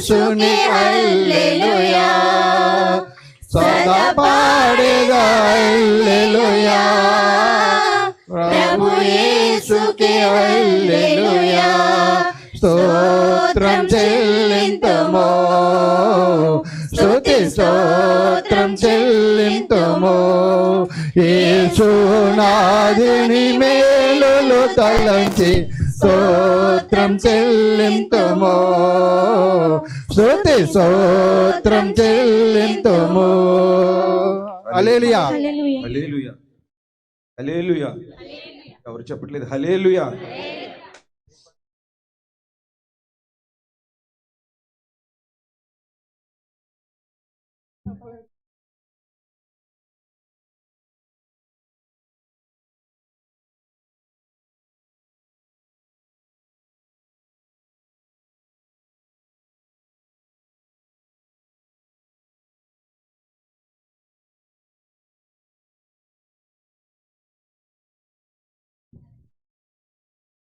యేసుని హల్లెలూయా, సదా పాడేదా హల్లెలూయా, ప్రభు యేసుకి హల్లెలూయా. స్తోత్రం చెల్లింతుము, స్తుతి స్తోత్రం చెల్లింతుము, యేసునాథుని మేలులు తలంచి స్తోత్రం చెల్లింతుము, స్తుతి స్తోత్రం చెల్లింతుము. హల్లెలూయా, హల్లెలూయా, హల్లెలూయా. ఎవరు చెప్పట్లేదు హల్లెలూయా.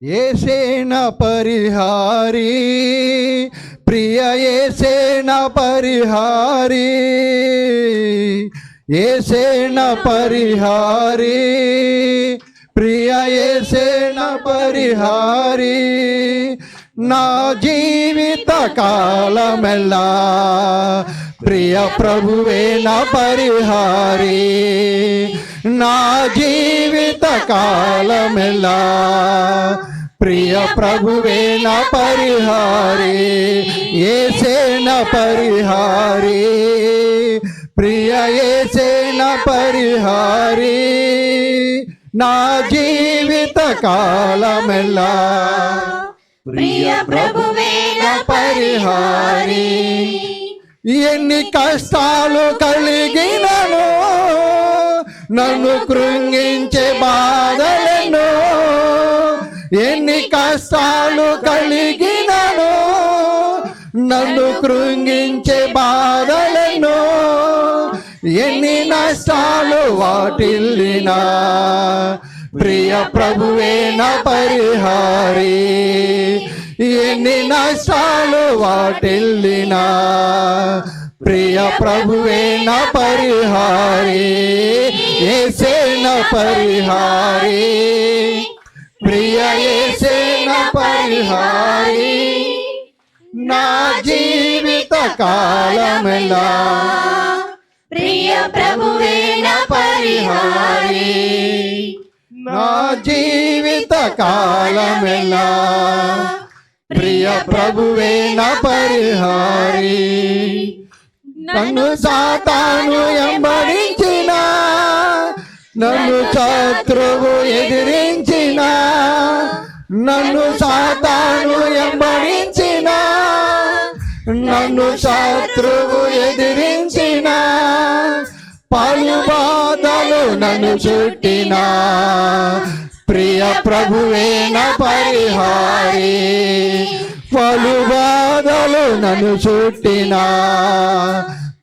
యేసేన పరిహారి, ప్రియ యేసేన పరిహారి, యేసేన పరిహారి, ప్రియ యేసేన పరిహారి, నా జీవిత కాలమెల్లా ప్రియ ప్రభువే నా పరిహారి, నా జీవిత కాలమెల్లా ప్రియ ప్రభువే నా పరిహారి, యేసేన పరిహారి, ప్రియ యేసేన పరిహారి, నా జీవిత కాలమెల్లా ప్రియ ప్రభువే నా పరిహారి. ఎన్ని కష్టాలు కలిగినను, నన్ను కృంగించే బాధలను, ఎన్ని కష్టాలు కలిగినను, నన్ను కృంగించే బాధలను, ఎన్ని నష్టాలు వాటిల్లినా ప్రియ ప్రభువే నా పరిహారి, ఎన్ని నష్టాలు వాటిల్లినా ప్రియ ప్రభువే నా పరిహారి, యేసేన పరిహారి, ప్రియ యేసేన పరిహారి, నా జీవిత కాలమెల్లా ప్రియ ప్రభువే నా పరిహారి, నా జీవిత కాలమెల్లా ప్రియ ప్రభువే నా పరిహారి. నన్ను సాతాను ఎంబడించిన, నన్ను శత్రువు ఎదిరించిన, నన్ను సాతాను ఎంబడించిన, నన్ను శత్రువు ఎదిరించిన, పలు బాధలు నన్ను చుట్టిన ప్రియ ప్రభువే నా పరిహారి, పలు బాధలు నన్ను చుట్టిన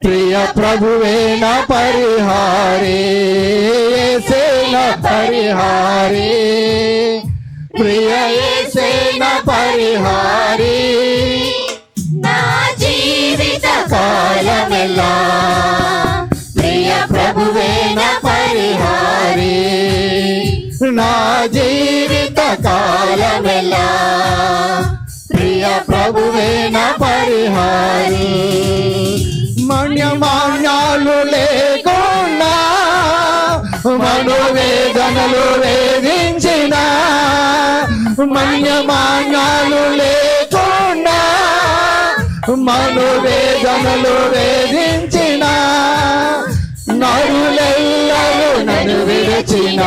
ప్రియ ప్రభువే నా పరిహారి, యేసేన పరిహారి, ప్రియ యేసేన పరిహారి, నా జీవిత కాలమెల్లా ప్రియ ప్రభువే నా పరిహారి, నా జీవిత కాలమెల్లా ప్రియ ప్రభువే నా పరిహారి. మన్యమాన్యాలు లేకుండా మనోవేదనలు వేధించిన, మన్యమాన్యాలు లేకుండా మనోవేదనలు వేధించిన, నరులెల్లరూ నన్ను విరచిన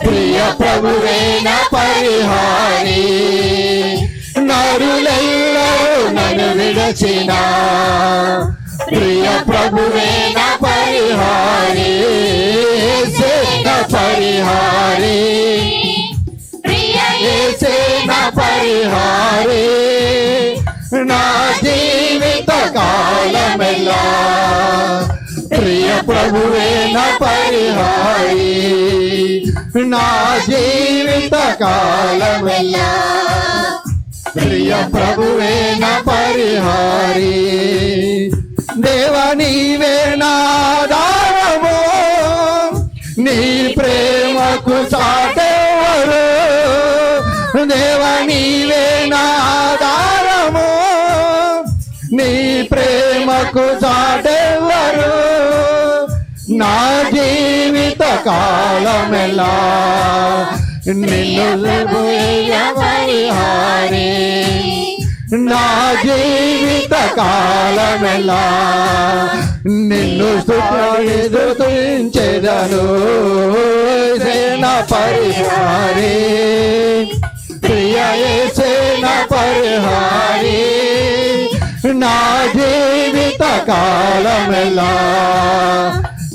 ప్రియ ప్రభువే నా పరిహారి, నరులెల్లరూ నన్ను విరచిన ప్రియ ప్రభువే నా పరిహారి, యేసేన పరిహారి, ప్రియ యేసేన పరిహారి, నా జీవిత కాలమెల్లా ప్రియ ప్రభువే నా పరిహారి, నా జీవిత కాలమెల్లా ప్రియ ప్రభువే నా పరిహారి. దేవా నీవే నా ఆధారము, నీ ప్రేమకు సాటెవరు. దేవా నీవే నా ఆధారము, నీ ప్రేమకు సాటెవరు. నా జీవిత కాలమెలా నిన్ను పరిహారి. నా జీవిత కాలమెలా నిన్ను స్తుతించెదను. నా పరిహారి, ప్రియ యేసే నా పరిహారి. నా జీవిత కాలమెలా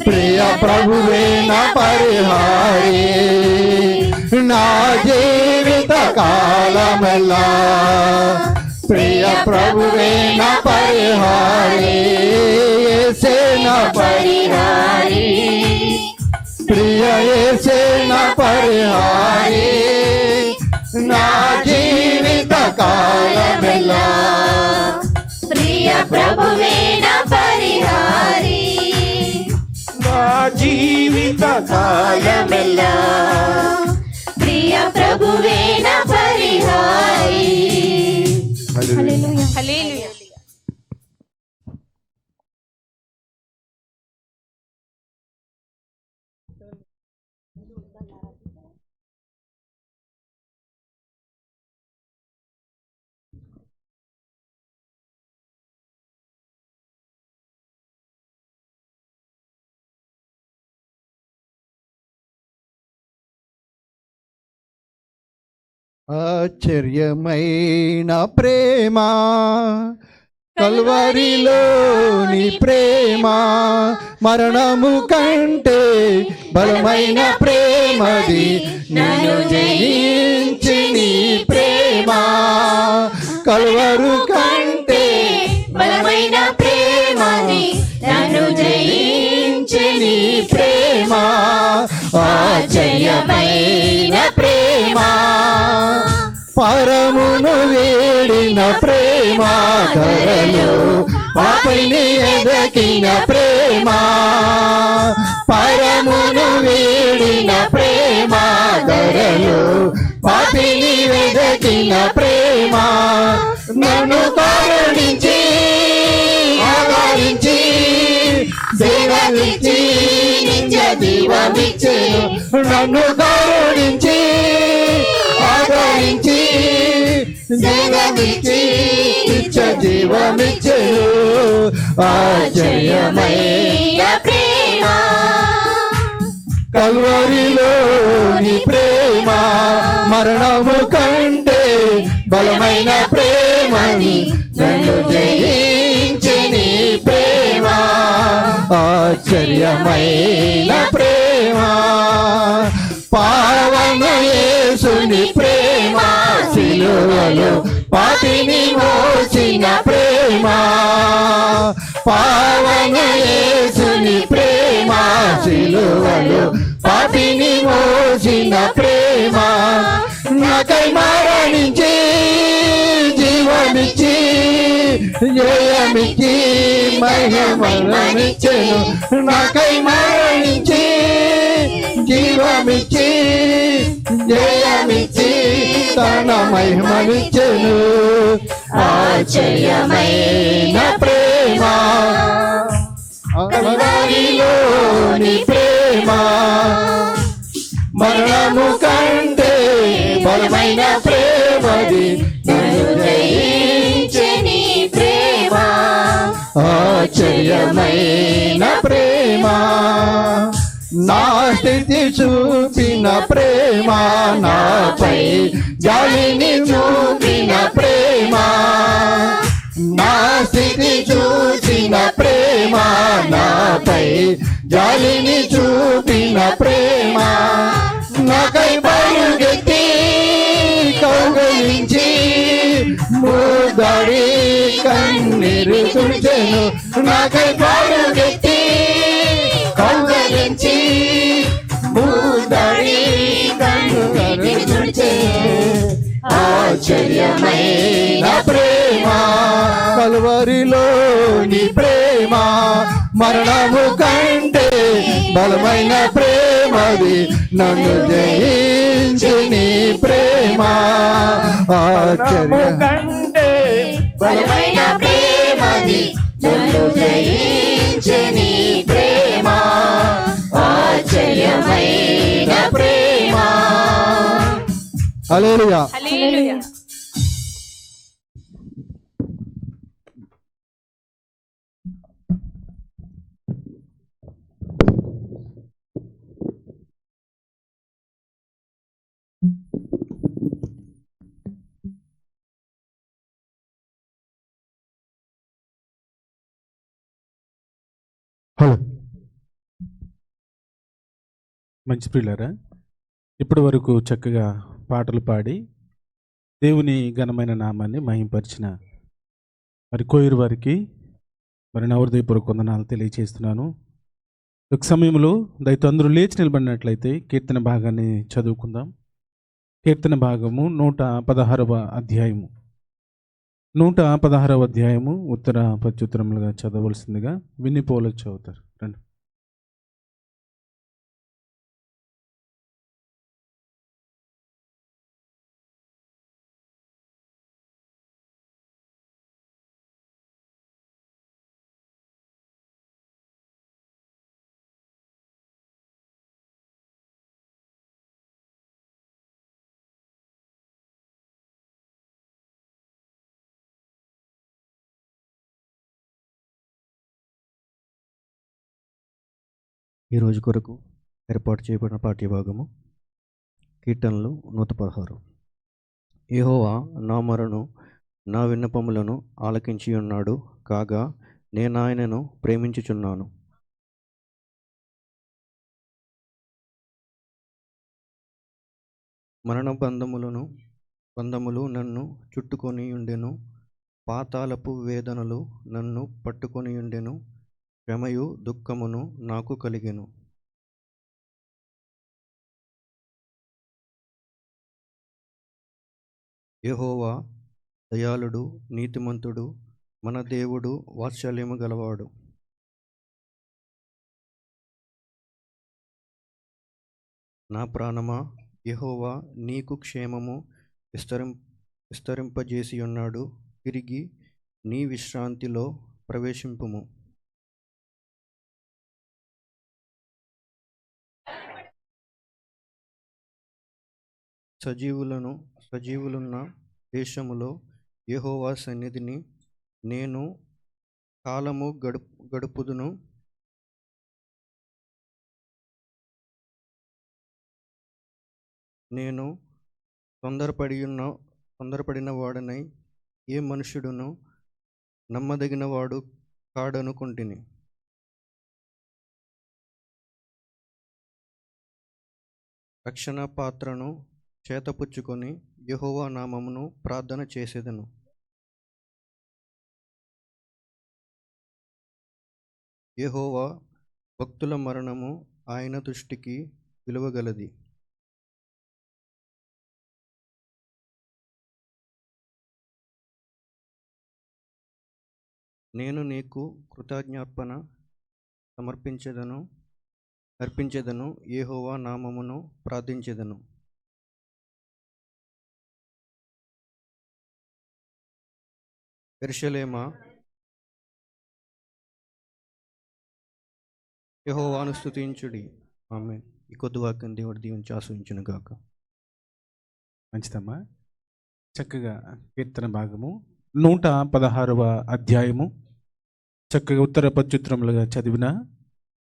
ప్రియ ప్రభువే నా పరిహారి. నా జీవిత కాలమెలా ప్రియ ప్రభువే నా పరిహారి. యేసే నా పరిహారి, ప్రియ యేసే నా పరిహారి. నా జీవిత కాలమెలా ప్రియ ప్రభువే నా పరిహారి. నా జీవిత కాలమెల్లా ప్రియ ప్రభువే నా పరిహారి. హల్లెలూయా. హల్లెలూయా. ఆశ్చర్యమైన ప్రేమ కల్వరిలోని ప్రేమ, మరణము కంటే బలమైన ప్రేమది. నన్ను జయించి నీ ప్రేమ, కల్వరు కంటే బలమైన ప్రేమది. నన్ను జయించి నీ ప్రేమ. ఆశ్చర్యమైన ప్రేమ, పరమును వేడిన ప్రేమ, ధరలు పాపిని ఎదకిన ప్రేమ. పరమును వేడిన ప్రేమ, ధరలు పాపిని ఎదకిన ప్రేమ. నన్ను కరుణించి ఆదరించి జీవమిచ్చి నిత్య జీవమిచ్చెను. నన్ను కరుణించి ఆదరించి జీవమిచ్చి నిత్య జీవమిచ్చెను. ఆశ్చర్యమైన ప్రేమ, కల్వరిలోని ప్రేమ, మరణము కంటే బలమైన ప్రేమని. నన్ను జయించి నీ ప్రేమ, ఆశ్చర్యమైన ప్రేమ. పావన యేసుని ప్రేమ, సిలువలో పాపిని మోసిన ప్రేమ. పావన యేసుని ప్రేమ, సిలువలో పాపిని మోసిన ప్రేమ. నాకై మరణించి జీవమిచ్చి జయమిచ్చి మహిమనిచ్చెను. నాకై మరణించి జీవమిచ్చి జయమిచ్చి తన మహిమనిచ్చెను. ఆశ్చర్యమైన ప్రేమ, కల్వరిలోని ప్రేమ, మరణము కంటే బలమైన ప్రేమది. నన్ను జయించి నీ ప్రేమ. ఆశ్చర్యమైన ప్రేమ, నా స్థితి చూపిన ప్రేమ, నాపై జాలిని చూపిన ప్రేమ. నా స్థితి చూసిన ప్రేమ, నాపై జాలిని చూపిన ప్రేమ. నాకై బలుగెత్తి కౌగలించి ముదడి కన్నీరు తుడిచెను. నాకై బలుగెత్తి కౌగలించి ముదడి కన్నీరు తుడిచెను. ఆశ్చర్యమైన ప్రేమ కలువరిలోని ప్రేమ మరణము కంటే బలమైన ప్రేమది నన్ను జయించి నీ ప్రేమ మరణము ఆశ్చర్య కంటే బలమైన ప్రేమది నన్ను జయించి నీ ప్రేమ ఆశ్చర్యమైన ప్రేమ. హల్లెలూయా. హల్లెలూయా. హలో మంచి ప్రియులారా, ఇప్పటి వరకు చక్కగా పాటలు పాడి దేవుని ఘనమైన నామాన్ని మహింపరిచిన మరి కోయిరు వారికి మరి నా హృదయపూర్వక వందనాలు తెలియజేస్తున్నాను. ఒక సమయంలో దయతో అందరూ లేచి నిలబడినట్లయితే కీర్తన భాగాన్ని చదువుకుందాం. కీర్తన భాగము 116వ అధ్యాయము 116వ అధ్యాయము ఉత్తర ప్రత్యుత్తరములుగా చదవలసిందిగా వినిపోలు చదువుతారు. రండి. ఈ రోజు కొరకు ఏర్పాటు చేయబడిన పాఠ్యభాగము కీర్తనలు 116. యెహోవా నా మొరను నా విన్నపములను ఆలకించి ఉన్నాడు, కాగా నేనాయనను ప్రేమించుచున్నాను. మరణ బంధములు నన్ను చుట్టుకొని ఉండెను, పాతాళపు వేదనలు నన్ను పట్టుకొని ఉండెను, శ్రమయు దుఃఖమును నాకు కలిగెను. యెహోవా దయాళుడు, నీతిమంతుడు, మన దేవుడు వాత్సల్యము గలవాడు. నా ప్రాణమా, యెహోవా నీకు క్షేమము విస్తరింపజేసి ఉన్నాడు, తిరిగి నీ విశ్రాంతిలో ప్రవేశింపుము. సజీవులున్న దేశములో యెహోవా సన్నిధిని నేను కాలము గడుపుదును. నేను తొందరపడిన వాడనై ఏ మనుష్యుడును నమ్మదగిన వాడు కాడనుకుంటుని. రక్షణ పాత్రను చేతపుచ్చుకొని యెహోవా నామమును ప్రార్థన చేసేదను. యెహోవా భక్తుల మరణము ఆయన దృష్టికి విలువగలది. నేను నీకు కృతజ్ఞాపన అర్పించెదను, యెహోవా నామమును ప్రార్థించెదను. యెరూషలేమా, యెహోవాను స్తుతించుడి. ఆమేన్. ఈ కొద్ది వాక్యం దేవుడు దీవించి ఆశీర్వదించును గాక. మంచిదమ్మా. చక్కగా కీర్తన భాగము 116వ అధ్యాయము చక్కగా ఉత్తర ప్రత్యుత్తరములుగా చదివిన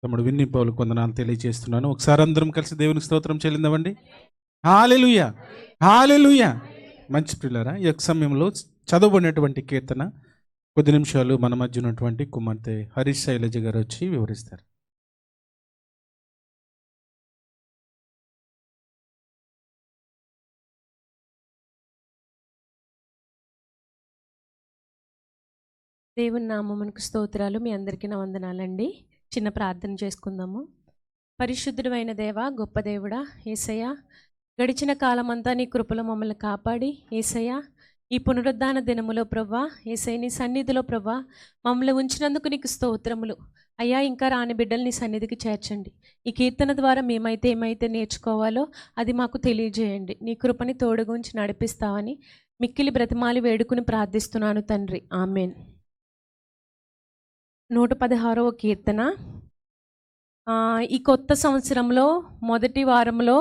తమ్ముడు విన్నిపోలు కొందనాలు తెలియజేస్తున్నాను. ఒకసారి అందరం కలిసి దేవునికి స్తోత్రం చెల్లిందామండి. హల్లెలూయా, హల్లెలూయా. మంచి పిల్లరా, ఈ యొక్క సమయంలో చదవబడినటువంటి కీర్తన కొద్ది నిమిషాలు మన మధ్య ఉన్నటువంటి కుమార్తె హరీష్ శైలజ గారు వచ్చి వివరిస్తారు. దేవుని నామమునకు స్తోత్రాలు. మీ అందరికీ నా వందనాలండి. చిన్న ప్రార్థన చేసుకుందాము. పరిశుద్ధుడైన దేవ, గొప్ప దేవుడా, యేసయ్య, గడిచిన కాలమంతా నీ కృపలో మమ్మల్ని కాపాడి యేసయ్య ఈ పునరుద్ధాన దినములో ప్రభా యేసయ్య నీ సన్నిధిలో ప్రభా మమ్మల్ని ఉంచినందుకు నీకు స్తోత్రములు అయ్యా. ఇంకా రాని బిడ్డలు నీ సన్నిధికి చేర్చండి. ఈ కీర్తన ద్వారా మేమైతే ఏమైతే నేర్చుకోవాలో అది మాకు తెలియజేయండి. నీ కృపని తోడుగుంచి నడిపిస్తావని మిక్కిలి బ్రతిమాలి వేడుకుని ప్రార్థిస్తున్నాను తండ్రి, ఆమెన్. 116వ కీర్తన. ఈ కొత్త సంవత్సరంలో మొదటి వారంలో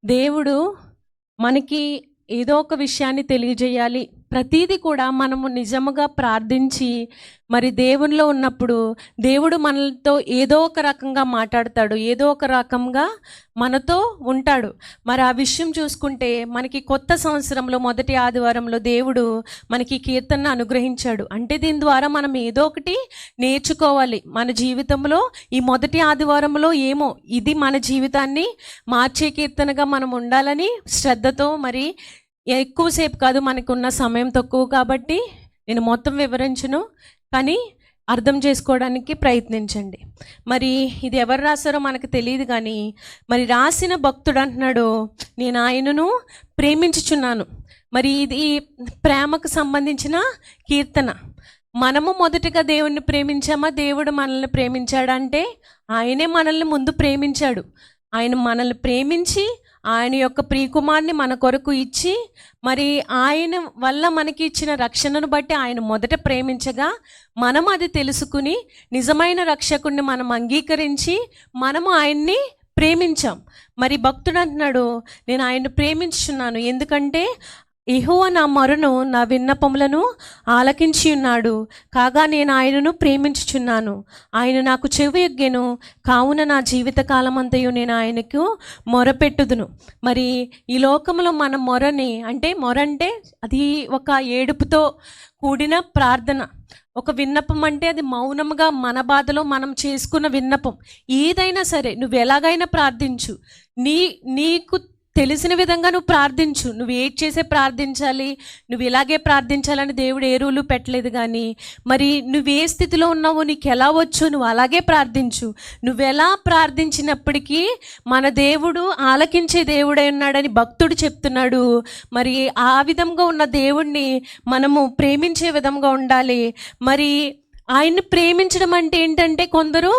దేవుడు మనకి ఏదో ఒక విషయాన్ని తెలియజేయాలి. ప్రతిదీ కూడా మనము నిజముగా ప్రార్థించి మరి దేవునిలో ఉన్నప్పుడు దేవుడు మనతో ఏదో ఒక రకంగా మాట్లాడతాడు, ఏదో ఒక రకంగా మనతో ఉంటాడు. మరి ఆ విషయం చూసుకుంటే మనకి కొత్త సంవత్సరంలో మొదటి ఆదివారంలో దేవుడు మనకి కీర్తనను అనుగ్రహించాడు. అంటే దీని ద్వారా మనం ఏదో ఒకటి నేర్చుకోవాలి మన జీవితంలో. ఈ మొదటి ఆదివారంలో ఏమో ఇది మన జీవితాన్ని మార్చే కీర్తనగా మనం ఉండాలని శ్రద్ధతో, మరి ఎక్కువసేపు కాదు, మనకున్న సమయం తక్కువ కాబట్టి నేను మొత్తం వివరించను, కానీ అర్థం చేసుకోవడానికి ప్రయత్నించండి. మరి ఇది ఎవరు రాశారో మనకు తెలియదు, కానీ మరి రాసిన భక్తుడు అంటున్నాడు, నేను ఆయనను ప్రేమించుచున్నాను. మరి ఇది ప్రేమకు సంబంధించిన కీర్తన. మనము మొదటగా దేవుణ్ణి ప్రేమించామా, దేవుడు మనల్ని ప్రేమించాడంటే ఆయనే మనల్ని ముందు ప్రేమించాడు. ఆయన మనల్ని ప్రేమించి ఆయన యొక్క ప్రియకుమార్ని మన కొరకు ఇచ్చి మరి ఆయన వల్ల మనకి ఇచ్చిన రక్షణను బట్టి ఆయన మొదట ప్రేమించగా మనం అది తెలుసుకుని నిజమైన రక్షకుడిని మనం అంగీకరించి మనము ఆయన్ని ప్రేమించాం. మరి భక్తుడు అంటున్నాడు, నేను ఆయన్ని ప్రేమించుచున్నాను, ఎందుకంటే యెహోవా నా మొరను నా విన్నపములను ఆలకించి ఉన్నాడు, కాగా నేను ఆయనను ప్రేమించుచున్నాను. ఆయన నాకు చెవియొగ్గెను, కావున నా జీవితకాలమంతయు నేను ఆయనకు మొరపెట్టుదును. మరి ఈ లోకంలో మన మొరని మొర అంటే అది ఒక ఏడుపుతో కూడిన ప్రార్థన, ఒక విన్నపం. అంటే అది మౌనంగా మన బాధలో మనం చేసుకున్న విన్నపం. ఏదైనా సరే నువ్వు ఎలాగైనా ప్రార్థించు, నీకు తెలిసిన విధంగా నువ్వు ప్రార్థించు. నువ్వు ఏడ్ చేసే ప్రార్థించాలి, నువ్వు ఇలాగే ప్రార్థించాలని దేవుడు ఏ రూలు పెట్టలేదు. కానీ మరి నువ్వు ఏ స్థితిలో ఉన్నావో, నీకు ఎలా వచ్చో నువ్వు అలాగే ప్రార్థించు. నువ్వు ఎలా ప్రార్థించినప్పటికీ మన దేవుడు ఆలకించే దేవుడై ఉన్నాడని భక్తుడు చెప్తున్నాడు. మరి ఆ విధంగా ఉన్న దేవుణ్ణి మనము ప్రేమించే విధంగా ఉండాలి. మరి ఆయన్ని ప్రేమించడం అంటే ఏంటంటే, కొందరు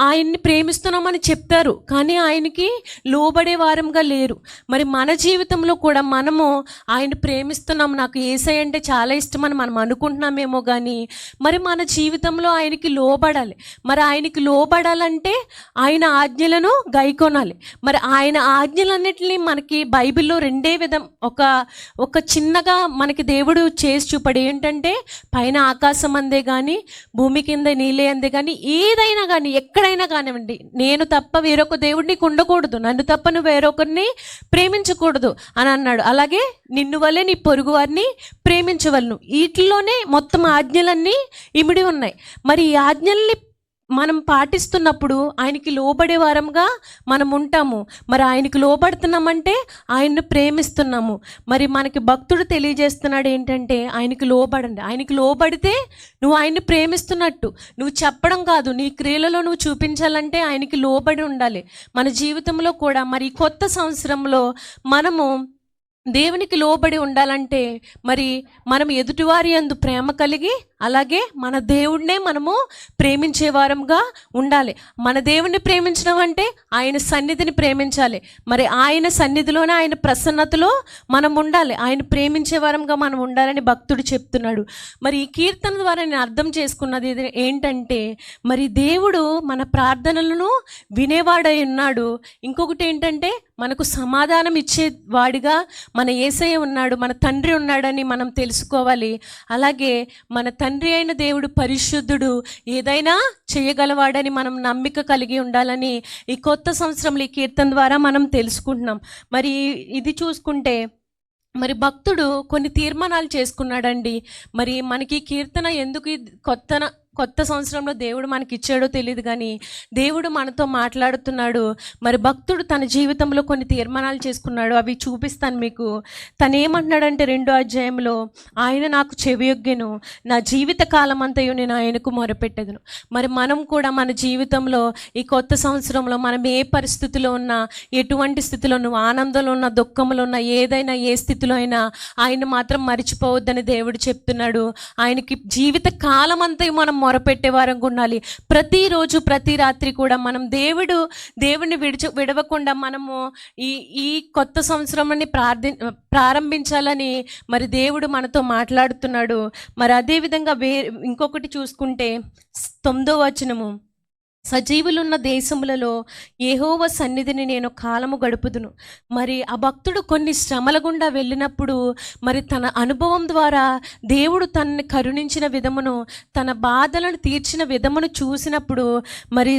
ఆయన్ని ప్రేమిస్తున్నామని చెప్తారు కానీ ఆయనకి లోబడే వారంగా లేరు. మరి మన జీవితంలో కూడా మనము ఆయన ప్రేమిస్తున్నాం, నాకు యేసయ్య అంటే చాలా ఇష్టమని మనం అనుకుంటున్నామేమో, కానీ మరి మన జీవితంలో ఆయనకి లోబడాలి. మరి ఆయనకి లోబడాలంటే ఆయన ఆజ్ఞలను గైకొనాలి. మరి ఆయన ఆజ్ఞలన్నిటిని మనకి బైబిల్లో రెండే విధం ఒక చిన్నగా మనకి దేవుడు చేసి చూపడు. ఏంటంటే పైన ఆకాశం అందే కానీ భూమి కింద నీళ్ళే అందే కానీ ఏదైనా కానీ ఎక్కడైనా కానివ్వండి, నేను తప్ప వేరొక దేవుడు నీకు ఉండకూడదు, నన్ను తప్ప నువ్వు వేరొకరిని ప్రేమించకూడదు అని అన్నాడు. అలాగే నిన్ను వల్లే నీ పొరుగు వారిని ప్రేమించవలను. వీటిలోనే మొత్తం ఆజ్ఞలన్నీ ఇమిడి ఉన్నాయి. మరి ఈ ఆజ్ఞల్ని మనం పాటిస్తున్నప్పుడు ఆయనకి లోబడే వారంగా మనం ఉంటాము. మరి ఆయనకి లోబడుతున్నామంటే ఆయన్ని ప్రేమిస్తున్నాము. మరి మనకి భక్తుడు తెలియజేస్తున్నాడు ఏంటంటే, ఆయనకి లోబడండి. ఆయనకి లోబడితే నువ్వు ఆయన్ని ప్రేమిస్తున్నట్టు. నువ్వు చెప్పడం కాదు, నీ క్రియలలో నువ్వు చూపించాలంటే ఆయనకి లోబడి ఉండాలి. మన జీవితంలో కూడా మరి కొత్త సంవత్సరంలో మనము దేవునికి లోబడి ఉండాలంటే మరి మనం ఎదుటివారి యందు ప్రేమ కలిగి, అలాగే మన దేవుడినే మనము ప్రేమించే వారంగా ఉండాలి. మన దేవుణ్ణి ప్రేమించడం అంటే ఆయన సన్నిధిని ప్రేమించాలి. మరి ఆయన సన్నిధిలోనే ఆయన ప్రసన్నతలో మనం ఉండాలి. ఆయన ప్రేమించే వారంగా మనం ఉండాలని భక్తుడు చెప్తున్నాడు. మరి ఈ కీర్తన ద్వారా నేను అర్థం చేసుకున్నది ఏంటంటే, మరి దేవుడు మన ప్రార్థనలను వినేవాడై ఉన్నాడు. ఇంకొకటి ఏంటంటే, మనకు సమాధానం ఇచ్చేవాడిగా మన యేసయ్య ఉన్నాడు, మన తండ్రి ఉన్నాడని మనం తెలుసుకోవాలి. అలాగే మన తండ్రి అయిన దేవుడు పరిశుద్ధుడు, ఏదైనా చేయగలవాడని మనం నమ్మిక కలిగి ఉండాలని ఈ కొత్త సంవత్సరంలో ఈ కీర్తన ద్వారా మనం తెలుసుకుంటున్నాం. మరి ఇది చూసుకుంటే మరి భక్తుడు కొన్ని తీర్మానాలు చేసుకున్నాడండి. మరి మనకి కీర్తన ఎందుకు కొత్త సంవత్సరంలో దేవుడు మనకి ఇచ్చాడో తెలియదు, కానీ దేవుడు మనతో మాట్లాడుతున్నాడు. మరి భక్తుడు తన జీవితంలో కొన్ని తీర్మానాలు చేసుకున్నాడు, అవి చూపిస్తాను మీకు. తను ఏమంటున్నాడంటే 2వ అధ్యాయంలో, ఆయన నాకు చెవియొగ్గెను, నా జీవిత కాలం అంతయు నేను ఆయనకు మొరపెట్టెదను. మరి మనం కూడా మన జీవితంలో ఈ కొత్త సంవత్సరంలో మనం ఏ పరిస్థితిలో ఉన్నా, ఎటువంటి స్థితిలో ఉన్నా, ఆనందంలో ఉన్న, దుఃఖంలో ఉన్న, ఏదైనా ఏ స్థితిలో అయినా ఆయన మాత్రం మర్చిపోవద్దని దేవుడు చెప్తున్నాడు. ఆయనకి జీవిత కాలం అంతా మనం మొరపెట్టే వారంగా ఉండాలి. ప్రతిరోజు ప్రతి రాత్రి కూడా మనం దేవుడిని విడవకుండా మనము ఈ కొత్త సంవత్సరాన్ని ప్రారంభించాలని మరి దేవుడు మనతో మాట్లాడుతున్నాడు. మరి అదేవిధంగా ఇంకొకటి చూసుకుంటే 9వ వచనము, సజీవులున్న దేశములలో యెహోవా సన్నిధిని నేను కాలము గడుపుదును. మరి ఆ భక్తుడు కొన్ని శ్రమల గుండా వెళ్ళినప్పుడు మరి తన అనుభవం ద్వారా దేవుడు తనని కరుణించిన విధమును, తన బాధలను తీర్చిన విధమును చూసినప్పుడు మరి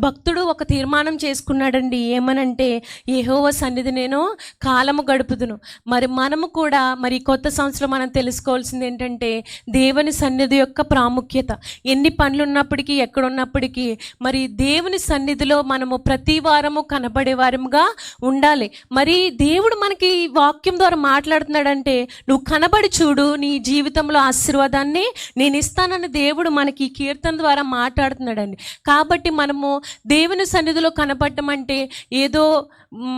భక్తుడు ఒక తీర్మానం చేసుకున్నాడండి. ఏమనంటే, యెహోవా సన్నిధి నేను కాలము గడుపుదును. మరి మనము కూడా మరి కొత్త సంవత్సరం మనం తెలుసుకోవాల్సింది ఏంటంటే, దేవుని సన్నిధి యొక్క ప్రాముఖ్యత. ఎన్ని పనులు ఉన్నప్పటికీ, ఎక్కడున్నప్పటికీ మరి దేవుని సన్నిధిలో మనము ప్రతి వారము కనబడే వారముగా ఉండాలి. మరి దేవుడు మనకి వాక్యం ద్వారా మాట్లాడుతున్నాడంటే, నువ్వు కనబడి చూడు, నీ జీవితంలో ఆశీర్వాదాన్ని నేను ఇస్తానని దేవుడు మనకి కీర్తన ద్వారా మాట్లాడుతున్నాడండి. కాబట్టి మనము దేవుని సన్నిధిలో కనపడటం అంటే ఏదో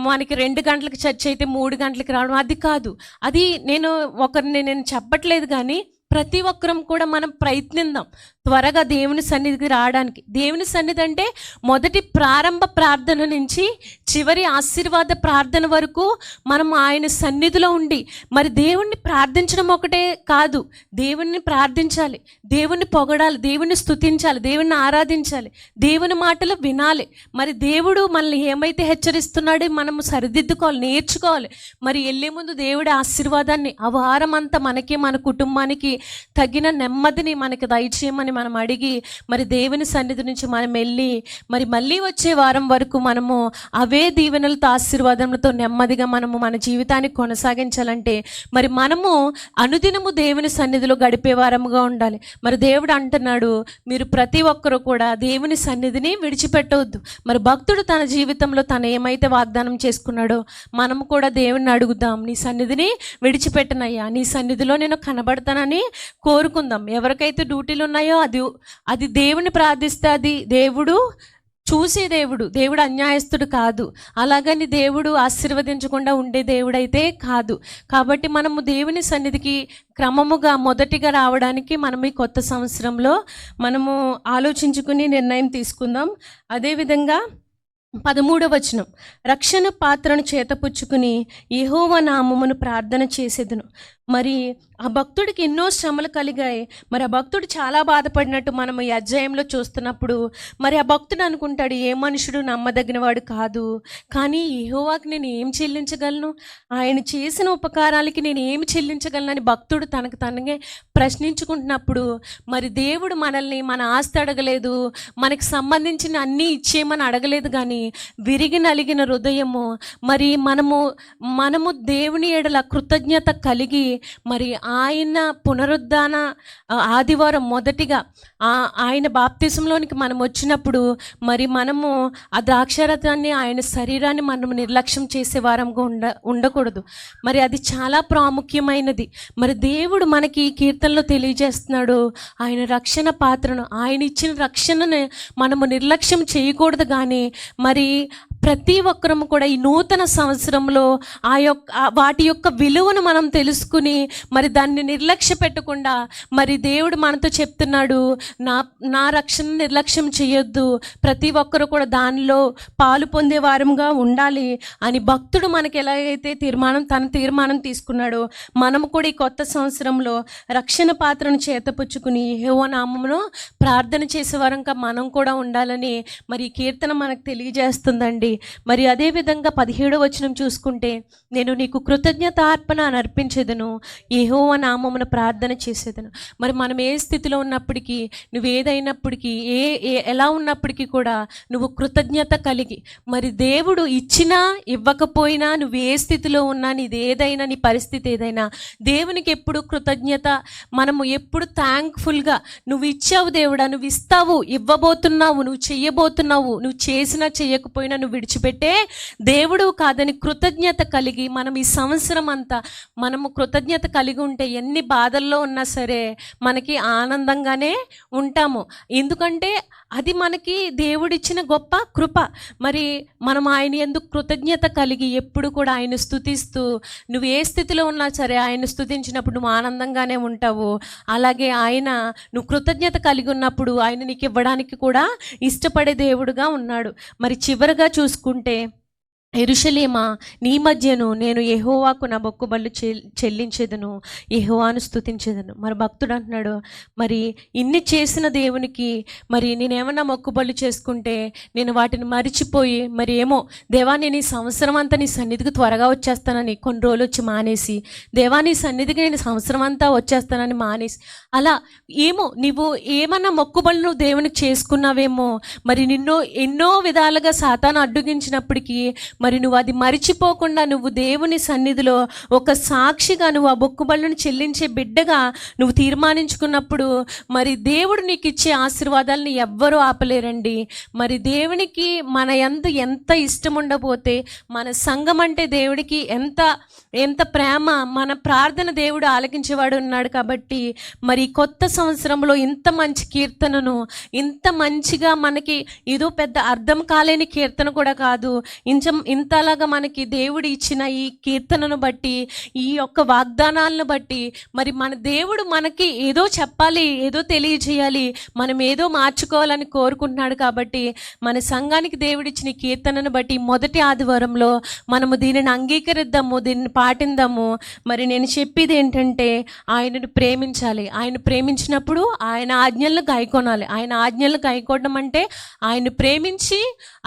మనకి 2 గంటలకు చర్చ అయితే 3 గంటలకు రావడం అది కాదు. అది నేను చెప్పట్లేదు, కానీ ప్రతి ఒక్కరం కూడా మనం ప్రయత్నిద్దాం త్వరగా దేవుని సన్నిధికి రావడానికి. దేవుని సన్నిధి అంటే మొదటి ప్రారంభ ప్రార్థన నుంచి చివరి ఆశీర్వాద ప్రార్థన వరకు మనం ఆయన సన్నిధిలో ఉండి మరి దేవుణ్ణి ప్రార్థించడం ఒకటే కాదు, దేవుణ్ణి ప్రార్థించాలి, దేవుణ్ణి పొగడాలి, దేవుణ్ణి స్తుతించాలి, దేవుణ్ణి ఆరాధించాలి, దేవుని మాటలు వినాలి. మరి దేవుడు మనల్ని ఏమైతే హెచ్చరిస్తున్నాడో మనము సరిదిద్దుకోవాలి, నేర్చుకోవాలి. మరి వెళ్ళే ముందు దేవుడి ఆశీర్వాదాన్ని ఆ వారం అంతా మనకి, మన కుటుంబానికి తగిన నెమ్మదిని మనకి దయచేయమని మనం అడిగి మరి దేవుని సన్నిధి నుంచి మనం వెళ్ళి మరి మళ్ళీ వచ్చే వారం వరకు మనము అవే దీవెనలతో, ఆశీర్వాదములతో నెమ్మదిగా మనము మన జీవితాన్ని కొనసాగించాలంటే మరి మనము అనుదినము దేవుని సన్నిధిలో గడిపే వారముగా ఉండాలి. మరి దేవుడు అంటున్నాడు, మీరు ప్రతి ఒక్కరూ కూడా దేవుని సన్నిధిని విడిచిపెట్టవద్దు. మరి భక్తుడు తన జీవితంలో తను ఏమైతే వాగ్దానం చేసుకున్నాడో మనము కూడా దేవుణ్ణి అడుగుదాం, నీ సన్నిధిని విడిచిపెట్టనయ్యా, నీ సన్నిధిలో నేను కనబడతానని కోరుకుందాం. ఎవరికైతే డ్యూటీలు ఉన్నాయో అది దేవుని ప్రార్థిస్తే అది దేవుడు చూసే దేవుడు అన్యాయస్తుడు కాదు. అలాగని దేవుడు ఆశీర్వదించకుండా ఉండే దేవుడైతే కాదు. కాబట్టి మనము దేవుని సన్నిధికి క్రమముగా మొదటిగా రావడానికి మనం ఈ కొత్త సంవత్సరంలో మనము ఆలోచించుకుని నిర్ణయం తీసుకుందాం. అదేవిధంగా 13వ వచనం, రక్షణ పాత్రను చేతపుచ్చుకుని యెహోవా నామమును ప్రార్థన చేసేదను. మరి ఆ భక్తుడికి ఎన్నో శ్రమలు కలిగాయి. మరి ఆ భక్తుడు చాలా బాధపడినట్టు మనం ఈ అధ్యాయంలో చూస్తున్నప్పుడు మరి ఆ భక్తుడు అనుకుంటాడు, ఏ మనుషుడు నమ్మదగిన వాడు కాదు, కానీ యెహోవాకి నేను ఏం చెల్లించగలను, ఆయన చేసిన ఉపకారాలకి నేను ఏమి చెల్లించగలను అని భక్తుడు తనకు తనగే ప్రశ్నించుకుంటున్నప్పుడు మరి దేవుడు మనల్ని మన ఆస్తి అడగలేదు, మనకి సంబంధించిన అన్నీ ఇచ్చేయమని అడగలేదు, కానీ విరిగి నలిగిన హృదయము మరి మనము దేవుని ఎడల కృతజ్ఞత కలిగి మరి ఆయన పునరుద్ధాన ఆదివారం మొదటిగా ఆయన బాప్తిసంలోనికి మనం వచ్చినప్పుడు మరి మనము ఆ ద్రాక్షారథాన్ని, ఆయన శరీరాన్ని మనం నిర్లక్ష్యం చేసే వారంగా ఉండకూడదు. మరి అది చాలా ప్రాముఖ్యమైనది. మరి దేవుడు మనకి కీర్తనలో తెలియజేస్తున్నాడు, ఆయన రక్షణ పాత్రను, ఆయన ఇచ్చిన రక్షణను మనము నిర్లక్ష్యం చేయకూడదు. కానీ మరి ప్రతి ఒక్కరము కూడా ఈ నూతన సంవత్సరంలో వాటి యొక్క విలువను మనం తెలుసుకుని మరి దాన్ని నిర్లక్ష్య పెట్టకుండా మరి దేవుడు మనతో చెప్తున్నాడు, నా రక్షణ నిర్లక్ష్యం చేయొద్దు, ప్రతి ఒక్కరు కూడా దానిలో పాలు పొందే వారంగా ఉండాలి అని భక్తుడు మనకి ఎలాగైతే తన తీర్మానం తీసుకున్నాడో మనము కూడా ఈ కొత్త సంవత్సరంలో రక్షణ పాత్రను చేతపుచ్చుకుని యెహోవా నామమును ప్రార్థన చేసే వారంగా మనం కూడా ఉండాలని మరి ఈ కీర్తన మనకు తెలియజేస్తుందండి. చూడండి. మరి అదేవిధంగా 17వ వచనం చూసుకుంటే, నేను నీకు కృతజ్ఞతార్పణ అని అర్పించేదను, యెహోవా నామమున ప్రార్థన చేసేదను. మరి మనం ఏ స్థితిలో ఉన్నప్పటికీ, నువ్వు ఏదైనప్పటికీ, ఎలా ఉన్నప్పటికీ కూడా నువ్వు కృతజ్ఞత కలిగి, మరి దేవుడు ఇచ్చినా ఇవ్వకపోయినా, నువ్వు ఏ స్థితిలో ఉన్నా, నీది ఏదైనా, నీ పరిస్థితి ఏదైనా, దేవునికి ఎప్పుడు కృతజ్ఞత, మనము ఎప్పుడు థ్యాంక్ఫుల్గా, నువ్వు ఇచ్చావు దేవుడా, నువ్వు ఇస్తావు, ఇవ్వబోతున్నావు, నువ్వు చెయ్యబోతున్నావు, నువ్వు చేసినా చెయ్యకపోయినా నువ్వు విడిచిపెట్టే దేవుడు కాదని కృతజ్ఞత కలిగి, మనం ఈ సంవత్సరం అంతా మనము కృతజ్ఞత కలిగి ఉంటే ఎన్ని బాధల్లో ఉన్నా సరే మనకి ఆనందంగానే ఉంటాము. ఎందుకంటే అది మనకి దేవుడిచ్చిన గొప్ప కృప. మరి మనం ఆయన యందు కృతజ్ఞత కలిగి ఎప్పుడు కూడా ఆయన స్తుతిస్తూ, నువ్వు ఏ స్థితిలో ఉన్నా సరే ఆయన స్తుతించినప్పుడు నువ్వు ఆనందంగానే ఉంటావు. అలాగే ఆయన, నువ్వు కృతజ్ఞత కలిగి ఉన్నప్పుడు ఆయన నీకు ఇవ్వడానికి కూడా ఇష్టపడే దేవుడుగా ఉన్నాడు. మరి చివరిగా చూసుకుంటే, యెరూషలేమా, నీ మధ్యను నేను యెహోవాకు నా మొక్కుబళ్ళు చెల్లించేదను, యెహోవాను స్తుతించేదను. మరి భక్తుడు అంటున్నాడు, మరి ఇన్ని చేసిన దేవునికి మరి నేనేమన్నా మొక్కుబళ్ళు చేసుకుంటే నేను వాటిని మరిచిపోయి, మరి ఏమో దేవా నేను ఈ సంవత్సరం అంతా నీ సన్నిధికి త్వరగా వచ్చేస్తానని కొన్ని రోజులు వచ్చి మానేసి, దేవా నీ సన్నిధికి నేను సంవత్సరం అంతా వచ్చేస్తానని మానేసి, అలా ఏమో నువ్వు ఏమన్నా మొక్కుబళ్ళు నువ్వు దేవునికి చేసుకున్నావేమో, మరి నిన్ను ఎన్నో విధాలుగా సాతాను అడ్డుగించినప్పటికీ మరి నువ్వు అది మరిచిపోకుండా నువ్వు దేవుని సన్నిధిలో ఒక సాక్షిగా నువ్వు ఆ మొక్కుబళ్ళను చెల్లించే బిడ్డగా నువ్వు తీర్మానించుకున్నప్పుడు మరి దేవుడు నీకు ఇచ్చే ఆశీర్వాదాలను ఎవ్వరూ ఆపలేరండి. మరి దేవునికి మన యందు ఎంత ఇష్టం ఉండబోతే, మన సంఘం అంటే దేవుడికి ఎంత ప్రేమ, మన ప్రార్థన దేవుడు ఆలకించేవాడు ఉన్నాడు. కాబట్టి మరి కొత్త సంవత్సరంలో ఇంత మంచి కీర్తనను, ఇంత మంచిగా మనకి ఏదో పెద్ద అర్థం కాలేని కీర్తన కూడా కాదు, ఇంతలాగా మనకి దేవుడు ఇచ్చిన ఈ కీర్తనను బట్టి, ఈ యొక్క వాగ్దానాలను బట్టి, మరి మన దేవుడు మనకి ఏదో చెప్పాలి, ఏదో తెలియజేయాలి, మనం ఏదో మార్చుకోవాలని కోరుకుంటున్నాడు. కాబట్టి మన సంఘానికి దేవుడిచ్చిన కీర్తనను బట్టి మొదటి ఆదివారంలో మనము దీనిని అంగీకరిద్దాము, దీనిని పాటిందాము. మరి నేను చెప్పేది ఏంటంటే, ఆయనను ప్రేమించాలి. ఆయన ప్రేమించినప్పుడు ఆయన ఆజ్ఞలను గైకొనాలి. ఆయన ఆజ్ఞలను గైకోవడం అంటే ఆయన ప్రేమించి,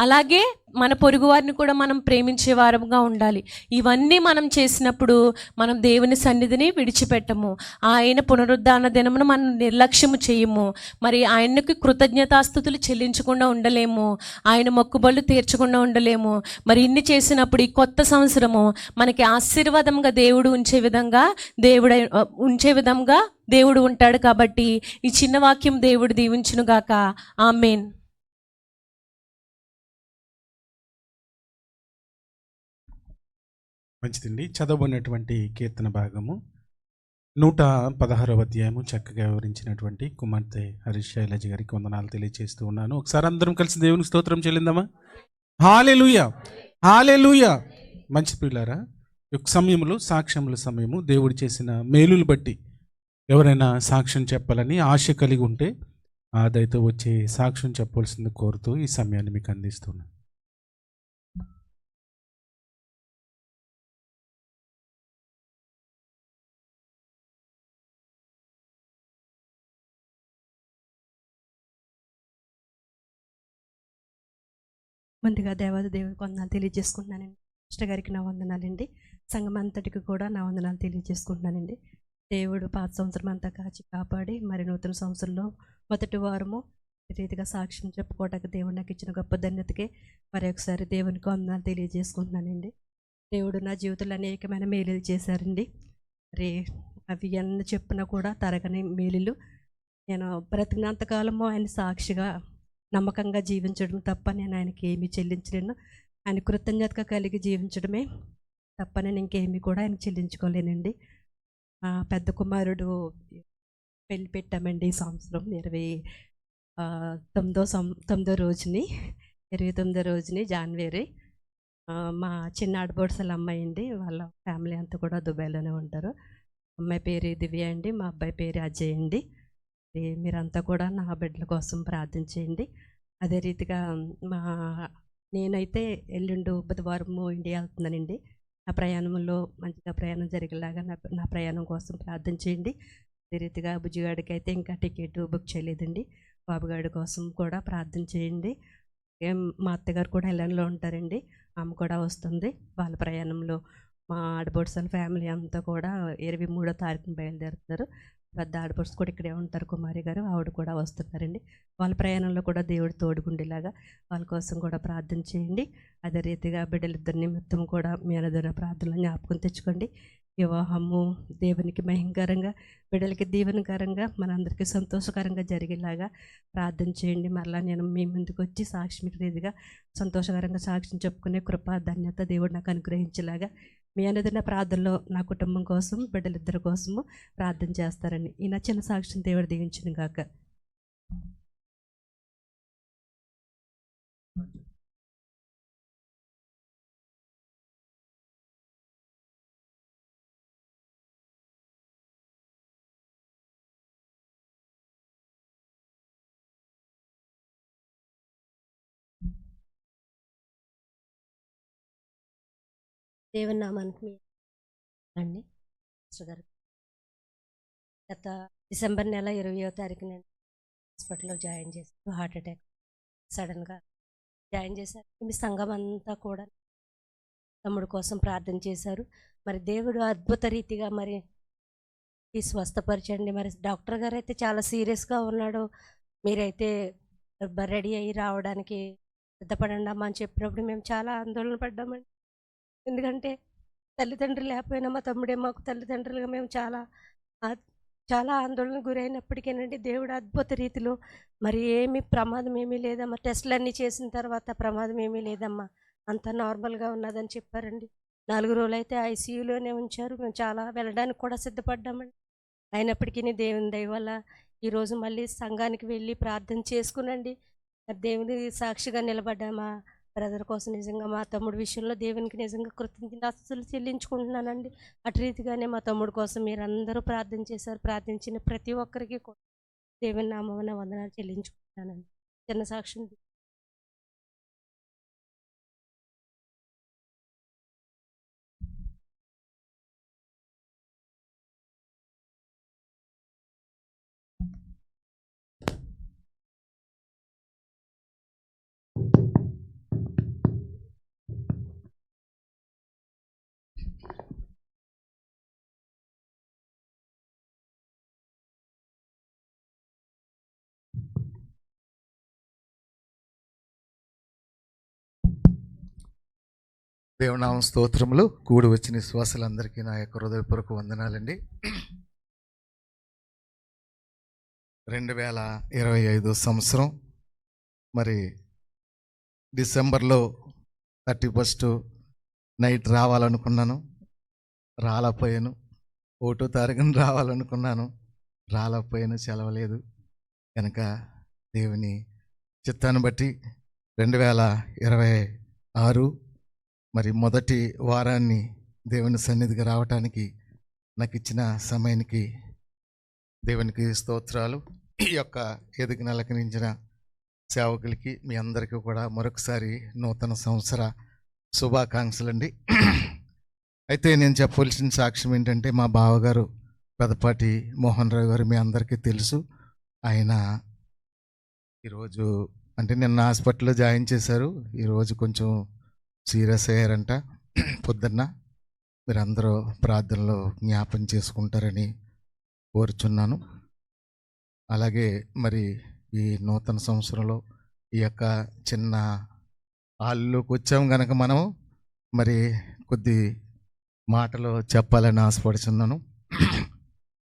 అలాగే మన పొరుగు వారిని కూడా మనం ప్రేమించే వారంగా ఉండాలి. ఇవన్నీ మనం చేసినప్పుడు మనం దేవుని సన్నిధిని విడిచిపెట్టము. ఆయన పునరుద్ధాన దినమును మనం నిర్లక్ష్యము చేయము. మరి ఆయనకి కృతజ్ఞతాస్తుతులు చెల్లించకుండా ఉండలేము, ఆయన మొక్కుబళ్ళు తీర్చకుండా ఉండలేము. మరి ఇన్ని చేసినప్పుడు ఈ కొత్త సంవత్సరము మనకి ఆశీర్వాదంగా దేవుడు ఉంచే విధంగా దేవుడు ఉంటాడు. కాబట్టి ఈ చిన్న వాక్యం దేవుడు దీవించునుగాక. ఆమేన్. మంచిదండి. చదవబడినటువంటి కీర్తన భాగము 116వ అధ్యాయము చక్కగా వివరించినటువంటి కుమార్తె హరీష్ శైలజ గారికి వందనాలు తెలియజేస్తూ ఉన్నాను. ఒకసారి అందరం కలిసి దేవునికి స్తోత్రం చెల్లిందామా? హల్లెలూయా, హల్లెలూయా. మంచి పిల్లారా, యొక్క సమయంలో సాక్ష్యముల సమయము, దేవుడు చేసిన మేలులు బట్టి ఎవరైనా సాక్ష్యం చెప్పాలని ఆశ కలిగి ఉంటే అదైతే వచ్చే సాక్ష్యం చెప్పవలసింది కోరుతూ ఈ సమయాన్ని మీకు అందిస్తున్నాను. ముందుగా దేవుడికి వందనాలు తెలియజేసుకుంటున్నానండి. సిస్టర్ గారికి నా వందనాలండి. సంఘం అంతటికి కూడా నా వందనాలు తెలియజేసుకుంటున్నానండి. దేవుడు పాత సంవత్సరం అంతా కాచి కాపాడి మరి నూతన సంవత్సరంలో మొదటి వారము రీతిగా సాక్ష్యం చెప్పుకోవడానికి దేవుడు నాకు ఇచ్చిన గొప్ప ధన్యతకే మరి ఒకసారి దేవునికి వందనాలు తెలియజేసుకుంటున్నానండి. దేవుడు నా జీవితంలో అనేకమైన మేలులు చేశారండి. మరి అవి ఎన్ని చెప్పినా కూడా తరగని మేలులు. నేను బ్రతికినంతకాలము ఆయన సాక్షిగా నమ్మకంగా జీవించడం తప్ప నేను ఆయనకి ఏమీ చెల్లించలేను. ఆయన కృతజ్ఞతగా కలిగి జీవించడమే తప్ప నేను ఇంకేమీ కూడా ఆయన చెల్లించుకోలేనండి. పెద్ద కుమారుడు పెళ్లి పెట్టామండి ఈ సంవత్సరం 29వ రోజుని జనవరి. మా చిన్న ఆడబోడ్సల అమ్మాయి అండి, వాళ్ళ ఫ్యామిలీ అంతా కూడా దుబాయ్లోనే ఉంటారు. అమ్మాయి పేరు దివ్య అండి, మా అబ్బాయి పేరు అజయ్ అండి. మీరంతా కూడా నా బిడ్డల కోసం ప్రార్థించేయండి. అదే రీతిగా నేనైతే ఎల్లుండి బుధవారము ఇండియా వెళ్తున్నానండి. నా ప్రయాణంలో మంచిగా ప్రయాణం జరిగేలాగా నా ప్రయాణం కోసం ప్రార్థన చేయండి. అదే రీతిగా బుజ్జిగాడికి అయితే ఇంకా టికెట్ బుక్ చేయలేదండి. బాబుగాడి కోసం కూడా ప్రార్థన చేయండి. మా అత్తగారు కూడా ఎల్లంలో ఉంటారండి, ఆమె కూడా వస్తుంది. వాళ్ళ ప్రయాణంలో మా ఆడపడుచుల ఫ్యామిలీ అంతా కూడా 23వ తారీఖున బయలుదేరుతున్నారు. పెద్ద ఆడపడుచు కూడా ఇక్కడే ఉంటారు, కుమారి గారు, ఆవిడ కూడా వస్తున్నారండి. వాళ్ళ ప్రయాణంలో కూడా దేవుడు తోడుగుండేలాగా వాళ్ళ కోసం కూడా ప్రార్థన చేయండి. అదే రీతిగా బిడ్డలిద్దరి నిమిత్తం కూడా మీ అనుదిన ప్రార్థనలు జ్ఞాపకం తెచ్చుకోండి. వివాహము దేవునికి మహిమకరంగా, బిడ్డలకి దీవెనకరంగా, మనందరికీ సంతోషకరంగా జరిగేలాగా ప్రార్థన చేయండి. మరలా నేను మీ ముందుకు వచ్చి సాక్షి రీతిగా సంతోషకరంగా సాక్ష్యం చెప్పుకునే కృప ధన్యత దేవుడు నాకు అనుగ్రహించేలాగా మీ అనుదిన ప్రార్థనలో నా కుటుంబం కోసం, బిడ్డలిద్దరి కోసము ప్రార్థన చేస్తారని ఈ నా చిన్న సాక్ష్యం దేవుడు దీవించును గాక. దేవుని నామానికి అండి గారు, గత డిసెంబర్ నెల 20వ తారీఖున హాస్పిటల్లో జాయిన్ చేశారు. హార్ట్ అటాక్ సడన్గా జాయిన్ చేశారు. మీ సంఘం అంతా కూడా తమ్ముడు కోసం ప్రార్థన చేశారు. మరి దేవుడు అద్భుత రీతిగా మరి ఈ స్వస్థపరచండి. మరి డాక్టర్ గారు అయితే చాలా సీరియస్గా ఉన్నాడు, మీరైతే రెడీ అయ్యి రావడానికి సిద్ధపడండి అమ్మా అని చెప్పినప్పుడు మేము చాలా ఆందోళన పడ్డామండి. ఎందుకంటే తల్లిదండ్రులు లేకపోయినా మా తమ్ముడే మాకు తల్లిదండ్రులుగా మేము చాలా ఆందోళనకు గురైనప్పటికేనండి దేవుడు అద్భుత రీతిలో మరి ఏమీ ప్రమాదం ఏమీ లేదమ్మా, టెస్టులు అన్నీ చేసిన తర్వాత ప్రమాదం ఏమీ లేదమ్మా, అంతా నార్మల్గా ఉన్నదని చెప్పారండి. 4 రోజులు అయితే ఐసీయూలోనే ఉంచారు. మేము చాలా వెళ్ళడానికి కూడా సిద్ధపడ్డామండి. అయినప్పటికీ దేవుని దయ వల్ల ఈరోజు మళ్ళీ సంఘానికి వెళ్ళి ప్రార్థన చేసుకునండి. దేవుని సాక్షిగా నిలబడ్డామా బ్రదర్ కోసం నిజంగా మా తమ్ముడు విషయంలో దేవునికి నిజంగా కృతజ్ఞతలు చెల్లించుకుంటున్నానండి. అటు రీతిగానే మా తమ్ముడు కోసం మీరందరూ ప్రార్థన చేశారు. ప్రార్థించిన ప్రతి ఒక్కరికి కూడా దేవుని నామమున వందనాలు చెల్లించుకుంటున్నానండి. చిన్న సాక్ష్యం. దేవునామ స్తోత్రములు. కూడి వచ్చిన విశ్వాసులందరికీ నా యొక్క హృదయపూర్వక వందనాలండి. 2025 సంవత్సరం మరి డిసెంబర్లో 31 నైట్ రావాలనుకున్నాను, రాలేకపోయాను. 1వ తారీఖున రావాలనుకున్నాను, రాలేకపోయాను, సెలవలేదు కనుక దేవుని చిత్తాన్ని బట్టి 2026 మరి మొదటి వారాన్ని దేవుని సన్నిధికి రావటానికి నాకు ఇచ్చిన సమయానికి దేవునికి స్తోత్రాలు. ఈ యొక్క ఎదుగు నెలకరించిన సేవకులకి మీ అందరికీ కూడా మరొకసారి నూతన సంవత్సర శుభాకాంక్షలండి. అయితే నేను చెప్పవలసిన సాక్ష్యం ఏంటంటే, మా బావగారు పెదపాటి మోహన్ రావు గారు మీ అందరికీ తెలుసు. ఆయన ఈరోజు అంటే నిన్న హాస్పిటల్లో జాయిన్ చేశారు. ఈరోజు కొంచెం సీరియస్ అయ్యారంట. పొద్దున్న మీరందరూ ప్రార్థనలో జ్ఞాపం చేసుకుంటారని కోరుచున్నాను. అలాగే మరి ఈ నూతన సంవత్సరంలో ఈ యొక్క చిన్న హాల్లోకి వచ్చాం కనుక మనం మరి కొద్ది మాటలు చెప్పాలని ఆశపడుచున్నాను.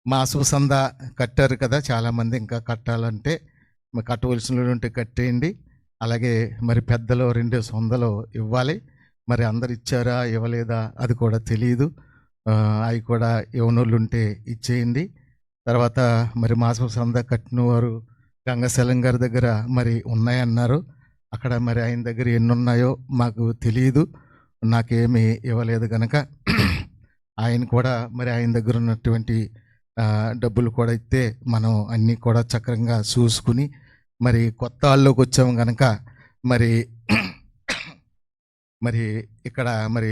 మాసు సంద కట్టారు కదా చాలామంది, ఇంకా కట్టాలంటే కట్టవలసిన ఉంటే కట్టేయండి. అలాగే మరి పెద్దలు 200 ఇవ్వాలి. మరి అందరు ఇచ్చారా ఇవ్వలేదా అది కూడా తెలియదు. అవి కూడా ఇవ్వనోళ్ళు ఉంటే ఇచ్చేయండి. తర్వాత మరి మాసం సంద కట్టిన వారు గంగశలం గారి దగ్గర మరి ఉన్నాయన్నారు. అక్కడ మరి ఆయన దగ్గర ఎన్ని ఉన్నాయో మాకు తెలియదు, నాకేమీ ఇవ్వలేదు కనుక ఆయన కూడా మరి ఆయన దగ్గర ఉన్నటువంటి డబ్బులు కూడా ఇస్తే మనం అన్నీ కూడా చక్రంగా చూసుకుని మరి కొత్త హాల్లోకి వచ్చాము కనుక మరి మరి ఇక్కడ మరి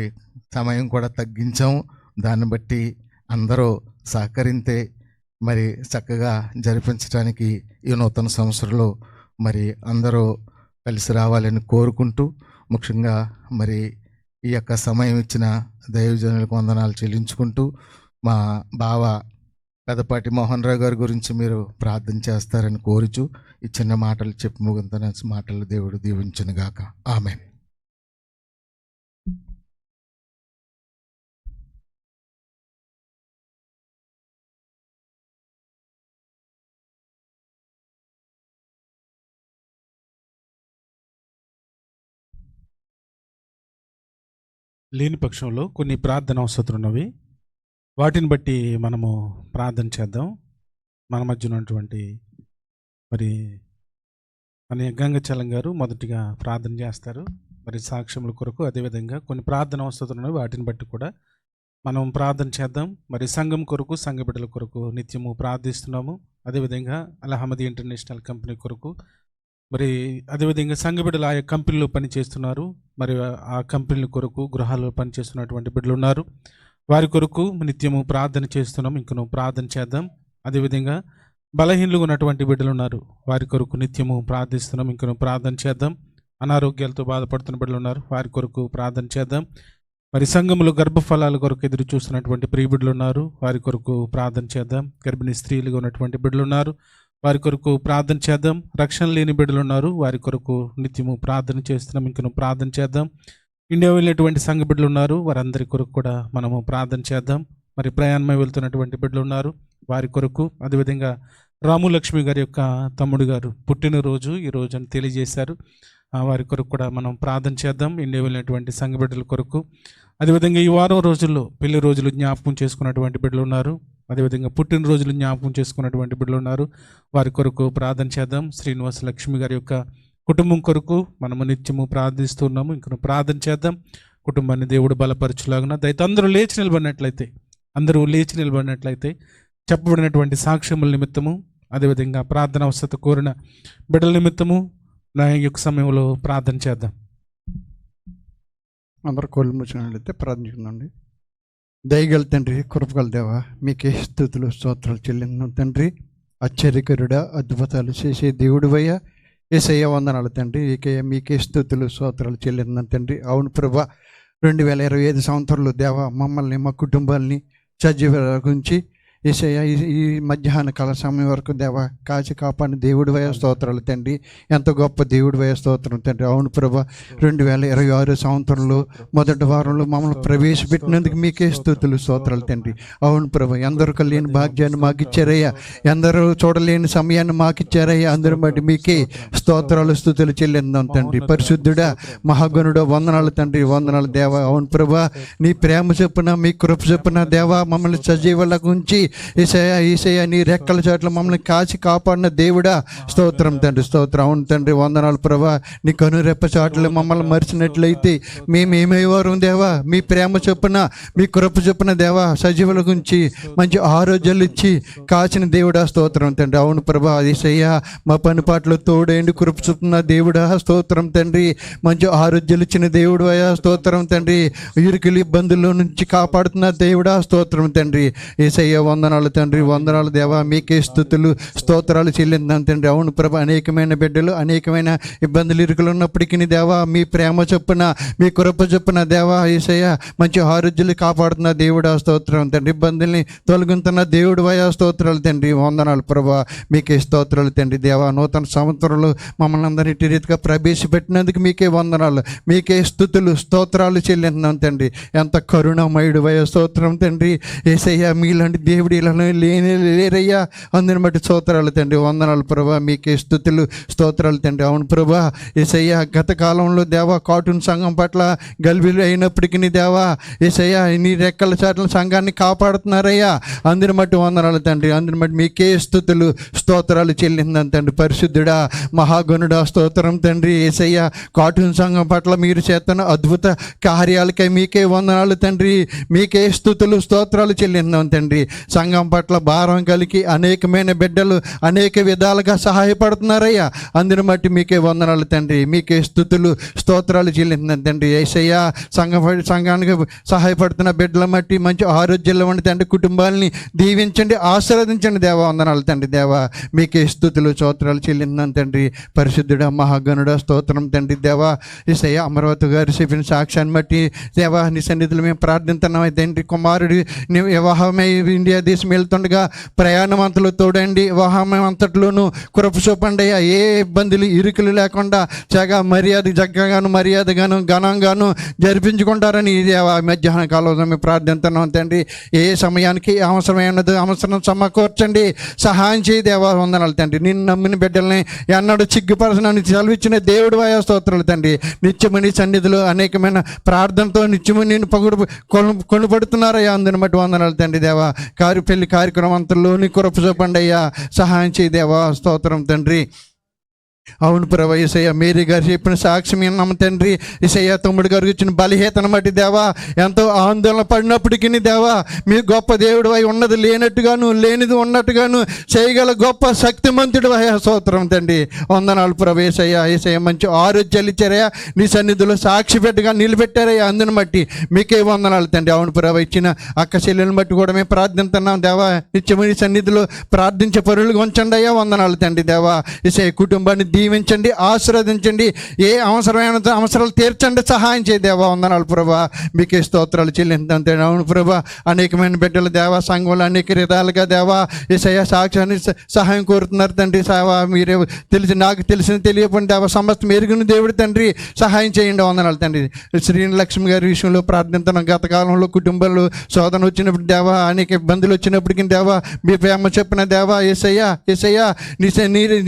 సమయం కూడా తగ్గించాము. దాన్ని బట్టి అందరూ సహకరిస్తే మరి చక్కగా జరిపించడానికి ఈ నూతన సంవత్సరంలో మరి అందరూ కలిసి రావాలని కోరుకుంటూ, ముఖ్యంగా మరి ఈ యొక్క సమయం ఇచ్చిన దైవజనులకు వందనాలు చెల్లించుకుంటూ, మా బావ పెదపాటి మోహన్ రావు గారి గురించి మీరు ప్రార్థన చేస్తారని కోరుచు ఈ చిన్న మాటలు చెప్పి ముగించిన మాటలు దేవుడు దీవించునుగాక. ఆమేన్. లేని పక్షంలో కొన్ని ప్రార్థన అవసరాలు ఉన్నవి, వాటిని బట్టి మనము ప్రార్థన చేద్దాం. మన మధ్య ఉన్నటువంటి మరి మన గంగచలం గారు మొదటిగా ప్రార్థన చేస్తారు. మరి సాక్ష్యముల కొరకు, అదేవిధంగా కొన్ని ప్రార్థన అవసరాలు ఉన్నవి, వాటిని బట్టి కూడా మనం ప్రార్థన చేద్దాం. మరి సంఘం కొరకు, సంఘ బిడ్డల కొరకు నిత్యము ప్రార్థిస్తున్నాము. అదేవిధంగా అల్హమదీ ఇంటర్నేషనల్ కంపెనీ కొరకు, మరి అదేవిధంగా సంఘ బిడ్డలు ఆయా కంపెనీలో పనిచేస్తున్నారు. మరి ఆ కంపెనీల కొరకు, గృహాల్లో పనిచేస్తున్నటువంటి బిడ్డలు ఉన్నారు, వారి కొరకు నిత్యము ప్రార్థన చేస్తున్నాం. ఇంకను ప్రార్థన చేద్దాం. అదేవిధంగా బలహీనులుగా ఉన్నటువంటి బిడ్డలు ఉన్నారు, వారి కొరకు నిత్యము ప్రార్థిస్తున్నాం. ఇంకను ప్రార్థన చేద్దాం. అనారోగ్యాలతో బాధపడుతున్న బిడ్డలు ఉన్నారు, వారి కొరకు ప్రార్థన చేద్దాం. మరి సంఘములో గర్భఫలాల కొరకు ఎదురు చూస్తున్నటువంటి ప్రియ బిడ్డలు ఉన్నారు, వారి కొరకు ప్రార్థన చేద్దాం. గర్భిణీ స్త్రీలుగా ఉన్నటువంటి బిడ్డలు ఉన్నారు, వారి కొరకు ప్రార్థన చేద్దాం. రక్షణ లేని బిడ్డలు ఉన్నారు, వారి కొరకు నిత్యము ప్రార్థన చేస్తున్నాం. ఇంకను ప్రార్థన చేద్దాం. ఇండియా వెళ్ళినటువంటి సంఘ బిడ్డలు ఉన్నారు, వారందరి కొరకు కూడా మనము ప్రార్థన చేద్దాం. మరి ప్రయాణమై వెళ్తున్నటువంటి బిడ్డలు ఉన్నారు, వారి కొరకు. అదేవిధంగా రాములక్ష్మి గారి యొక్క తమ్ముడు గారు పుట్టినరోజు ఈ రోజు అని తెలియజేశారు, వారి కొరకు కూడా మనం ప్రార్థన చేద్దాం. ఇండియా వెళ్ళినటువంటి సంఘ బిడ్డల కొరకు. అదేవిధంగా ఈ వారం రోజుల్లో పెళ్లి రోజులు జ్ఞాపకం చేసుకున్నటువంటి బిడ్డలు ఉన్నారు, అదేవిధంగా పుట్టినరోజులు జ్ఞాపకం చేసుకున్నటువంటి బిడ్డలు ఉన్నారు, వారి కొరకు ప్రార్థన చేద్దాం. శ్రీనివాస లక్ష్మి గారి యొక్క కుటుంబం కొరకు మనము నిత్యము ప్రార్థిస్తున్నాము. ఇంకను ప్రార్థన చేద్దాం. కుటుంబాన్ని దేవుడు బలపరచులాగున దయతో అందరూ లేచి నిలబడినట్లయితే చెప్పబడినటువంటి సాక్ష్యముల నిమిత్తము, అదేవిధంగా ప్రార్థన అవసరత కోరిన బిడ్డల నిమిత్తము నా యొక్క సమయంలో ప్రార్థన చేద్దాం. అందరు కోళ్ళు మూసినట్లయితే ప్రార్థించుకుందండి. దయగల తండ్రి, కృపగల దేవా, మీకే స్తుతులు స్తోత్రాలు చెల్లిందాం తండ్రి. ఆశ్చర్యకరుడా, అద్భుతాలు చేసే దేవుడివయ్యా, యేసయ్య వందనాలు తండ్రి. మీకే స్తుతులు స్తోత్రాలు చెల్లిందాం తండ్రి. అవును ప్రభా, 2025 సంవత్సరాలు దేవా మమ్మల్ని, మా కుటుంబాలని సజీవ గురించి యేసయ్య ఈ మధ్యాహ్న కాల సమయం వరకు దేవా కాచి కాపాడిన దేవుడి వయ స్తోత్రాలు తండ్రి. ఎంత గొప్ప దేవుడి వయ స్తోత్రం తండ్రి. అవును ప్రభా, 2026 సంవత్సరంలో మొదటి వారంలో మమ్మల్ని ప్రవేశపెట్టినందుకు మీకే స్తుతులు స్తోత్రాలు తండ్రి. అవును ప్రభా, ఎందరూ కలిగిన భాగ్యాన్ని మాకు ఇచ్చారయ్యా, ఎందరూ చూడలేని సమయాన్ని మాకు ఇచ్చారయ్యా. అందరూ బట్టి మీకే స్తోత్రాలు స్తుతులు చెల్లిందాం తండ్రి. పరిశుద్ధుడా, మహాగణుడా, వందనాలు తండ్రి, వందనాలు దేవా. అవును ప్రభా, నీ ప్రేమ చొప్పున, మీ కృప చొప్పున దేవా మమ్మల్ని సజీవుల గురించి ఈసయ నీ రెక్కల చాట్ల మమ్మల్ని కాచి కాపాడిన దేవుడా స్తోత్రం తండ్రి, స్తోత్రం. అవును తండ్రి, వందనాలు ప్రభా. నీ కనురెప్ప చాట్లు మమ్మల్ని మరిచినట్లయితే మేము ఏమయ్యేవారు దేవా? మీ ప్రేమ చొప్పున, మీ కృప చొప్పున దేవా సజీవుల గురించి మంచి ఆరోగ్యాలు ఇచ్చి కాచిన దేవుడా స్తోత్రం తండ్రి. అవును ప్రభా, ఈసయ్య మా పని పాటలు తోడేండి కృప చొప్పున దేవుడా స్తోత్రం తండ్రి. మంచి ఆరోగ్యాలు ఇచ్చిన దేవుడు అయ్యా స్తోత్రం తండ్రి. ఇరుకులు ఇబ్బందుల్లో నుంచి కాపాడుతున్న దేవుడా స్తోత్రం తండ్రి. ఈసయ్య వందనాలు తండ్రి, వందనాలు దేవా. మీకే స్తుతులు స్తోత్రాలు చెల్లిందాం తండ్రి. అవును ప్రభా, అనేకమైన బిడ్డలు అనేకమైన ఇబ్బందులు ఇరుకులు ఉన్నప్పటికీ దేవా మీ ప్రేమ చొప్పున, మీ కృప చొప్పున దేవా యేసయ్య మంచి ఆరోగ్యాలు కాపాడుతున్న దేవుడా స్తోత్రం తండ్రి. ఇబ్బందుల్ని తొలగుతున్న దేవుడు వయా స్తోత్రాలు తండ్రి. వందనాలు ప్రభా, మీకే స్తోత్రాలు తండ్రి. దేవా నూతన సంవత్సరంలో మమ్మల్ని అందరి ఇటు రీతిగా ప్రవేశపెట్టినందుకు మీకే వందనాలు, మీకే స్తుతులు స్తోత్రాలు చెల్లిందాం తండ్రి. ఎంత కరుణమయుడు వయ స్తోత్రం తండ్రి. యేసయ్య మీలాంటి దేవుడు ఇలా లేరయ్యా, అందరిని బట్టి స్తోత్రాలు తండ్రి. వందనాలు ప్రభా, మీకే స్తుతులు స్తోత్రాలు తండ్రి. అవును ప్రభా, యేసయ్య గత కాలంలో దేవా కార్టూన్ సంఘం పట్ల గల్బీలు అయినప్పటికీ దేవా యేసయ్య నీ రెక్కల చాట్ల సంఘాన్ని కాపాడుతున్నారయ్యా, అందరిని బట్టి వందనాలు తండ్రి. అందరిని బట్టి మీకే స్తుతులు స్తోత్రాలు చెల్లిందని తండ్రి. పరిశుద్ధుడా, మహాగణుడా స్తోత్రం తండ్రి. యేసయ్య కార్టూన్ సంఘం పట్ల మీరు చేస్తున్న అద్భుత కార్యాలకై మీకే వందనాలు తండ్రి. మీకే స్తుతులు స్తోత్రాలు చెల్లిందాం తండ్రి. సంఘం పట్ల భారం కలిగి అనేకమైన బిడ్డలు అనేక విధాలుగా సహాయపడుతున్నారయ్యా. అందుని బట్టి మీకే వందనాలు తండ్రి, మీకే స్తుతులు స్తోత్రాలు చెల్లిందని తండ్రి. యేసయ్యా సంఘానికి సహాయపడుతున్న బిడ్డల బట్టి మంచి ఆరోగ్యంలో ఉండి తండ్రి, కుటుంబాలని దీవించండి, ఆశీర్వదించండి దేవా. వందనాలు తండ్రి దేవా, మీకే స్తుతులు స్తోత్రాలు చెల్లిందని తండ్రి. పరిశుద్ధుడా మహాగణుడా స్తోత్రం తండ్రి దేవా. యేసయ్యా అమరావతి గారు చెప్పిన సాక్ష్యాన్ని బట్టి దేవా నీ సన్నిధిలో మేము ప్రార్థిస్తున్నాం తండ్రి. కుమారుడి నీ వివాహమై ఇండియా దేశం వెళ్తుండగా ప్రయాణం అంతలో తోడండి, వివాహం అంతట్లోనూ కృప చూపండి అయ్యా. ఏ ఇబ్బందులు ఇరుకులు లేకుండా మర్యాదగాను ఘనంగాను జరిపించుకుంటారని దేవా మధ్యాహ్న కాలంలో మేము ప్రార్థిస్తున్నాం తండ్రి. ఏ సమయానికి అవసరమైనది అవసరం సమకూర్చండి, సహాయం చేయి దేవా. వందనాలు తండ్రి. నిన్ను నమ్మిన బిడ్డల్ని ఎన్నడూ చిగ్గుపరచనని సెలవిచ్చిన దేవుడు వాయా స్తోత్రాలు తండ్రి. నిత్యమని సన్నిధిలో అనేకమైన ప్రార్థనతో నిత్యము నేను కొనుపడుతున్నారయ్యా. అందుని బట్టి వందనాలు తండ్రి దేవా. పెళ్లి కార్యక్రమం అంతలోని కృప చూపండి అయ్యా, సహాయం చేయి దేవా. స్తోత్రం తండ్రి. అవును ప్రభా. యేసయ్య మేరీ గారు చెప్పిన సాక్ష్యం విన్నాము తండ్రి. యేసయ్య తమ్ముడు గారు ఇచ్చిన బలహీతను బట్టి దేవా ఎంతో ఆందోళన పడినప్పటికీ దేవా మీ గొప్ప దేవుడు అయి ఉన్నది లేనట్టుగాను లేనిది ఉన్నట్టుగాను చేయగల గొప్ప శక్తిమంతుడు అయ్యా. స్తోత్రం తండ్రి. వందనాలు ప్రభా. యేసయ్య యేసయ్య మంచి ఆరోగ్యాలు ఇచ్చారయ్యా, నీ సన్నిధిలో సాక్షి పెట్టగా నిలబెట్టారయ్యా. అందుని బట్టి మీకే వందనాలు తండ్రి. అవును ప్రభా. ఇచ్చిన అక్క చెల్లెలను బట్టి కూడా మేము ప్రార్థిస్తున్నాం దేవా. నిత్యమని సన్నిధిలో ప్రార్థించే పరులుగా ఉంచండి అయ్యా. వందనాలు తండ్రి దేవా. యేసయ్య కుటుంబాన్ని దీవించండి, ఆశీర్వదించండి, ఏ అవసరమైన అవసరాలు తీర్చండి, సహాయం చేయ దేవా. వందనాలు ప్రభా. మీకే స్తోత్రాలు చెల్లిందంతే. అవును ప్రభా. అనేకమైన బిడ్డలు దేవా సంఘంలో అనేక విధాలుగా దేవా యేసయ్య సాక్ష్యాన్ని సహాయం కోరుతున్నారు తండ్రి. సేవా మీరే నాకు తెలిసిన తెలియకుండా దేవా సమస్త మెరుగుని దేవుడు తండ్రి, సహాయం చేయండి. వందనాలు తండ్రి. శ్రీలక్ష్మి గారి విషయంలో ప్రార్థించడం గత కాలంలో కుటుంబాల్లో శోధన వచ్చినప్పుడు దేవా అనేక ఇబ్బందులు వచ్చినప్పటికీ దేవా మీ ప్రేమ చెప్పిన దేవా యేసయ్య యేసయ్య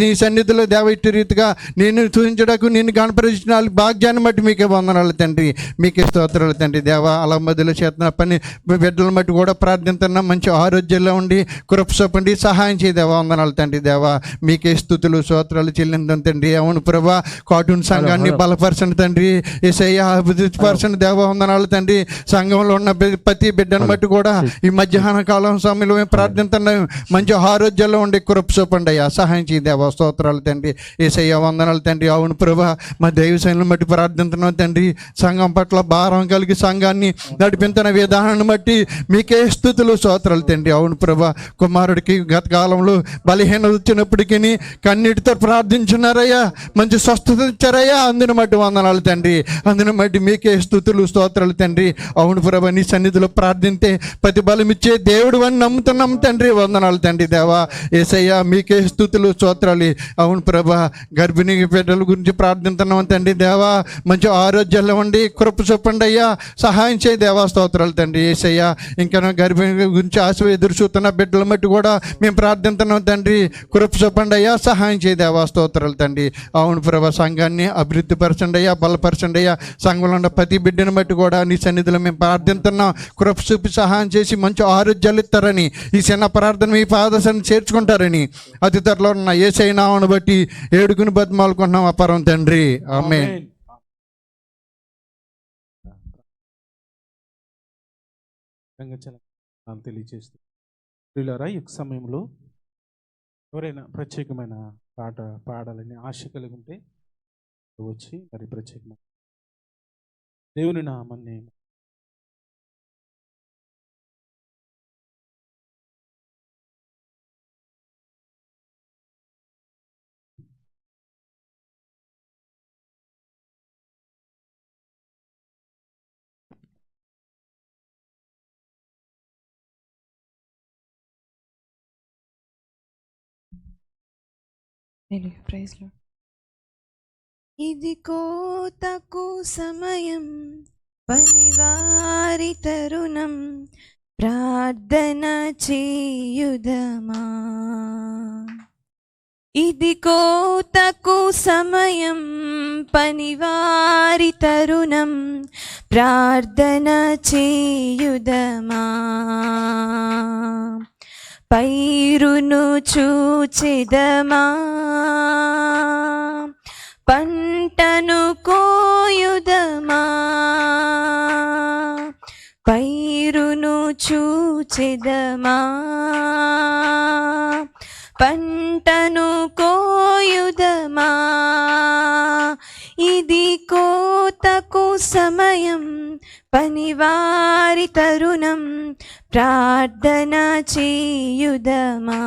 నీ సన్నిధిలో దేవ ఇటు రీతిగా నేను చూపించడానికి నేను కనపరిచిన భాగ్యాన్ని బట్టి మీకే వందనాలు తండ్రి, మీకే స్తోత్రాలు తండ్రి దేవా. అలా మధ్యలో చేస్తున్న పని బిడ్డలను బట్టి కూడా ప్రార్థిస్తున్నాం. మంచి ఆరోగ్యంలో ఉండి కృప చూపండి, సహాయం చేయదేవా. వందనాలు తండ్రి దేవా. మీకే స్తుతులు స్తోత్రాలు చెల్లిందని తండ్రి. అవును ప్రభా. కార్టూన్ సంఘాన్ని బలపరచండి తండ్రి. యేసయ్య అభివృద్ధిపరచండి దేవా. వందనాలు తండ్రి. సంఘంలో ఉన్న ప్రతి బిడ్డను బట్టి కూడా ఈ మధ్యాహ్న కాలం సమయంలో మేము ప్రార్థిస్తున్నాం. మంచి ఆరోగ్యంలో ఉండి కృప చూపండి అయ్యా, సహాయం చేయదేవా. స్తోత్రాలు తండ్రి. యేసయ్య వందనాలు తండ్రి. అవును ప్రభా. మా దైవశైలను బట్టి ప్రార్థిస్తున్నాం తండ్రి. సంఘం పట్ల భారం కలిగి సంఘాన్ని నడిపించిన విధానాన్ని బట్టి మీకే స్తుతులు స్తోత్రాలు తండ్రి. అవును ప్రభా. కుమారుడికి గత కాలంలో బలహీనత వచ్చినప్పటికీ కన్నీటితో ప్రార్థించున్నారయ్యా, మంచి స్వస్థత ఇచ్చారయ్యా. అందుని బట్టి వందనాలు తండ్రి. అందుని బట్టి మీకే స్తుతులు స్తోత్రాలు తండ్రి. అవును ప్రభా. నీ సన్నిధిలో ప్రార్థింతే ప్రతిఫలం ఇచ్చే దేవుడు అని నమ్ముతున్నాం తండ్రి. వందనాలు తండ్రి దేవా. యేసయ్య మీకే స్తుతులు స్తోత్రాలు. అవును ప్రభా. గర్భిణీ బిడ్డల గురించి ప్రార్థిస్తున్నాం తండ్రి దేవా. మంచి ఆరోగ్యాల్లో ఉండి కృప చూపండి అయ్యా, సహాయం చేయ దేవా. స్తోత్రాలు తండ్రి. యేసయ్య ఇంకా గర్భిణీ గురించి ఆశ ఎదురు చూస్తున్న బిడ్డల మట్టి కూడా మేము ప్రార్థిస్తున్నాం తండ్రి. కృప చూపండి అయ్యా, సహాయం చేయ దేవా. స్తోత్రాలు తండ్రి. అవును ప్రభా. సంఘాన్ని అభివృద్ధి పరచండి అయ్యా, బలపరచండి అయ్యా. సంఘంలో ఉన్న ప్రతి బిడ్డను బట్టి కూడా నీ సన్నిధిలో మేము ప్రార్థిస్తున్నాం. కృప చూపి సహాయం చేసి మంచి ఆరోగ్యాలు ఇస్తారని, ఈ చిన్న ప్రార్థన మీ పాదశాన్ని చేర్చుకుంటారని అతి త్వరలో ఉన్న యేసయ్య నామమును బట్టి ఏడుకుని బతిమాలుకుంటున్నాం అపరం తండ్రి. ఆమేన్. తెలియజేస్తూ ప్రియులారా, ఈ సమయంలో ఎవరైనా ప్రత్యేకమైన పాట పాడాలని ఆశ కలిగి ఉంటే వచ్చి మరి ప్రత్యేకమైన దేవుని నామాన్ని ఇది కోతకు సమయం, పనివారి తరుణం, ప్రార్థన చేయుదమా. ఇది కోతకు సమయం, పనివారి తరుణం, ప్రార్థన చేయుదమా. పైరును చూచెదమా, పంటను కోయుదమా. పైరును చూచెదమా, పంటను కోయుదమా, ఇది కోతకు సమయం, పనివారి తరుణం, ప్రార్థన చేయుదమా.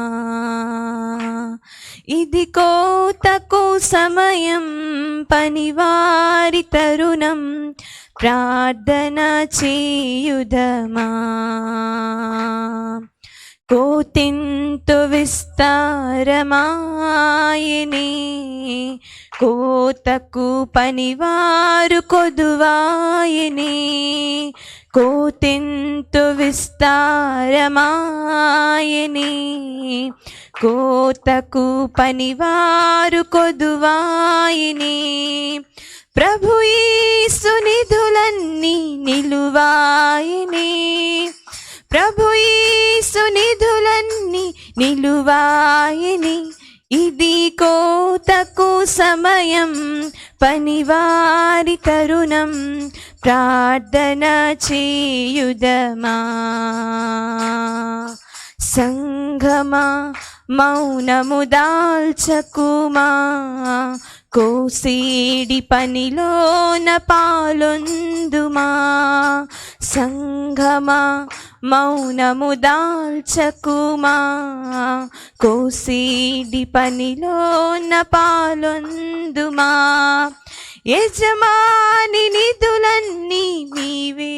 ఇది కోతకు సమయం, పనివారి తరుణం, ప్రార్థన చేయుదమా. కోతెంతో విస్తారమాయనే, కోతకు పనివారు కొదువాయనే. కోతెంతో విస్తారమాయనే, కోతకు పనివారు కొదువాయనే. ప్రభు యేసు నిధులన్నీ నిలువాయనే, ప్రభు యేసు నిధులన్నీ నిలువాయనే. ఇది కోతకు సమయం, పనివారి తరుణం, ప్రార్థన చేయుదమా. సంఘమా మౌనము దాల్చకుమా, కోసేడి పనిలోన పాలొందుమా. సంఘమా మౌనము దాల్చకుమా, కోసేడి పనిలోన పాలొందుమా. యజమాని నిధులన్నీ నీవే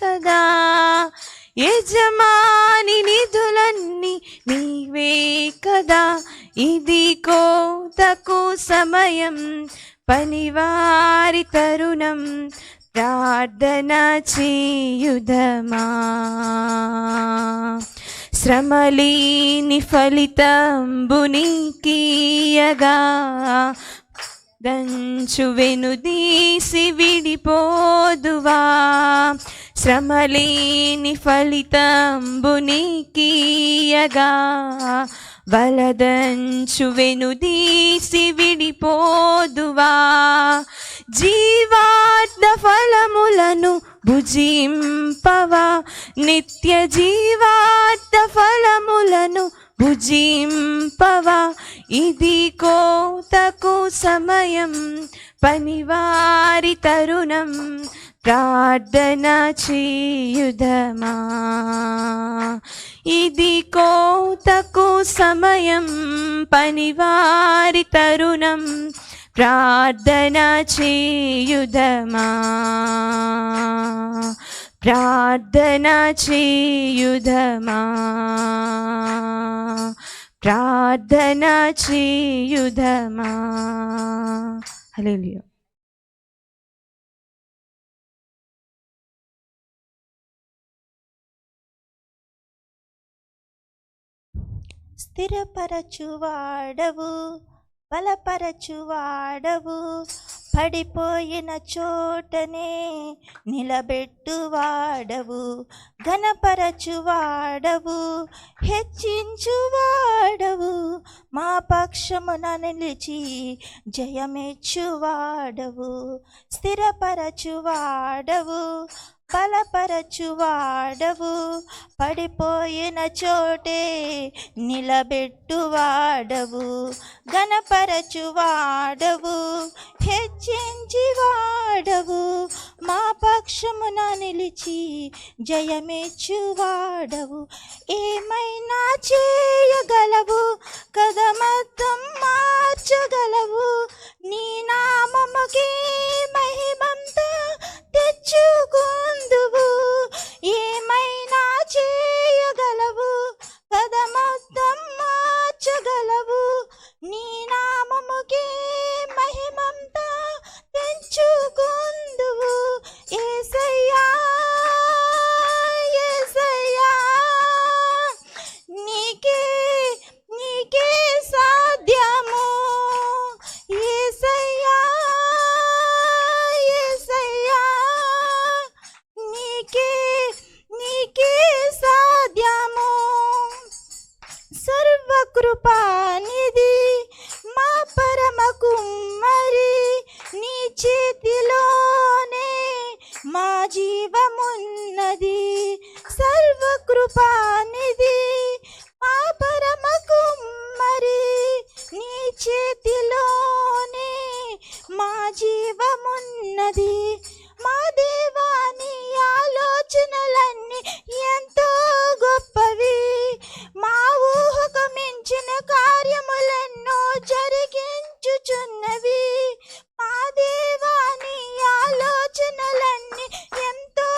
కదా, యజమాని నిధులన్నీ నీవే కదా. ఇది కోతకు సమయం, పనివారి తరుణం, ప్రార్థన చేయుదమా. శ్రమలేని ఫలితంబు నీకియగా, దంచు వెనుదీసి విడిపోదువా. శ్రమలేని ఫలితంబు నీకియగా, వలదంచు వెనుదీసి విడిపోదువా. జీవార్థ ఫలములను భుజింపవా, నిత్య జీవార్థ ఫలములను భుజింపవా. ఇది కోతకు సమయం, పనివారి తరుణం, ప్రార్థన చేయుదమా. ఇది కోతకు సమయం, పనివారి తరుణం, ప్రార్థన చేయుదమా. ప్రార్థన చేయుదమా, ప్రార్థన చేయుదమా. హల్లెలూయా. స్థిరపరచువాడవు, బలపరచువాడవు, పడిపోయిన చోటనే నిలబెట్టువాడవు. ఘనపరచువాడవు, హెచ్చించువాడవు, మా పక్షమున నిలిచి జయమెచ్చువాడవు. స్థిరపరచువాడవు, బలపరచువాడవు, పడిపోయిన చోటే నిలబెట్టువాడవు. ఘనపరచువాడవు, హెచ్చించువాడవు, మా పక్షమున నిలిచి జయమెచ్చువాడవు. ఏమైనా చేయగలవు కదా, మొత్తం మార్చగలవు. నీ నామముకే మహిమంతా తెచ్చుకుందువు. ఏమైనా చేయగలవు కదా, మొత్తం మార్చగలవు. నీ నామముకే మహిమంతా తెచ్చుకుందువు. యేసయ్యా, యేసయ్యా, నీకే నీకే సాధ్యము. యేసయ్యా, యేసయ్యా, నీకే నీకే సాధ్యము. సర్వకృపానిధి మా పరమ కుమ్మరి, నీ చేతిలోనే మా జీవమున్నది. సర్వ కృపానిధి మా పరమ కుమ్మరి నీ చేతిలోనే మా జీవమున్నది మా దేవాని ఆలోచనలన్నీ ఎంతో గొప్పవి మా ఊహకు మించిన కార్యములెన్నో జరిగించుచున్నవి మా దేవాని ఆలోచనలన్నీ ఎంతో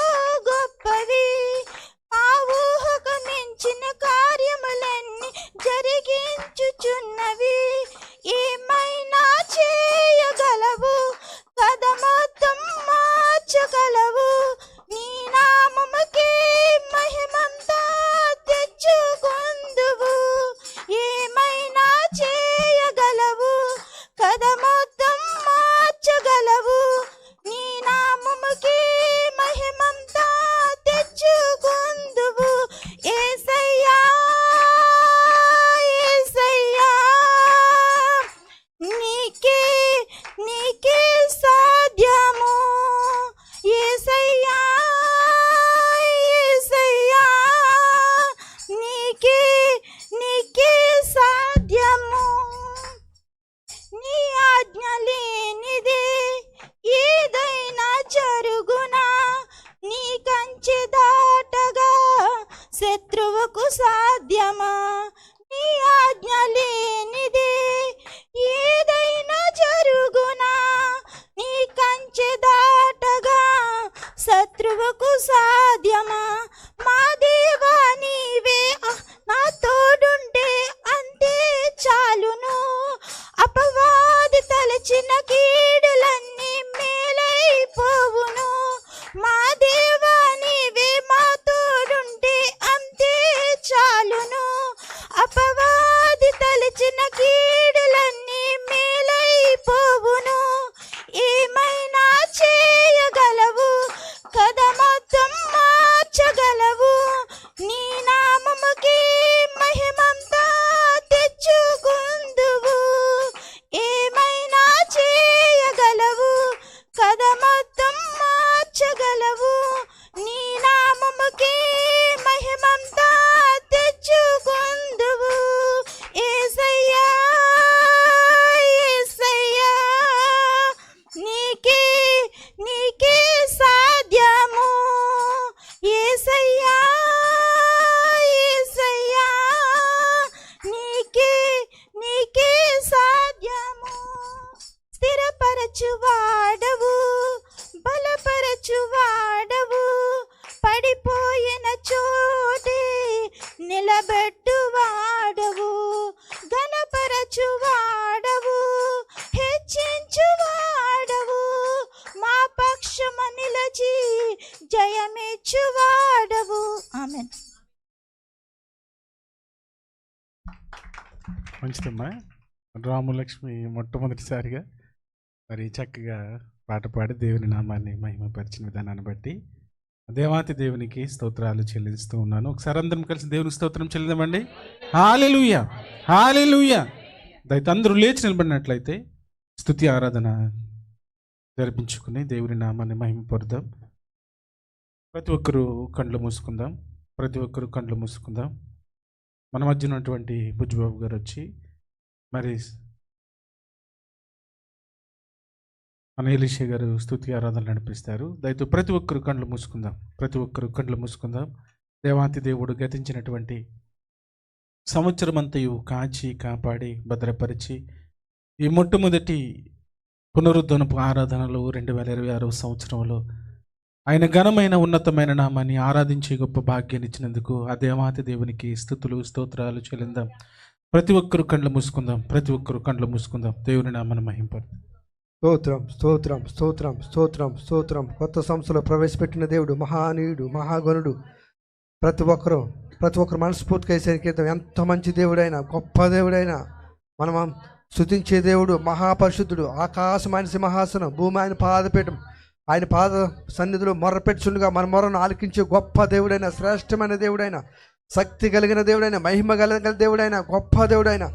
గొప్పవి మా ఊహకు మించిన కార్యములన్నీ జరిగించుచున్నవి ఏమైనా చేయగలవు కథ మొత్తం మార్చగలవు నీ నామముకే మహిమంతా తెచ్చుకొందువు ఏమైనా చేయగలవు కథ మొత్తం మార్చగలవు నీ నామముకే మహిమంతా తెచ్చుకొందువు యేసయ్యా యేసయ్యా నీకే నీకే సాధ్యము యేసయ్యా యేసయ్యా నీకే నీకే సాధ్యము నీ ఆజ్ఞ లేనిదే ఏదైనా జరుగునా నీ కంచె దాటగా శత్రువుకు సాధ్యమా నీ ఆజ్ఞ లేనిదే ఏదైనా జరుగునా నీ కంచె దాటగా శత్రువుకు సాధ్యమా మా దేవా నీవే నా తోడుంటే అంతే చాలును అపవాది తలచిన కీడులన్నీ మేలైపోవును మా దేవా నీవే మా తోడుంటే అంతే చాలును అపవాది తలచిన కీడులన్నీ మేలైపోవును ఏమైనా చేయగలవు కథ మొత్తం మార్చగలవు నీ నామముకే మహిమంతా తెచ్చుకొందువు ఏమైనా చేయగలవు కథ మొత్తం మార్చగలవు నీ నామముకే మహిమంతా తెచ్చుకొందువు యేసయ్యా యేసయ్యా నీకే నీకే సాధ్యము యేసయ్యా యేసయ్యా నీకే నీకే సాధ్యము స్థిరపరచువాడవు బలపరచువాడవు పడిపోయిన చోటే నిలబెట్టువాడవు ఘనపరచువాడవు హెచ్చించువాడవు మా పక్షము నిలచి జయమిచ్చువాడవు ఆమేన్. మంచిదమ్మా. రాములక్ష్మి మొట్టమొదటిసారిగా మరి చక్కగా పాట పాడి దేవుని నామాన్ని మహిమపరిచిన విధానాన్ని బట్టి దేవాతి దేవునికి స్తోత్రాలు చెల్లిస్తూ ఉన్నాను. ఒకసారి అందరం కలిసి దేవునికి స్తోత్రం చెల్లిద్దామండి. హల్లెలూయా హల్లెలూయా. దయతో అందరూ లేచి నిలబడినట్లయితే స్తుతి ఆరాధన జరిపించుకుని దేవుని నామాన్ని మహిమపరుద్దాం. ప్రతి ఒక్కరూ కండ్లు మూసుకుందాం. ప్రతి ఒక్కరూ కండ్లు మూసుకుందాం. మన మధ్య ఉన్నటువంటి బుజ్జిబాబు గారు వచ్చి మరి మన ఎలీషా గారు స్తుతి ఆరాధన నడిపిస్తారు. దయతో ప్రతి ఒక్కరు కండ్లు మూసుకుందాం. ప్రతి ఒక్కరు కండ్లు మూసుకుందాం. దేవాతి దేవుడు గతించినటువంటి సంవత్సరం అంతయు కాచి కాపాడి భద్రపరిచి ఈ మొట్టమొదటి పునరుద్ధరణపు ఆరాధనలు 2026 సంవత్సరంలో ఆయన ఘనమైన ఉన్నతమైన నామాన్ని ఆరాధించే గొప్ప భాగ్యాన్ని ఇచ్చినందుకు ఆ దేవాతి దేవునికి స్తుతులు స్తోత్రాలు చెల్లిందాం. ప్రతి ఒక్కరు కండ్లు మూసుకుందాం. ప్రతి ఒక్కరు కండ్లు మూసుకుందాం. దేవుని నామాన్ని మహింపరు. స్తోత్రం స్తోత్రం స్తోత్రం స్తోత్రం స్తోత్రం. కొత్త సంస్థలో ప్రవేశపెట్టిన దేవుడు మహానీయుడు మహాగణుడు. ప్రతి ఒక్కరు మనస్ఫూర్తిగా వేసే ఎంత మంచి దేవుడైనా గొప్ప దేవుడైనా మనం స్తుతించే దేవుడు మహాపరిశుద్ధుడు. ఆకాశం ఆయన సింహాసనం, భూమి ఆయన పాదపీఠం. ఆయన పాద సన్నిధిలో మొర్రపెట్టుచుండగా మన మొర్రను ఆలకించే గొప్ప దేవుడైన, శ్రేష్టమైన దేవుడైన, శక్తి కలిగిన దేవుడైన, మహిమ కలిగిన దేవుడైన, గొప్ప దేవుడైన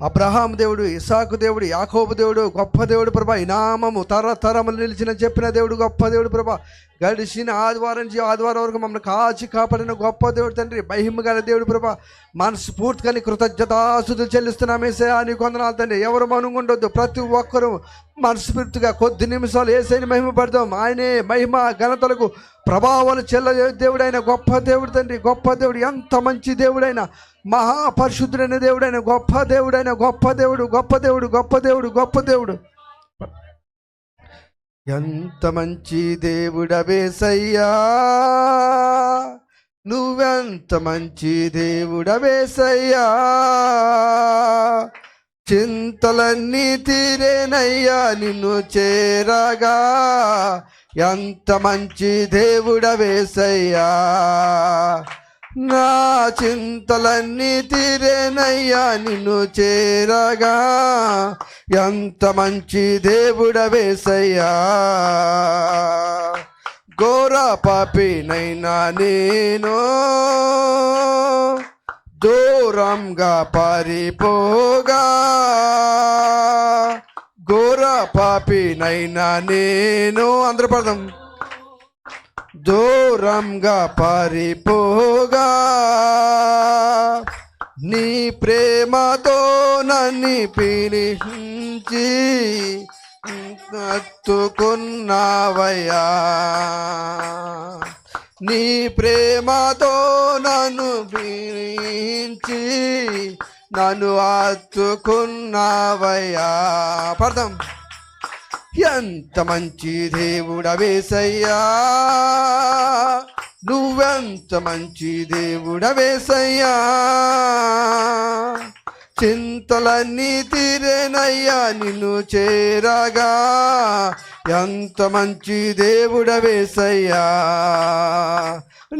అబ్రహాం దేవుడు, ఇసాకు దేవుడు, యాకోబు దేవుడు, గొప్ప దేవుడు ప్రభా. ఈ నామము తరతరములు నిలిచిన చెప్పిన దేవుడు, గొప్ప దేవుడు ప్రభా. గడిచిన ఆదివారం నుంచి ఆదివారం వరకు మమ్మల్ని కాచి కాపాడిన గొప్ప దేవుడు తండ్రి, మహిమ గల దేవుడు ప్రభా. మనస్ఫూర్తిగా కృతజ్ఞతాస్తుతులు చెల్లిస్తున్నామేసా, నీకు వందనాలు తండ్రి. ఎవరు మనుగుండొద్దు, ప్రతి ఒక్కరూ మనస్ఫూర్తిగా కొద్ది నిమిషాలు ఏసైని మహిమ పడదాం. ఆయనే మహిమ ఘనతలకు ప్రభావాలు చెల్ల దేవుడైన గొప్ప దేవుడు తండ్రి, గొప్ప దేవుడు. ఎంత మంచి దేవుడైన, మహాపరిశుద్ధుడైన దేవుడైన గొప్ప దేవుడైన గొప్ప దేవుడు, గొప్ప దేవుడు, గొప్ప దేవుడు, గొప్ప దేవుడు. ఎంత మంచి దేవుడవేసయ్యా, నువ్వెంత మంచి దేవుడవేసయ్యా. చింతలన్నీ తీరేనయ్యా నిన్ను చేరగా, ఎంత మంచి దేవుడవేసయ్యా. నా చింతలన్నీ తీరేనయ్యా నిన్ను చేరగా, ఎంత మంచి దేవుడవేసయ్యా. ఘోర పాపినైనా నేను దూరంగా పారిపోగా, ఘోర పాపినైనా నేను, అందరూ పడదాం, దూరంగా పారిపోగా, నీ ప్రేమతో నన్ను పిలిచి హత్తుకున్నావయ్యా. నీ ప్రేమతో నన్ను పిలిచి నన్ను హత్తుకున్నావయ్యా. పడదాం. ఎంత మంచి దేవుడవేసయ్యా, నువ్వెంత మంచి దేవుడవేసయ్యా. చింతలన్నీ తీరేనయ్యా నిన్ను చేరగా, ఎంత మంచి దేవుడవేసయ్యా.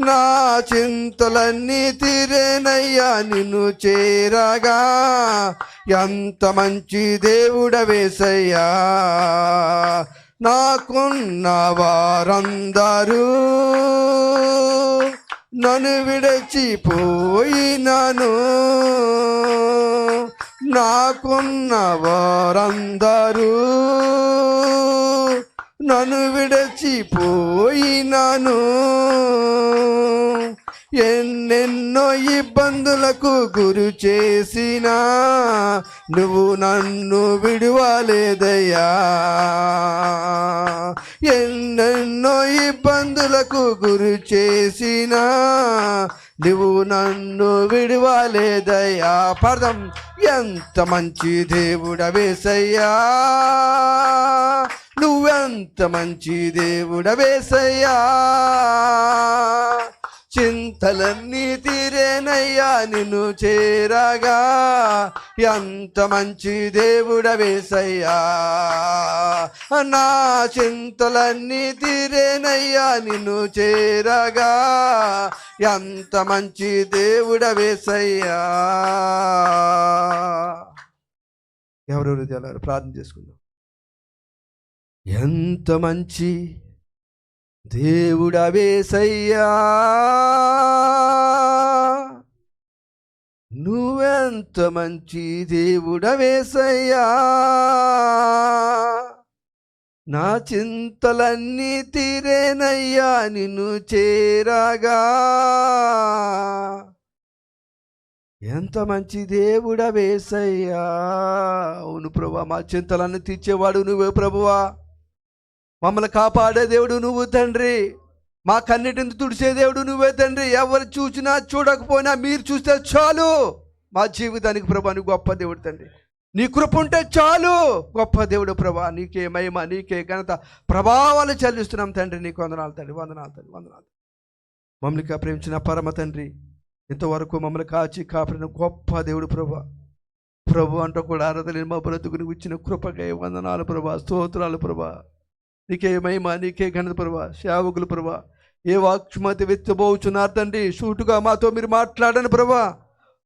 నా చింతలన్నీ తీరేనయ్యా నిన్ను చేరగా, ఎంత మంచి దేవుడవేసయ్యా. నాకున్న వారందరూ నన్ను విడిచిపోయినాను, నాకున్న వారందరూ నన్ను విడిచిపోయినాను. ఎన్నెన్నో ఇబ్బందులకు గురి చేసినా నువ్వు నన్ను విడువలేదయ్యా. ఎన్నెన్నో ఇబ్బందులకు గురి చేసినా నువ్వు నన్ను విడువలేదయ్యా. పదం. ఎంత మంచి దేవుడవేసయ్యా, నువ్వెంత మంచి దేవుడవేసయ్యా. చింతలన్నీ తీరేనయ్యా నిన్ను చేరగా, ఎంత మంచి దేవుడవేసయ్యా. నా చింతలన్నీ తీరేనయ్యా నిన్ను చేరగా, ఎంత మంచి దేవుడవేసయ్యా. ఎవరెవరు తెలారు ప్రార్థన చేసుకుందాం. ఎంత మంచి దేవుడవేసయ్యా, నువ్వెంత మంచి దేవుడవేసయ్యా. నా చింతలన్నీ తీరేనయ్యా నిన్ను చేరగా, ఎంత మంచి దేవుడవేసయ్యా. అవును ప్రభువా, మా చింతలన్నీ తీర్చేవాడు నువ్వే ప్రభువా. మమ్మల్ని కాపాడే దేవుడు నువ్వు తండ్రి, మా కన్నిటిని తుడిచే దేవుడు నువ్వే తండ్రి. ఎవరు చూసినా చూడకపోయినా మీరు చూస్తే చాలు మా జీవితానికి ప్రభా. నీ గొప్ప దేవుడు తండ్రి, నీ కృప ఉంటే చాలు గొప్ప దేవుడు ప్రభా. నీకే మహిమ, నీకే ఘనత, ప్రభావాలు చెల్లిస్తున్నాం తండ్రి. నీకు వందనాలు తండ్రి, వందనాలు తండ్రి, వందనాలు. మమ్మల్ని ప్రేమించిన పరమ తండ్రి, ఇంతవరకు మమ్మల్ని కాచి కాపాడిన గొప్ప దేవుడు ప్రభా. ప్రభు అంటూ కూడా అర్హతలేని మా బ్రతుకుని ఇచ్చిన కృపకై వందనాలు ప్రభా, స్తోత్రాలు ప్రభా. నీకే మహిమ, నీకే ఘనత ప్రభా. సేవకులు ప్రభా, ఏ వాక్ష్మతి వెచ్చబోచున్నారు తండ్రి, షూటుగా మాతో మీరు మాట్లాడని ప్రభా.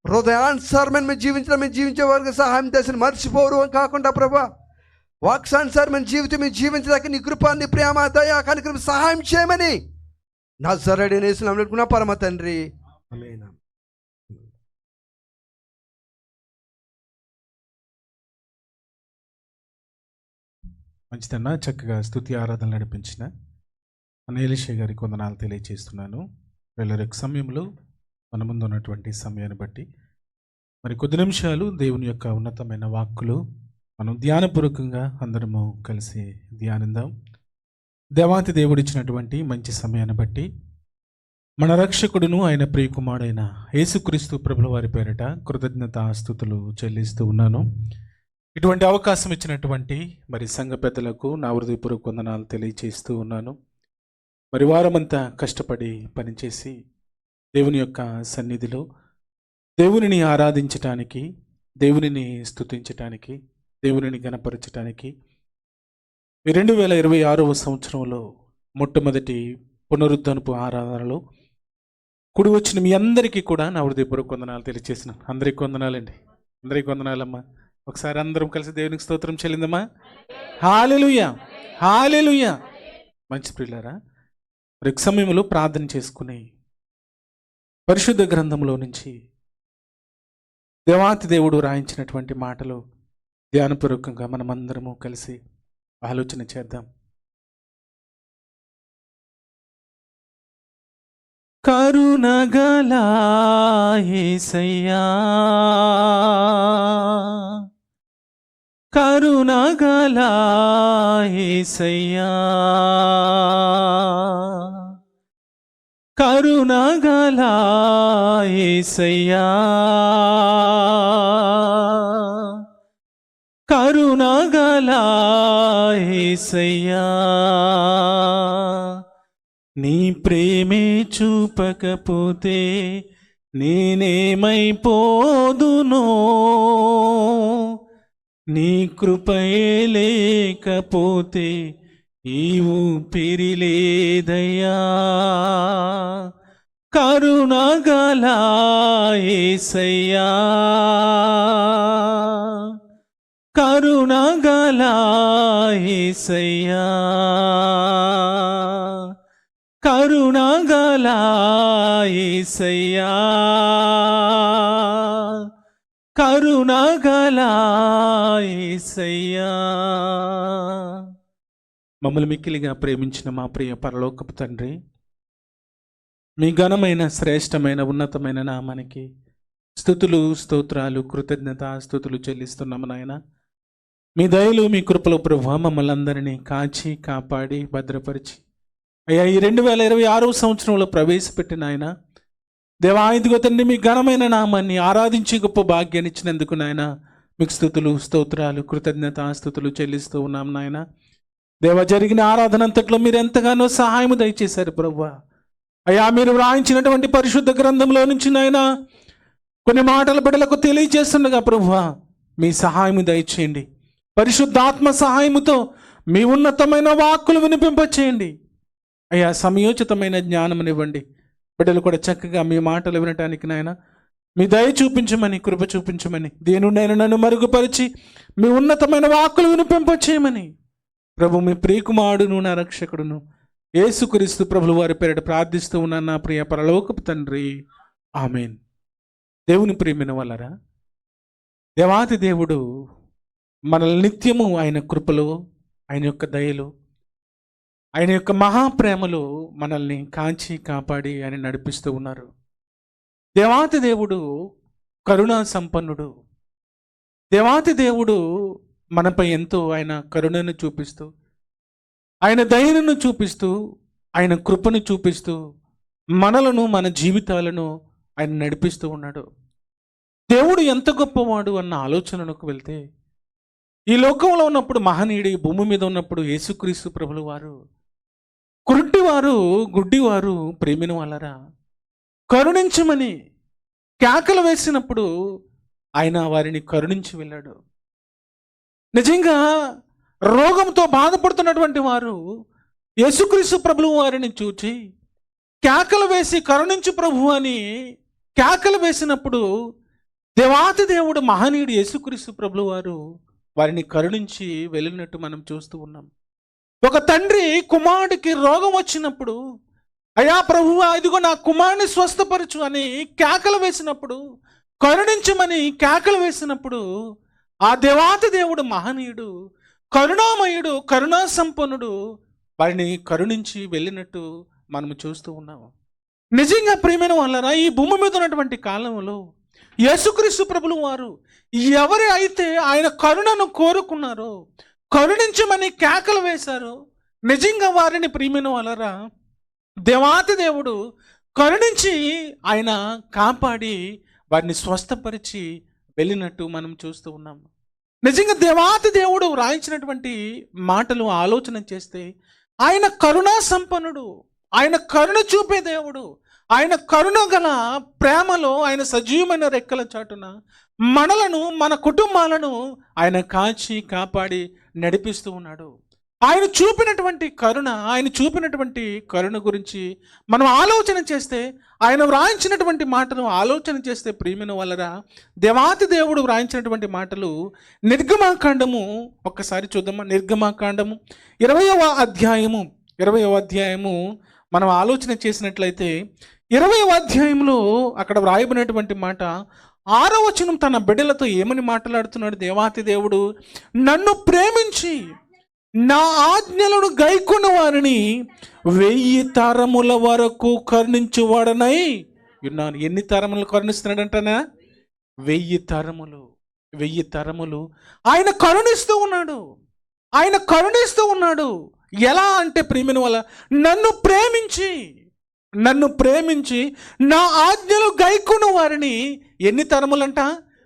హృదయానుసారమైన మేము జీవించే వారికి సహాయం చేసిన మర్చిపోరు అని కాకుండా ప్రభా, వాక్సానుసారమైన జీవితం మేము జీవించడానికి నీ కృపాన్ని, ప్రేమ, దయ, కనికరం సహాయం చేయమని నజరేయుడైన యేసు నామములో అడుగుతున్నా పరమ తండ్రి, ఆమేన్. మంచిదన్నా, చక్కగా స్తుతి ఆరాధన నడిపించిన మన ఎలీషా గారికి వందనాలు తెలియజేస్తున్నాను. వేళ సమయంలో మన ముందు ఉన్నటువంటి సమయాన్ని బట్టి మరి కొద్ది నిమిషాలు దేవుని యొక్క ఉన్నతమైన వాక్కులు మనం ధ్యానపూర్వకంగా అందరము కలిసి ధ్యానిద్దాం. దేవాతి దేవుడిచ్చినటువంటి మంచి సమయాన్ని బట్టి మన రక్షకుడును ఆయన ప్రియకుమారుడైన యేసుక్రీస్తు ప్రభుల వారి పేరిట కృతజ్ఞతాస్తుతులు చెల్లిస్తూ ఉన్నాను. ఇటువంటి అవకాశం ఇచ్చినటువంటి మరి సంఘ పెద్దలకు నా హృదయపూర్వక వందనాలు తెలియజేస్తూ ఉన్నాను. మరి వారమంతా కష్టపడి పనిచేసి దేవుని యొక్క సన్నిధిలో దేవునిని ఆరాధించటానికి, దేవునిని స్తుతించటానికి, దేవునిని గణపరచటానికి 2026వ సంవత్సరంలో మొట్టమొదటి పునరుద్ధరణపు ఆరాధనలో కూడి వచ్చిన మీ అందరికీ కూడా నా హృదయపూర్వక వందనాలు తెలియజేసినాను. అందరికీ వందనాలండి, అందరికీ వందనాలమ్మా. ఒకసారి అందరం కలిసి దేవునికి స్తోత్రం చెల్లిందమ్మా. హల్లెలూయా, హల్లెలూయా. మంచి ప్రియులారా, మరి సమయంలో ప్రార్థన చేసుకుని పరిశుద్ధ గ్రంథంలో నుంచి దేవాతి దేవుడు రాయించినటువంటి మాటలు ధ్యానపూర్వకంగా మనమందరము కలిసి ఆలోచన చేద్దాం. కరుణగల యేసయ్యా, కరుణగల యేసయ్యా, కరుణగల యేసయ్యా, కరుణగల యేసయ్యా, నీ ప్రేమే చూపకపోతే నేనేమైపోదునో, నీ కృపయే లేకపోతే ఈ ఊపిరి లేదయ్యా. కరుణగల యేసయ్యా, కరుణగల యేసయ్యా, కరుణగల యేసయ్యా, కరుణగల యేసయ్యా. మమ్మల్ని మిక్కిలిగా ప్రేమించిన మా ప్రియ పరలోకపు తండ్రి, మీ ఘనమైన శ్రేష్టమైన ఉన్నతమైన నామానికి స్తుతులు స్తోత్రాలు కృతజ్ఞతాస్తుతులు చెల్లిస్తున్నాము నాయన. మీ దయలు మీ కృపలో ప్రభువా మమ్మల్ని అందరినీ కాచి కాపాడి భద్రపరిచి అయ్యా ఈ 2026వ సంవత్సరంలో ప్రవేశపెట్టిన ఆయన దేవా, ఇదిగో తండ్రి మీ ఘనమైన నామాన్ని ఆరాధించి గొప్ప భాగ్యాన్ని ఇచ్చినందుకు నాయన మీకు స్తుతులు స్తోత్రాలు కృతజ్ఞతాస్తుతులు చెల్లిస్తూ ఉన్నాం నాయన. దేవ, జరిగిన ఆరాధన అంతట్లో మీరు ఎంతగానో సహాయం దయచేశారు ప్రభువా. అయ్యా, మీరు వ్రాయించినటువంటి పరిశుద్ధ గ్రంథంలో నుంచి నాయన కొన్ని మాటల బిడ్డలకు తెలియజేస్తుండగా ప్రభువా మీ సహాయం దయచేయండి. పరిశుద్ధాత్మ సహాయముతో మీ ఉన్నతమైన వాక్కులు వినిపింపచేయండి అయ్యా. సమయోచితమైన జ్ఞానమునివ్వండి. బిడ్డలు కూడా చక్కగా మీ మాటలు వినటానికి నాయన మీ దయ చూపించమని, కృప చూపించమని, దేనుడైనా నన్ను మరుగుపరిచి మీ ఉన్నతమైన వాక్కులు వినిపింపచేయమని ప్రభు మీ ప్రియకుమారుడును నా రక్షకుడును యేసుక్రీస్తు ప్రభుల వారి పేరిట ప్రార్థిస్తూ ఉన్నాను నా ప్రియ పరలోకపు తండ్రి, ఆమేన్. దేవుని ప్రియమైన వాళ్ళరా, దేవాతి దేవుడు మనల్ని నిత్యము ఆయన కృపలో, ఆయన యొక్క దయలో, ఆయన యొక్క మహాప్రేమలో మనల్ని కాంచి కాపాడి ఆయన నడిపిస్తూ ఉన్నారు. దేవాతి దేవుడు కరుణా సంపన్నుడు. దేవాతి దేవుడు మనపై ఎంతో ఆయన కరుణను చూపిస్తూ, ఆయన దయను చూపిస్తూ, ఆయన కృపను చూపిస్తూ మనలను, మన జీవితాలను ఆయన నడిపిస్తూ ఉన్నాడు. దేవుడు ఎంత గొప్పవాడు అన్న ఆలోచనకు వెళ్తే, ఈ లోకంలో ఉన్నప్పుడు మహనీయుడు, ఈ భూమి మీద ఉన్నప్పుడు యేసుక్రీస్తు ప్రభుల వారు కురుట్టివారు, గుడ్డివారు ప్రేమిన వాళ్ళరా కరుణించమని కేకలు వేసినప్పుడు ఆయన వారిని కరుణించి వెళ్ళాడు. నిజంగా రోగంతో బాధపడుతున్నటువంటి వారు యేసుక్రీస్తు ప్రభువు వారిని చూచి కేకలు వేసి కరుణించు ప్రభు అని కేకలు వేసినప్పుడు దేవాతి దేవుడు మహనీయుడు యేసుక్రీస్తు ప్రభువు వారు వారిని కరుణించి వెళ్ళినట్టు మనం చూస్తూ ఉన్నాం. ఒక తండ్రి కుమారుడికి రోగం వచ్చినప్పుడు, అయ్యా ప్రభువా ఇదిగో నా కుమారుని స్వస్థపరచు అని కేకలు వేసినప్పుడు, కరుణించమని కేకలు వేసినప్పుడు ఆ దేవాతి దేవుడు మహనీయుడు కరుణామయుడు, కరుణా సంపన్నుడు వారిని కరుణించి వెళ్ళినట్టు మనము చూస్తూ ఉన్నాము. నిజంగా ప్రియమైన వాళ్ళరా, ఈ భూమి మీద ఉన్నటువంటి కాలంలో యేసుక్రీస్తు ప్రభులు వారు ఎవరు అయితే ఆయన కరుణను కోరుకున్నారో, కరుణించమని కేకలు వేశారో, నిజంగా వారిని ప్రియమైన వాళ్ళరా దేవాతి దేవుడు కరుణించి ఆయన కాపాడి వారిని స్వస్థపరిచి వెళ్ళినట్టు మనం చూస్తూ ఉన్నాము. నిజంగా దేవాతి దేవుడు వ్రాయించినటువంటి మాటలు ఆలోచన చేస్తే ఆయన కరుణా సంపన్నుడు, ఆయన కరుణ చూపే దేవుడు, ఆయన కరుణ గల ప్రేమలో ఆయన సజీవమైన రెక్కల చాటున మనలను, మన కుటుంబాలను ఆయన కాచి కాపాడి నడిపిస్తూ ఉన్నాడు. ఆయన చూపినటువంటి కరుణ గురించి మనం ఆలోచన చేస్తే, ఆయన వ్రాయించినటువంటి మాటలు ఆలోచన చేస్తే ప్రియమైన వాళ్ళరా, దేవాతి దేవుడు వ్రాయించినటువంటి మాటలు నిర్గమాకాండము ఒక్కసారి చూద్దామా. నిర్గమాకాండము 20వ అధ్యాయము మనం ఆలోచన చేసినట్లయితే 20వ అధ్యాయంలో అక్కడ వ్రాయబడినటువంటి మాట 6వ వచనం తన బిడ్డలతో ఏమని మాట్లాడుతున్నాడు దేవాతి దేవుడు? నన్ను ప్రేమించి నా ఆజ్ఞలను గైకొన్న వారిని 1000 తరముల వరకు కరుణించువాడనై ఉన్నాను. ఎన్ని తరములు కరుణిస్తున్నాడంటనా? 1000 తరములు ఆయన కరుణిస్తూ ఉన్నాడు. ఎలా అంటే ప్రియమైన వాళ్ళ, నన్ను ప్రేమించి నా ఆజ్ఞలు గైకొన్న వారిని ఎన్ని తరములంట?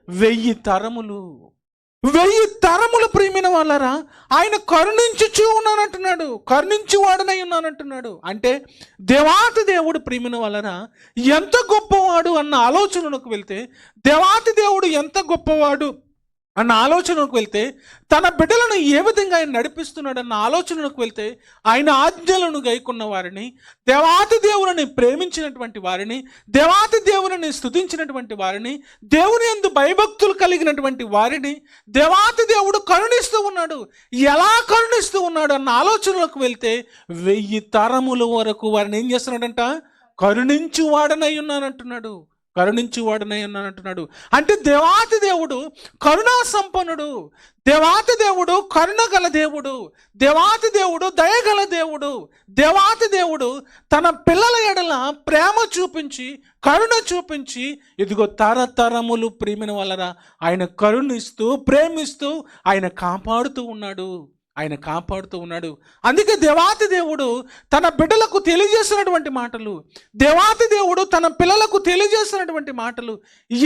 1000 తరములు. 1000 తరములు ప్రియమైన వాళ్ళరా ఆయన కరుణించుచూ ఉన్నానంటున్నాడు, కరుణించువాడనై ఉన్నానంటున్నాడు. అంటే దేవాతి దేవుడు ప్రియమైన వాళ్ళరా ఎంత గొప్పవాడు అన్న ఆలోచనలోకి వెళ్తే, దేవాతి దేవుడు ఎంత గొప్పవాడు అన్న ఆలోచనకు వెళ్తే, తన బిడ్డలను ఏ విధంగా ఆయన నడిపిస్తున్నాడు అన్న ఆలోచనకు వెళ్తే, ఆయన ఆజ్ఞలను గైకున్న వారిని, దేవాతి దేవుని ప్రేమించినటువంటి వారిని, దేవాతి దేవుని స్తుతించినటువంటి వారిని, దేవుని యందు భయభక్తులు కలిగినటువంటి వారిని దేవాతి దేవుడు కరుణిస్తూ ఉన్నాడు. ఎలా కరుణిస్తూ ఉన్నాడు అన్న ఆలోచనలకు వెళ్తే 1000 తరముల వరకు వారిని ఏం చేస్తున్నాడంట? కరుణించువాడనై ఉన్నానంటున్నాడు. అంటే దేవాతి దేవుడు కరుణా సంపన్నుడు, దేవాతి దేవుడు కరుణ గల దేవుడు, దేవాతి దేవుడు దయగల దేవుడు, దేవాతి దేవుడు తన పిల్లల ఎడల ప్రేమ చూపించి, కరుణ చూపించి, ఇదిగో తరతరములు ప్రియమైన వాళ్ళరా ఆయన కరుణిస్తూ, ప్రేమిస్తూ, ఆయన కాపాడుతూ ఉన్నాడు. అందుకే దేవాతి దేవుడు తన బిడ్డలకు తెలియజేస్తున్నటువంటి మాటలు, దేవాతి దేవుడు తన పిల్లలకు తెలియజేస్తున్నటువంటి మాటలు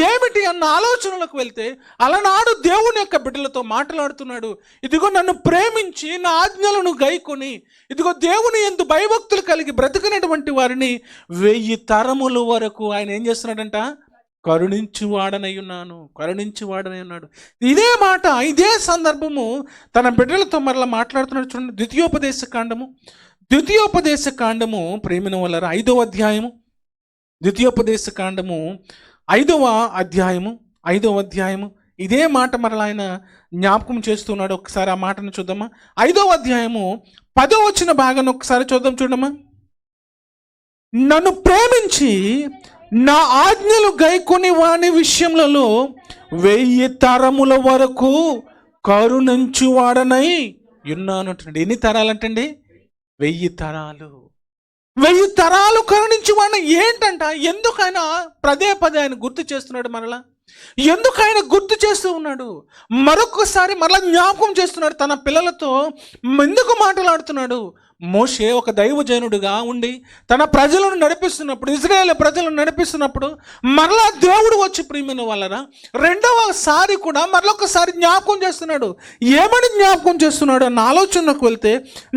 ఏమిటి అన్న ఆలోచనలకు వెళ్తే, అలనాడు దేవుని యొక్క బిడ్డలతో మాట్లాడుతున్నాడు. ఇదిగో నన్ను ప్రేమించి నా ఆజ్ఞలను గైకొని, ఇదిగో దేవుని యందు భయభక్తులు కలిగి బ్రతికినటువంటి వారిని 1000 తరముల వరకు ఆయన ఏం చేస్తున్నాడంట? కరుణించువాడనై ఉన్నాడు. ఇదే మాట, ఇదే సందర్భము తన బిడ్డలతో మరలా మాట్లాడుతున్నాడు. చూడండి, ద్వితీయోపదేశ కాండము ప్రేమిన వాళ్ళ 5వ అధ్యాయము, ద్వితీయోపదేశ కాండము 5వ అధ్యాయము ఇదే మాట మరలా ఆయన జ్ఞాపకం చేస్తున్నాడు. ఒకసారి ఆ మాటను చూద్దామా. 5వ అధ్యాయము 10వ వచన భాగాన్ని ఒకసారి చూడమ్మా. నన్ను ప్రేమించి నా ఆజ్ఞలు గైకొని వాని విషయములలో 1000 తరముల వరకు కరుణించువాడనై ఉన్నానంటున్నాడు. ఎన్ని తరాలంటండి? 1000 తరాలు కరుణించువాడన. ఏంటంట? ఎందుకైనా పదే ఆయన గుర్తు చేస్తున్నాడు మనలా? ఎందుకు ఆయన గుర్తు చేస్తూ ఉన్నాడు? మరొకసారి మరలా జ్ఞాపకం చేస్తున్నాడు. తన పిల్లలతో ఎందుకు మాట్లాడుతున్నాడు? మోషే ఒక దైవజనుడుగా ఉండి తన ప్రజలను నడిపిస్తున్నప్పుడు, ఇజ్రాయేల్ ప్రజలను నడిపిస్తున్నప్పుడు మరలా దేవుడు వచ్చి ప్రియమైన వాళ్ళరా రెండవసారి కూడా మరొకసారి జ్ఞాపకం చేస్తున్నాడు. ఏమని జ్ఞాపకం చేస్తున్నాడు అన్న ఆలోచనకు వెళ్తే,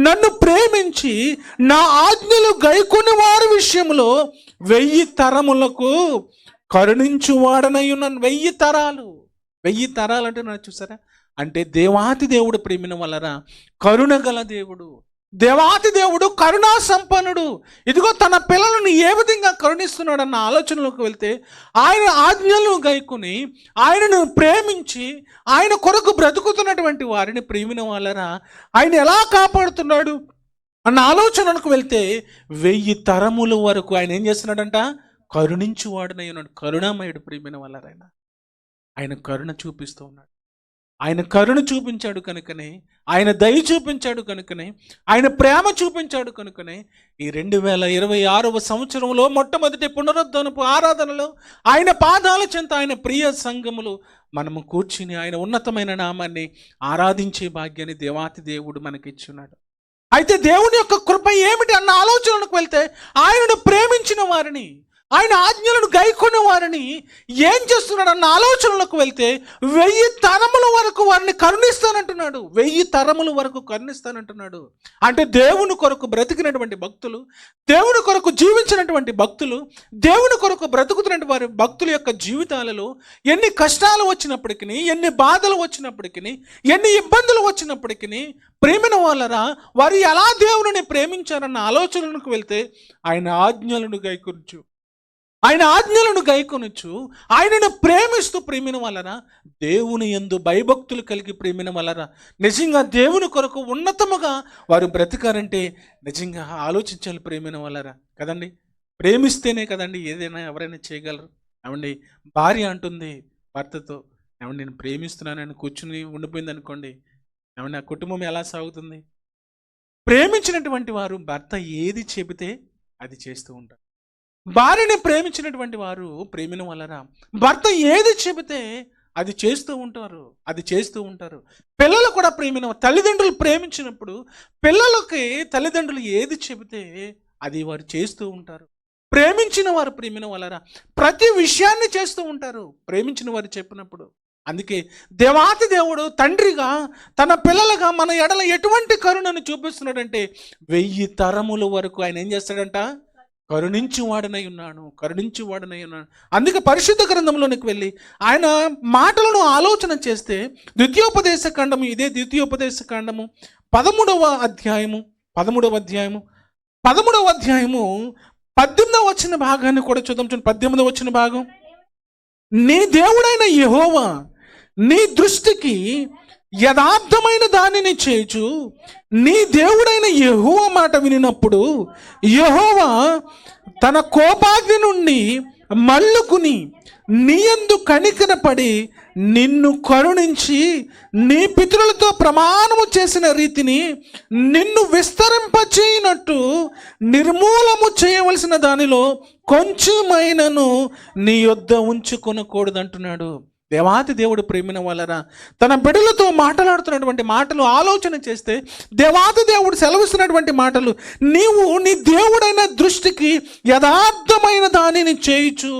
నన్ను ప్రేమించి నా ఆజ్ఞలు గైకొని వారి విషయంలో 1000 తరములకు కరుణించువాడనై ఉన్నాను. 1000 తరాలు అంటే నాకు చూసారా? అంటే దేవాతి దేవుడు ప్రేమిన వలన కరుణ గల దేవుడు, దేవాతి దేవుడు కరుణా సంపన్నుడు. ఇదిగో తన పిల్లలను ఏ విధంగా కరుణిస్తున్నాడు అన్న ఆలోచనలోకి వెళ్తే, ఆయన ఆజ్ఞలను గైకొని, ఆయనను ప్రేమించి, ఆయన కొరకు బ్రతుకుతున్నటువంటి వారిని ప్రేమిన వాళ్ళరా ఆయన ఎలా కాపాడుతున్నాడు అన్న ఆలోచనలకు వెళ్తే 1000 తరముల వరకు ఆయన ఏం చేస్తున్నాడంట? కరుణించువాడనై ఉన్నాడు. కరుణామయుడు ప్రియమైన వాళ్ళ ఆయన కరుణ చూపిస్తూ ఉన్నాడు. ఆయన కరుణ చూపించాడు కనుకనే, ఆయన దయ చూపించాడు కనుకనే, ఆయన ప్రేమ చూపించాడు కనుకనే ఈ 2026వ సంవత్సరంలో మొట్టమొదటి పునరుద్ధరణపు ఆరాధనలో ఆయన పాదాల చెంత, ఆయన ప్రియ సంఘములు మనము కూర్చుని ఆయన ఉన్నతమైన నామాన్ని ఆరాధించే భాగ్యాన్ని దేవాతి దేవుడు మనకిచ్చున్నాడు. అయితే దేవుని యొక్క కృప ఏమిటి అన్న ఆలోచనలకు వెళ్తే, ఆయనను ప్రేమించిన వారిని, ఆయన ఆజ్ఞలను గైకొనే వారిని ఏం చేస్తున్నాడు అన్న ఆలోచనలకు వెళ్తే 1000 తరముల వరకు వారిని కరుణిస్తానంటున్నాడు. 1000 తరముల వరకు కరుణిస్తానంటున్నాడు. అంటే దేవుని కొరకు బ్రతికినటువంటి భక్తులు, దేవుని కొరకు జీవించినటువంటి భక్తులు, దేవుని కొరకు బ్రతుకుతున్నటువంటి వారి భక్తుల యొక్క జీవితాలలో ఎన్ని కష్టాలు వచ్చినప్పటికీ, ఎన్ని బాధలు వచ్చినప్పటికీ, ఎన్ని ఇబ్బందులు వచ్చినప్పటికీ, ప్రేమిన వాళ్ళరా వారు ఎలా దేవుని ప్రేమించారన్న ఆలోచనలకు వెళ్తే ఆయన ఆజ్ఞలను గైకొనొచ్చు, ఆయన ఆజ్ఞలను గైకొనొచ్చు, ఆయనను ప్రేమిస్తూ ప్రేమిన వలన, దేవుని యందు భయభక్తులు కలిగి ప్రేమిన వలన నిజంగా దేవుని కొరకు ఉన్నతముగా వారు బ్రతికారంటే నిజంగా ఆలోచించాలి ప్రేమిన వలన కదండి. ప్రేమిస్తేనే కదండి ఏదైనా ఎవరైనా చేయగలరు. ఏమండి, భార్య అంటుంది భర్తతో, ఏమండి నేను ప్రేమిస్తున్నానని కూర్చుని ఉండిపోయింది అనుకోండి, ఏమండి ఆ కుటుంబం ఎలా సాగుతుంది? ప్రేమించినటువంటి వారు భర్త ఏది చెబితే అది చేస్తూ ఉంటారు. భార్యని ప్రేమించినటువంటి వారు ప్రేమిన వలన భర్త ఏది చెబితే అది చేస్తూ ఉంటారు. పిల్లలు కూడా తల్లిదండ్రులు ప్రేమించినప్పుడు పిల్లలకి తల్లిదండ్రులు ఏది చెబితే అది వారు చేస్తూ ఉంటారు. ప్రేమించిన వారు ప్రేమిన వలన ప్రతి విషయాన్ని చేస్తూ ఉంటారు ప్రేమించిన వారు చెప్పినప్పుడు. అందుకే దేవాతి దేవుడు తండ్రిగా తన పిల్లలుగా మన ఎడల ఎటువంటి కరుణను చూపిస్తున్నాడంటే 1000 తరముల వరకు ఆయన ఏం చేస్తాడంట? కరుణించువాడనై ఉన్నాను. అందుకే పరిశుద్ధ గ్రంథంలోనికి వెళ్ళి ఆయన మాటలను ఆలోచన చేస్తే ద్వితీయోపదేశ కాండము 13వ అధ్యాయము 18వ వచన భాగాన్ని కూడా చూద్దాం. 18వ వచన భాగం, నీ దేవుడైన యెహోవా నీ దృష్టికి యథార్థమైన దానిని చేయుచు నీ దేవుడైన యెహోవా మాట వినినప్పుడు యెహోవా తన కోపాగ్ని నుండి మల్లుకుని నీ యందు కనికరపడి నిన్ను కరుణించి నీ పితరులతో ప్రమాణము చేసిన రీతిని నిన్ను విస్తరింపచేయనట్టు నిర్మూలము చేయవలసిన దానిలో కొంచెమైనను నీ యొద్ద ఉంచుకొనకూడదంటున్నాడు. దేవాతి దేవుడు ప్రేమిన వలన తన బిడ్డలతో మాట్లాడుతున్నటువంటి మాటలు ఆలోచన చేస్తే దేవాతి దేవుడు సెలవిస్తున్నటువంటి మాటలు, నీవు నీ దేవుడైన దృష్టికి యథార్థమైన దానిని చేయుచు.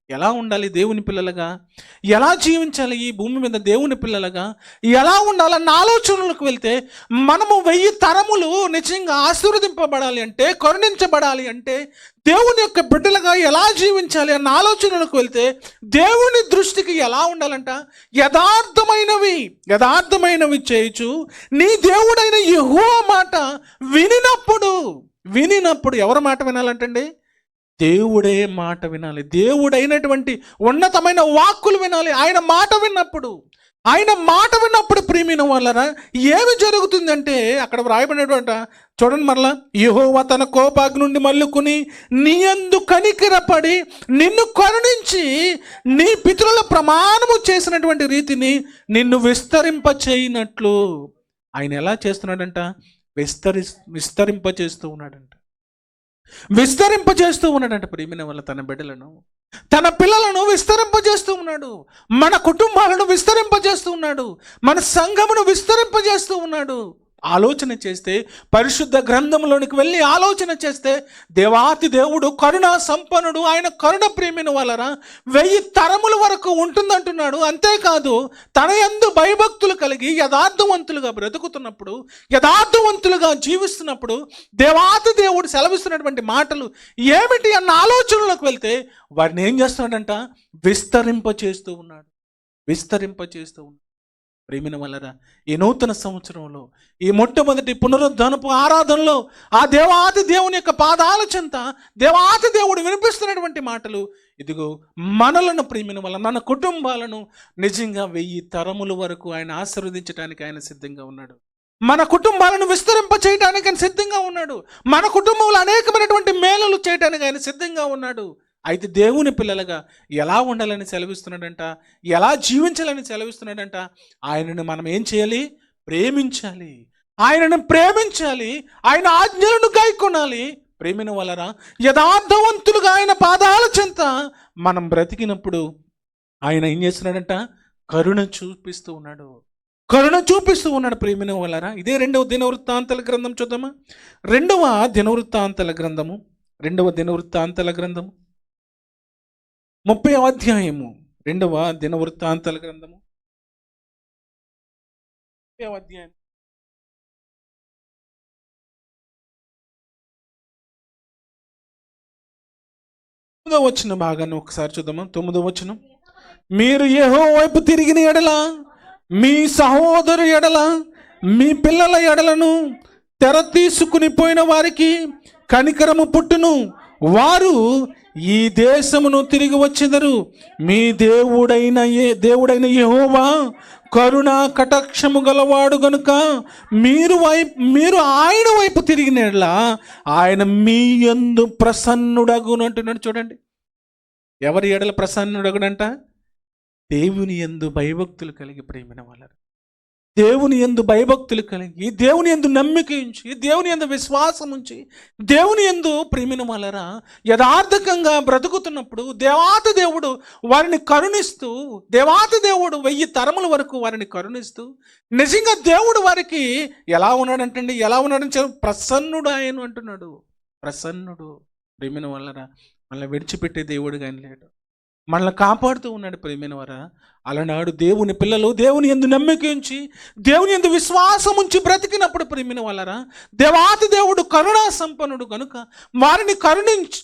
ఎలా ఉండాలి దేవుని పిల్లలుగా? ఎలా జీవించాలి ఈ భూమి మీద దేవుని పిల్లలుగా? ఎలా ఉండాలన్న ఆలోచనలకు వెళ్తే మనము 1000 తరములు నిజంగా ఆశీర్వదింపబడాలి అంటే, కరుణించబడాలి అంటే, దేవుని యొక్క బిడ్డలుగా ఎలా జీవించాలి అన్న ఆలోచనలకు వెళ్తే దేవుని దృష్టికి ఎలా ఉండాలంట? యథార్థమైనవి చేయుచు నీ దేవుడైన యెహోవా మాట వినినప్పుడు ఎవరి మాట వినాలంటండి? దేవుడే మాట వినాలి. దేవుడైనటువంటి ఉన్నతమైన వాక్కులు వినాలి. ఆయన మాట విన్నప్పుడు ప్రేమిన వలన ఏమి జరుగుతుందంటే అక్కడ వ్రాయబడినటువంటి చూడండి మరలా, యెహోవా తన కోపాగ్ని నుండి మల్లుకుని నీ యందు కనికరపడి నిన్ను కరుణించి నీ పితరుల ప్రమాణము చేసినటువంటి రీతిని నిన్ను విస్తరింపచేయనట్లు. ఆయన ఎలా చేస్తున్నాడంట? విస్తరింపచేస్తూ ఉన్నాడంట ప్రేమిన వల్ల తన బిడ్డలను, తన పిల్లలను విస్తరింపజేస్తూ ఉన్నాడు. మన కుటుంబాలను విస్తరింపజేస్తూ ఉన్నాడు. మన సంఘమును విస్తరింపజేస్తూ ఉన్నాడు. ఆలోచన చేస్తే పరిశుద్ధ గ్రంథంలోనికి వెళ్ళి ఆలోచన చేస్తే దేవాతి దేవుడు కరుణా సంపన్నుడు. ఆయన కరుణ ప్రేమిన వలన 1000 తరముల వరకు ఉంటుందంటున్నాడు. అంతేకాదు తన యందు భయభక్తులు కలిగి యథార్థవంతులుగా బ్రతుకుతున్నప్పుడు, యథార్థవంతులుగా జీవిస్తున్నప్పుడు దేవాతి దేవుడు సెలవిస్తున్నటువంటి మాటలు ఏమిటి అన్న ఆలోచనలకు వెళ్తే వారిని ఏం చేస్తున్నాడంట? విస్తరింపచేస్తూ ఉన్నాడు. ప్రేమిన వలన ఈ నూతన సంవత్సరంలో, ఈ మొట్టమొదటి పునరుద్ధరణపు ఆరాధనలో ఆ దేవాతి దేవుని యొక్క పాదాల చెంత దేవాతి దేవుడు వినిపిస్తున్నటువంటి మాటలు ఇదిగో మనలను ప్రేమిన వలన మన కుటుంబాలను నిజంగా 1000 తరముల వరకు ఆయన ఆశీర్వదించడానికి ఆయన సిద్ధంగా ఉన్నాడు. మన కుటుంబాలను విస్తరింప చేయడానికి ఆయన సిద్ధంగా ఉన్నాడు. మన కుటుంబంలో అనేకమైనటువంటి మేలులు చేయడానికి ఆయన సిద్ధంగా ఉన్నాడు. అయితే దేవుని పిల్లలుగా ఎలా ఉండాలని సెలవిస్తున్నాడంట, ఎలా జీవించాలని సెలవిస్తున్నాడంట. ఆయనను మనం ఏం చేయాలి? ప్రేమించాలి. ఆయనను ప్రేమించాలి, ఆయన ఆజ్ఞలను గైకొనాలి. ప్రేమిన వలరా యథార్థవంతులుగా ఆయన పాదాల చెంత మనం బ్రతికినప్పుడు ఆయన ఏం చేస్తున్నాడంట? కరుణ చూపిస్తూ ఉన్నాడు, కరుణ చూపిస్తూ ఉన్నాడు. ప్రేమిన వలరా ఇదే 2వ దినవృత్తాంతాల గ్రంథం చూద్దామా? 2వ దినవృత్తాంతాల గ్రంథము 2వ దినవృత్తాంతాల గ్రంథము 30వ అధ్యాయము 2వ దినవృత్తాంతాల గ్రంథము 30వ అధ్యాయం 9వ వచనం భాగాన్ని ఒకసారి చూద్దామా? 9వ వచనం, మీరు యెహోవా వైపు తిరిగిన ఎడల మీ సహోదరు ఎడల మీ పిల్లల ఎడలను తెర తీసుకుని పోయిన వారికి కనికరము పుట్టును, వారు ఈ దేశమును తిరిగి వచ్చెదరు. మీ దేవుడైన యెహోవా కరుణ కటాక్షము గలవాడు గనుక మీరు ఆయన వైపు తిరిగిన ఎడల ఆయన మీ యందు ప్రసన్నుడగునంటున్నాడు. చూడండి, ఎవరి ఎడల ప్రసన్నుడగునంట? దేవుని యందు భయభక్తులు కలిగి ప్రేమిన వాళ్ళరు, దేవుని యందు భయభక్తులు కలిగి, దేవుని యందు నమ్మిక ఉంచి, దేవుని యందు విశ్వాసం ఉంచి, దేవుని యందు ప్రేమిన వాళ్ళరా యథార్థకంగా బ్రతుకుతున్నప్పుడు దేవాతి దేవుడు వారిని కరుణిస్తూ, దేవాతి దేవుడు 1000 తరముల వరకు వారిని కరుణిస్తూ, నిజంగా దేవుడు వారికి ఎలా ఉన్నాడంటండి? ఎలా ఉన్నాడని ప్రసన్నుడు ఆయన అంటున్నాడు. ప్రసన్నుడు. ప్రేమిన వాళ్ళరా మనల్ని విడిచిపెట్టే దేవుడుగా ఆయన లేడు, మనల్ని కాపాడుతూ ఉన్నాడు. ప్రేమైన వారా అలనాడు దేవుని పిల్లలు దేవుని యందు నమ్మిక ఉంచి, దేవుని యందు విశ్వాసం ఉంచి బ్రతికినప్పుడు ప్రేమైన వాళ్ళరా దేవాతి దేవుడు కరుణా సంపన్నుడు కనుక వారిని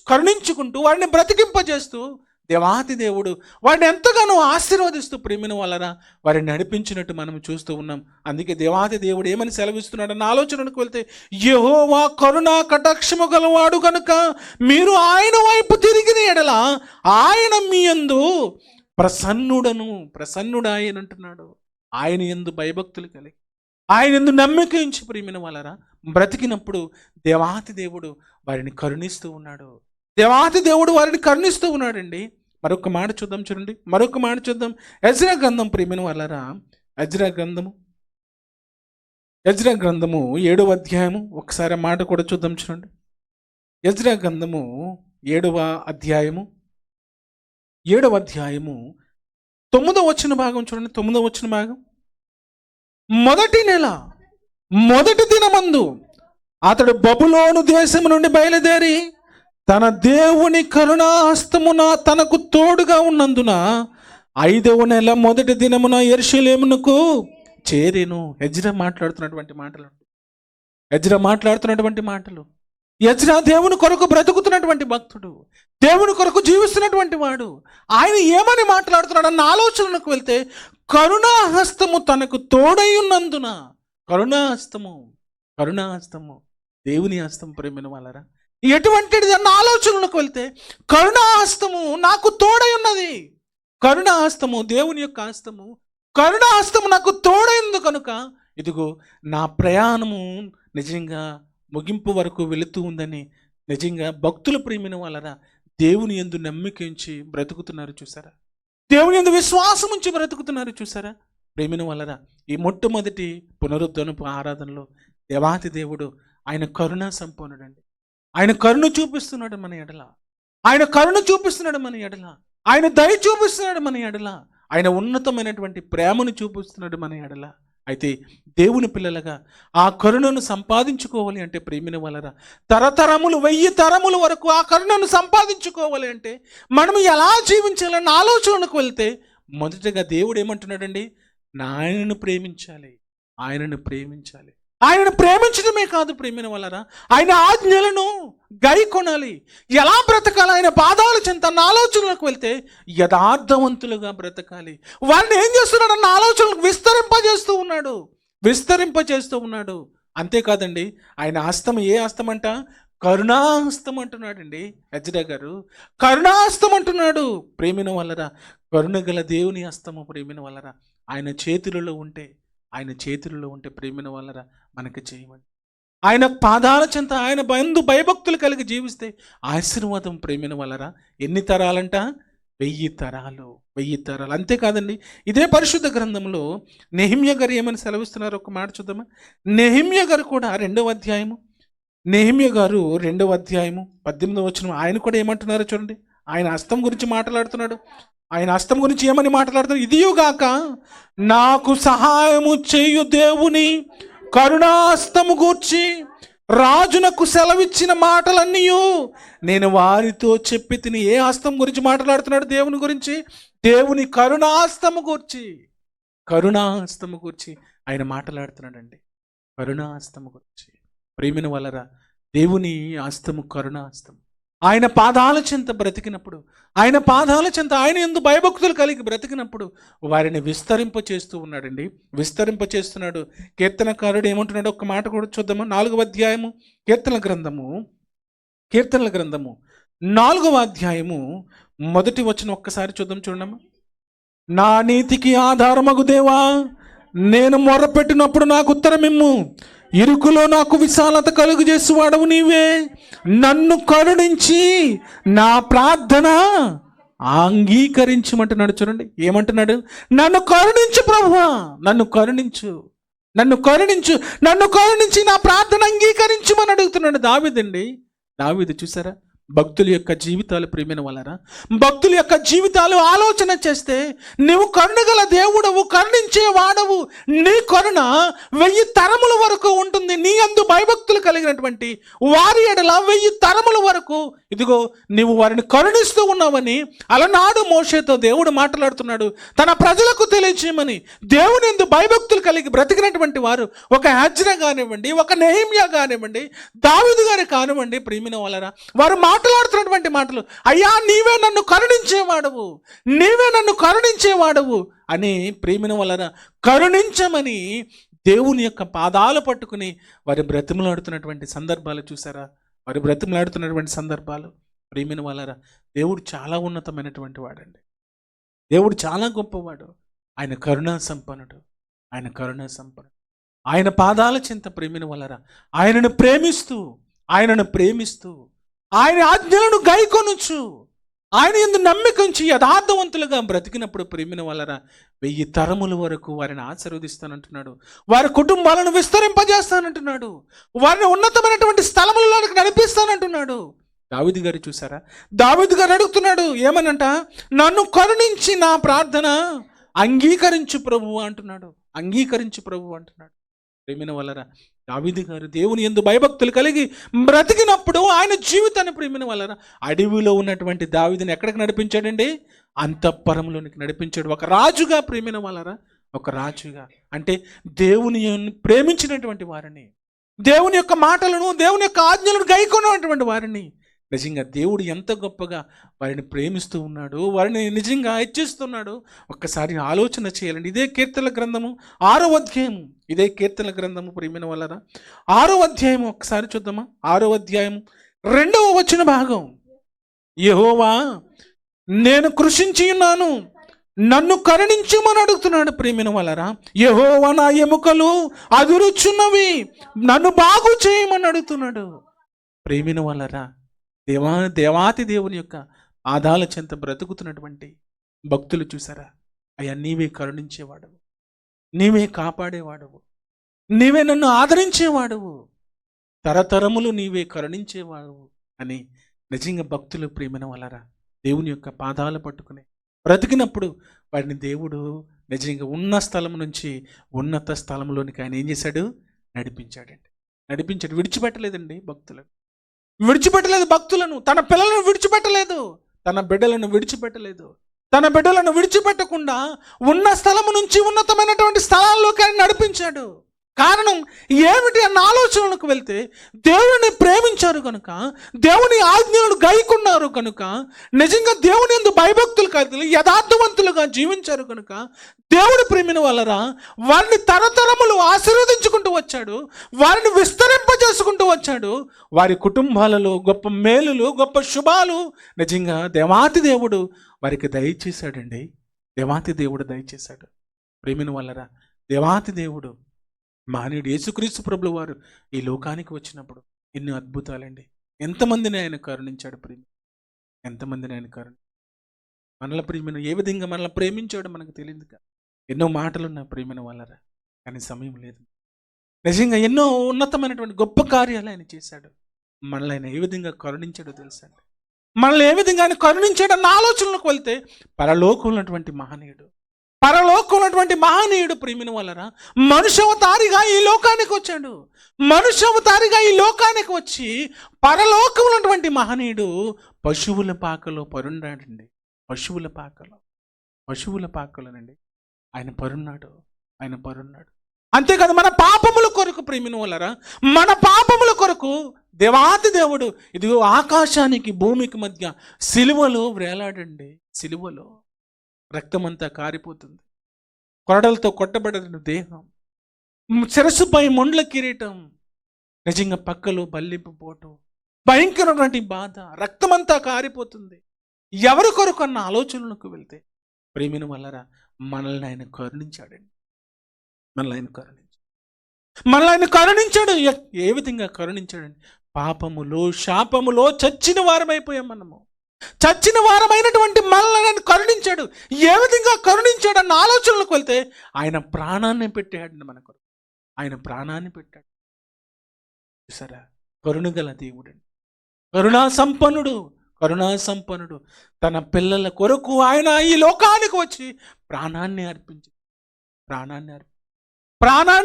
కరుణించుకుంటూ వారిని బ్రతికింపజేస్తూ దేవాతి దేవుడు వారిని ఎంతగానో ఆశీర్వదిస్తూ ప్రేమిన వాళ్ళరా వారిని నడిపించినట్టు మనం చూస్తూ ఉన్నాం. అందుకే దేవాతి దేవుడు ఏమని సెలవిస్తున్నాడు అన్న ఆలోచనకు వెళ్తే, యెహోవా కరుణా కటాక్షము గలవాడు కనుక మీరు ఆయన వైపు తిరిగిన ఎడల ఆయన మీ యందు ప్రసన్నుడు ఆయన అంటున్నాడు. ఆయన యందు భయభక్తులు కలిగి, ఆయన యందు నమ్మిక ఉంచి ప్రేమిన వాళ్ళరా బ్రతికినప్పుడు దేవాతి దేవుడు వారిని కరుణిస్తూ ఉన్నాడు. దేవాతి దేవుడు వారిని కరుణిస్తూ ఉన్నాడండి. మరొక మాట చూద్దాం, చూడండి, మరొక మాట చూద్దాం. ఎజ్రా గ్రంథం ప్రేమిన వాళ్ళరా ఎజ్రా గ్రంథము 7వ అధ్యాయము ఒకసారి మాట కూడా చూద్దాం, చూడండి. ఎజ్రా గ్రంథము 7వ అధ్యాయము 9వ వచన భాగం చూడండి. 9వ వచన భాగం, మొదటి నెల మొదటి దినమందు అతడు బబులోను దేశము నుండి బయలుదేరి తన దేవుని కరుణాహస్తమున తనకు తోడుగా ఉన్నందున 5వ నెల మొదటి దినమున యెరూషలేమునకు చేరెను. ఎజ్రా మాట్లాడుతున్నటువంటి మాటలు ఎజ్రా దేవుని కొరకు బ్రతుకుతున్నటువంటి భక్తుడు, దేవుని కొరకు జీవిస్తున్నటువంటి వాడు. ఆయన ఏమని మాట్లాడుతున్నాడు అన్న ఆలోచనకు వెళ్తే, కరుణాహస్తము తనకు తోడై ఉన్నందున. కరుణాహస్తము దేవుని హస్తం ప్రేమిన వాళ్ళరా ఎటువంటిది అన్న ఆలోచనలకు వెళ్తే, కరుణాహస్తము నాకు తోడై ఉన్నది. కరుణాహస్తము దేవుని యొక్క హస్తము, కరుణాహస్తము నాకు తోడైంది కనుక ఇదిగో నా ప్రయాణము నిజంగా ముగింపు వరకు వెళుతూ ఉందని నిజంగా భక్తుల ప్రేమిన వాళ్ళరా దేవుని యందు నమ్మిక ఉంచి బ్రతుకుతున్నారు చూసారా, దేవుని యందు విశ్వాసం ఉంచి బ్రతుకుతున్నారు చూసారా. ప్రేమిన వాళ్ళరా ఈ మొట్టమొదటి పునరుద్ధరణపు ఆరాధనలో దేవాతి దేవుడు ఆయన కరుణా సంపన్నుడండి. ఆయన కరుణ చూపిస్తున్నాడు మన ఎడల, ఆయన కరుణ చూపిస్తున్నాడు మన ఎడల, ఆయన దయ చూపిస్తున్నాడు మన ఎడల, ఆయన ఉన్నతమైనటువంటి ప్రేమను చూపిస్తున్నాడు మన ఎడల. అయితే దేవుని పిల్లలుగా ఆ కరుణను సంపాదించుకోవాలి అంటే ప్రేమిన వాళ్ళరా తరతరములు 1000 తరముల వరకు ఆ కరుణను సంపాదించుకోవాలి అంటే మనం ఎలా జీవించాలన్న ఆలోచనకు వెళ్తే, మొదటగా దేవుడు ఏమంటున్నాడండి? ఆయనను ప్రేమించాలి. ఆయనను ప్రేమించడమే కాదు ప్రేమిన వాళ్ళరా ఆయన ఆజ్ఞలను గైకొనాలి. ఎలా బ్రతకాలి? ఆయన పాదాల చెంత అన్న ఆలోచనలకు వెళ్తే యథార్థవంతులుగా బ్రతకాలి. వారిని ఏం చేస్తున్నాడు అన్న ఆలోచనలకు విస్తరింపజేస్తూ ఉన్నాడు. అంతేకాదండి, ఆయన హస్తం ఏ హస్తం అంట? కరుణాహస్తం అంటున్నాడండి. ఎజ్రా గారు కరుణాహస్తం అంటున్నాడు. ప్రేమిన వాళ్ళరా కరుణగల దేవుని హస్తము ప్రేమిన వాళ్ళరా ఆయన చేతులలో ఉంటే ప్రేమిన వాళ్ళరా మనకి చేయమండి. ఆయన పాదాల చెంత ఆయన బంధు భయభక్తులు కలిగి జీవిస్తే ఆశీర్వాదం ప్రేమిన వలరా. ఎన్ని తరాలంట? 1000 తరాలు, 1000 తరాలు. అంతేకాదండి, ఇదే పరిశుద్ధ గ్రంథంలో నెహెమ్యా గారు ఏమని సెలవిస్తున్నారు ఒక మాట చూద్దామా. నెహెమ్యా గారు కూడా 2వ అధ్యాయము, నెహెమ్యా గారు 2వ అధ్యాయము 18వ వచనం, ఆయన కూడా ఏమంటున్నారో చూడండి. ఆయన హస్తం గురించి మాట్లాడుతున్నాడు. ఆయన హస్తం గురించి ఏమని మాట్లాడుతున్నాడు? ఇదియుగాక నాకు సహాయము చేయు దేవుని కరుణాస్తము గూర్చి రాజునకు సెలవిచ్చిన మాటలన్నీ నేను వారితో చెప్పి తిని. ఏ హస్తం గురించి మాట్లాడుతున్నాడు? దేవుని గురించి. దేవుని కరుణాస్తము గూర్చి, కరుణాస్తము గూర్చి ఆయన మాట్లాడుతున్నాడండి. కరుణాస్తము గురించి. ప్రేమిన వలరా, దేవుని హస్తము కరుణాస్తము. ఆయన పాదాల చెంత బ్రతికినప్పుడు, ఆయన పాదాల చెంత ఆయన యందు భయభక్తులు కలిగి బ్రతికినప్పుడు వారిని విస్తరింప చేస్తూ ఉన్నాడండి. విస్తరింప చేస్తున్నాడు. కీర్తనకారుడు ఏమంటున్నాడు ఒక్క మాట కూడా చూద్దామా. 4వ అధ్యాయము కీర్తనల గ్రంథము 4వ అధ్యాయము 1వ వచనం ఒక్కసారి చూద్దాం, చూడమ్మా. నా నీతికి ఆధారమగు దేవా, నేను మొర్రపెట్టినప్పుడు నాకు ఉత్తరమిమ్ము. ఇరుకులో నాకు విశాలత కలుగు చేసేవాడవు నీవే. నన్ను కరుణించి నా ప్రార్థన అంగీకరించమంటున్నాడు. చూడండి ఏమంటున్నాడు? నన్ను కరుణించు ప్రభువా, నన్ను కరుణించు, నన్ను కరుణించు, నన్ను కరుణించి నా ప్రార్థన అంగీకరించమని అడుగుతున్నాడు దావీదండి. దావీదు చూసారా భక్తుల యొక్క జీవితాలు ప్రేమిన వలరా. భక్తుల యొక్క జీవితాలు ఆలోచన చేస్తే నువ్వు కరుణగల దేవుడవు, కరుణించే వాడవు. నీ కరుణ 1000 తరముల వరకు ఉంటుంది. నీ యందు భయభక్తులు కలిగినటువంటి వారి ఎడల 1000 తరముల వరకు ఇదిగో నీవు వారిని కరుణిస్తూ ఉన్నావని అలనాడు మోషేతో దేవుడు మాట్లాడుతున్నాడు. తన ప్రజలకు తెలియచేయమని దేవుని యందు భయభక్తులు కలిగి బ్రతికినటువంటి వారు, ఒక హజ్రా కానివ్వండి, ఒక నెహెమ్యా కానివ్వండి, దావీదు గారు కానివ్వండి, ప్రేమిన వలరా, వారు మాట్లాడుతున్నటువంటి మాటలు, అయ్యా నీవే నన్ను కరుణించేవాడవు, నీవే నన్ను కరుణించేవాడవు అని ప్రేమిన వలన కరుణించమని దేవుని యొక్క పాదాలు పట్టుకుని వారి బ్రతిమలాడుతున్నటువంటి సందర్భాలు చూసారా. వారి బ్రతిమలాడుతున్నటువంటి సందర్భాలు ప్రేమిన వలన. దేవుడు చాలా ఉన్నతమైనటువంటి వాడండి. దేవుడు చాలా గొప్పవాడు. ఆయన కరుణా సంపన్నుడు, ఆయన కరుణా సంపన్నుడు. ఆయన పాదాల చింత ప్రేమిన వలన ఆయనను ప్రేమిస్తూ ఆయన ఆజ్ఞలను గైకొనుచు ఆయన యందు నమ్మిక ఉంచి యథార్థవంతులుగా బ్రతికినప్పుడు ప్రేమిన వలన 1000 తరముల వరకు వారిని ఆశీర్వదిస్తానంటున్నాడు. వారి కుటుంబాలను విస్తరింపజేస్తానంటున్నాడు. వారిని ఉన్నతమైనటువంటి స్థలములలోకి నడిపిస్తానంటున్నాడు. దావీదు గారు చూసారా, దావీదు గారు అడుగుతున్నాడు ఏమనంట, నన్ను కరుణించి నా ప్రార్థన అంగీకరించు ప్రభువు అంటున్నాడు. అంగీకరించు ప్రభువు అంటున్నాడు. ప్రేమిన వలన దావీదు గారు దేవుని యందు భయభక్తులు కలిగి బ్రతికినప్పుడు ఆయన జీవితాన్ని ప్రేమిన వలన అడవిలో ఉన్నటువంటి దావీదుని ఎక్కడికి నడిపించాడండి? అంతఃపురంలోనికి నడిపించాడు. ఒక రాజుగా ప్రేమిన వలన, ఒక రాజుగా అంటే దేవుని ప్రేమించినటువంటి వారిని, దేవుని యొక్క మాటలను, దేవుని యొక్క ఆజ్ఞలను గైకొన్నటువంటి వారిని నిజంగా దేవుడు ఎంత గొప్పగా వారిని ప్రేమిస్తూ ఉన్నాడు, వారిని నిజంగా హెచ్చిస్తున్నాడు. ఒక్కసారి ఆలోచన చేయాలండి. ఇదే కీర్తనల గ్రంథము 6వ అధ్యాయము, ఇదే కీర్తనల గ్రంథము ప్రేమిన వలన 6వ అధ్యాయము ఒక్కసారి చూద్దామా. 6వ అధ్యాయం 2వ వచన భాగం, యెహోవా నేను కృషించి ఉన్నాను, నన్ను కరుణించమని అడుగుతున్నాడు. ప్రేమిన వలన యెహోవా నా ఎముకలు అదురుచున్నవి, నన్ను బాగు చేయమని అడుగుతున్నాడు. ప్రేమిన వలన దేవాతి దేవుని యొక్క ఆదాల చెంత బ్రతుకుతున్నటువంటి భక్తులు చూసారా. అయ్యా నీవే కరుణించేవాడవు, నీవే కాపాడేవాడవు, నీవే నన్ను ఆదరించేవాడవు, తరతరములు నీవే కరుణించేవాడవు అని నిజంగా భక్తులు ప్రేమిన వలరా దేవుని యొక్క పాదాలు పట్టుకుని బ్రతికినప్పుడు వారిని దేవుడు నిజంగా ఉన్న స్థలం నుంచి ఉన్నత స్థలంలోనికి ఆయన ఏం చేశాడు? నడిపించాడండి. విడిచిపెట్టలేదండి భక్తులను, విడిచిపెట్టలేదు భక్తులను, తన పిల్లలను విడిచిపెట్టలేదు, తన బిడ్డలను విడిచిపెట్టలేదు. తన బిడ్డలను విడిచిపెట్టకుండా ఉన్న స్థలము నుంచి ఉన్నతమైనటువంటి స్థలాల్లోకి ఆయన నడిపించాడు. కారణం ఏమిటి అన్న ఆలోచనలకు వెళ్తే దేవుని ప్రేమించారు కనుక, దేవుని ఆజ్ఞలను గైకున్నారు కనుక, నిజంగా దేవుని యందు భయభక్తులు కలిగి యథార్థవంతులుగా జీవించారు కనుక దేవుడు ప్రేమిన వలన వారిని తరతరములు ఆశీర్వదించుకుంటూ వచ్చాడు, వారిని విస్తరింపజేసుకుంటూ వచ్చాడు. వారి కుటుంబాలలో గొప్ప మేలులు, గొప్ప శుభాలు నిజంగా దేవాతి దేవుడు వారికి దయచేశాడండి. దేవాతి దేవుడు దయచేశాడు. ప్రేమిన వలన దేవాతి దేవుడు మహనీయుడు యేసుక్రీస్తు ప్రభుల వారు ఈ లోకానికి వచ్చినప్పుడు ఎన్నో అద్భుతాలండి. ఎంతమందిని ఆయన కరుణించాడు ప్రేమ, ఎంతమందిని ఆయన మనల ప్రేమను ఏ విధంగా మనల్ని ప్రేమించాడో మనకు తెలియదు కదా. ఎన్నో మాటలు ఉన్నాయి ప్రేమను వాళ్ళరా, కానీ సమయం లేదు. నిజంగా ఎన్నో ఉన్నతమైనటువంటి గొప్ప కార్యాలు ఆయన చేశాడు. మనల్ని ఆయన ఏ విధంగా కరుణించాడో తెలుసండి. మనల్ని ఏ విధంగా ఆయన కరుణించాడన్న ఆలోచనలోకి వెళ్తే పరలోకం ఉన్నటువంటి మహనీయుడు ప్రేమిన వలన మనుష్యవతారిగా ఈ లోకానికి వచ్చాడు. మనుష్యవతారిగా ఈ లోకానికి వచ్చి పరలోకం ఉన్నటువంటి మహనీయుడు పశువుల పాకలో పరున్నాడండి. పశువుల పాకలోనండి ఆయన పరున్నాడు. అంతేకాదు మన పాపముల కొరకు ప్రేమిన వలన మన పాపముల కొరకు దేవాతి దేవుడు ఇదిగో ఆకాశానికి భూమికి మధ్య సిలువలో వేలాడండి. సిలువలో రక్తమంతా కారిపోతుంది, కొరడలతో కొట్టబడిన దేహం, శిరస్సుపై మొండ్ల కిరీటం, నిజంగా పక్కలో బల్లింపు పోటు, భయంకరమైనటువంటి బాధ, రక్తమంతా కారిపోతుంది. ఎవరి కొరకు అన్న ఆలోచనలకు వెళ్తే ప్రేమిన వల్లరా మనల్ని ఆయన కరుణించాడండి. మనల్ని ఆయన కరుణించాడు. ఏ విధంగా కరుణించాడండి? పాపములో శాపములో చచ్చిన వారమైపోయాం మనము. చచ్చిన వారమైనటువంటి మనల్ని కరుణించాడు. ఏ విధంగా కరుణించాడు అన్న ఆలోచనలకు వెళ్తే ఆయన ప్రాణాన్ని పెట్టాడు మన కొరకు. ఆయన ప్రాణాన్ని పెట్టాడు. చూసారా, కరుణగల దేవుడండి, కరుణా సంపన్నుడు తన పిల్లల కొరకు ఆయన ఈ లోకానికి వచ్చి ప్రాణాన్ని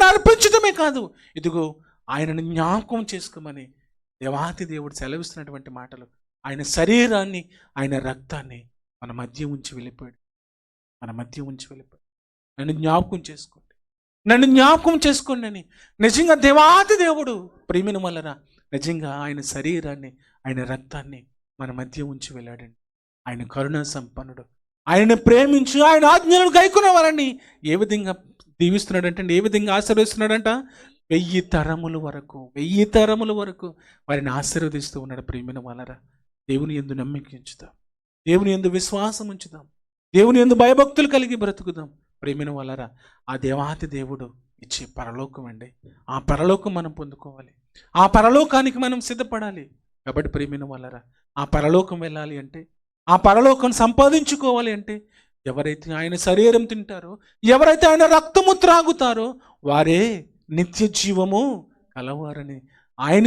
అర్పించడమే కాదు, ఇదిగో ఆయనను జ్ఞాపకం చేసుకోమని దేవాతి దేవుడు సెలవిస్తున్నటువంటి మాటలు. ఆయన శరీరాన్ని, ఆయన రక్తాన్ని మన మధ్య ఉంచి వెళ్ళిపోయాడు. నన్ను జ్ఞాపకం చేసుకోండి అని నిజంగా దేవాతి దేవుడు ప్రేమిన వలన నిజంగా ఆయన శరీరాన్ని, ఆయన రక్తాన్ని మన మధ్య ఉంచి వెళ్ళాడండి. ఆయన కరుణా సంపన్నుడు. ఆయనను ప్రేమించి ఆయన ఆజ్ఞలను గైకొనే వారిని ఏ విధంగా దీవిస్తున్నాడంటే, ఏ విధంగా ఆశీర్వదిస్తున్నాడంట, 1000 తరముల వరకు వారిని ఆశీర్వదిస్తూ ఉన్నాడు. ప్రేమిన వాళ్ళరా, దేవుని యందు నమ్మిక ఉంచుదాం, దేవుని యందు విశ్వాసం ఉంచుదాం, దేవుని యందు భయభక్తులు కలిగి బ్రతుకుదాం. ప్రేమిన వాళ్ళరా, ఆ దేవాతి దేవుడు ఇచ్చే పరలోకం అండి. ఆ పరలోకం మనం పొందుకోవాలి, ఆ పరలోకానికి మనం సిద్ధపడాలి. కాబట్టి ప్రేమిన వాళ్ళరా, ఆ పరలోకం వెళ్ళాలి అంటే, ఆ పరలోకం సంపాదించుకోవాలి అంటే, ఎవరైతే ఆయన శరీరం తింటారో, ఎవరైతే ఆయన రక్తము త్రాగుతారో వారే నిత్య జీవము కలవారని ఆయన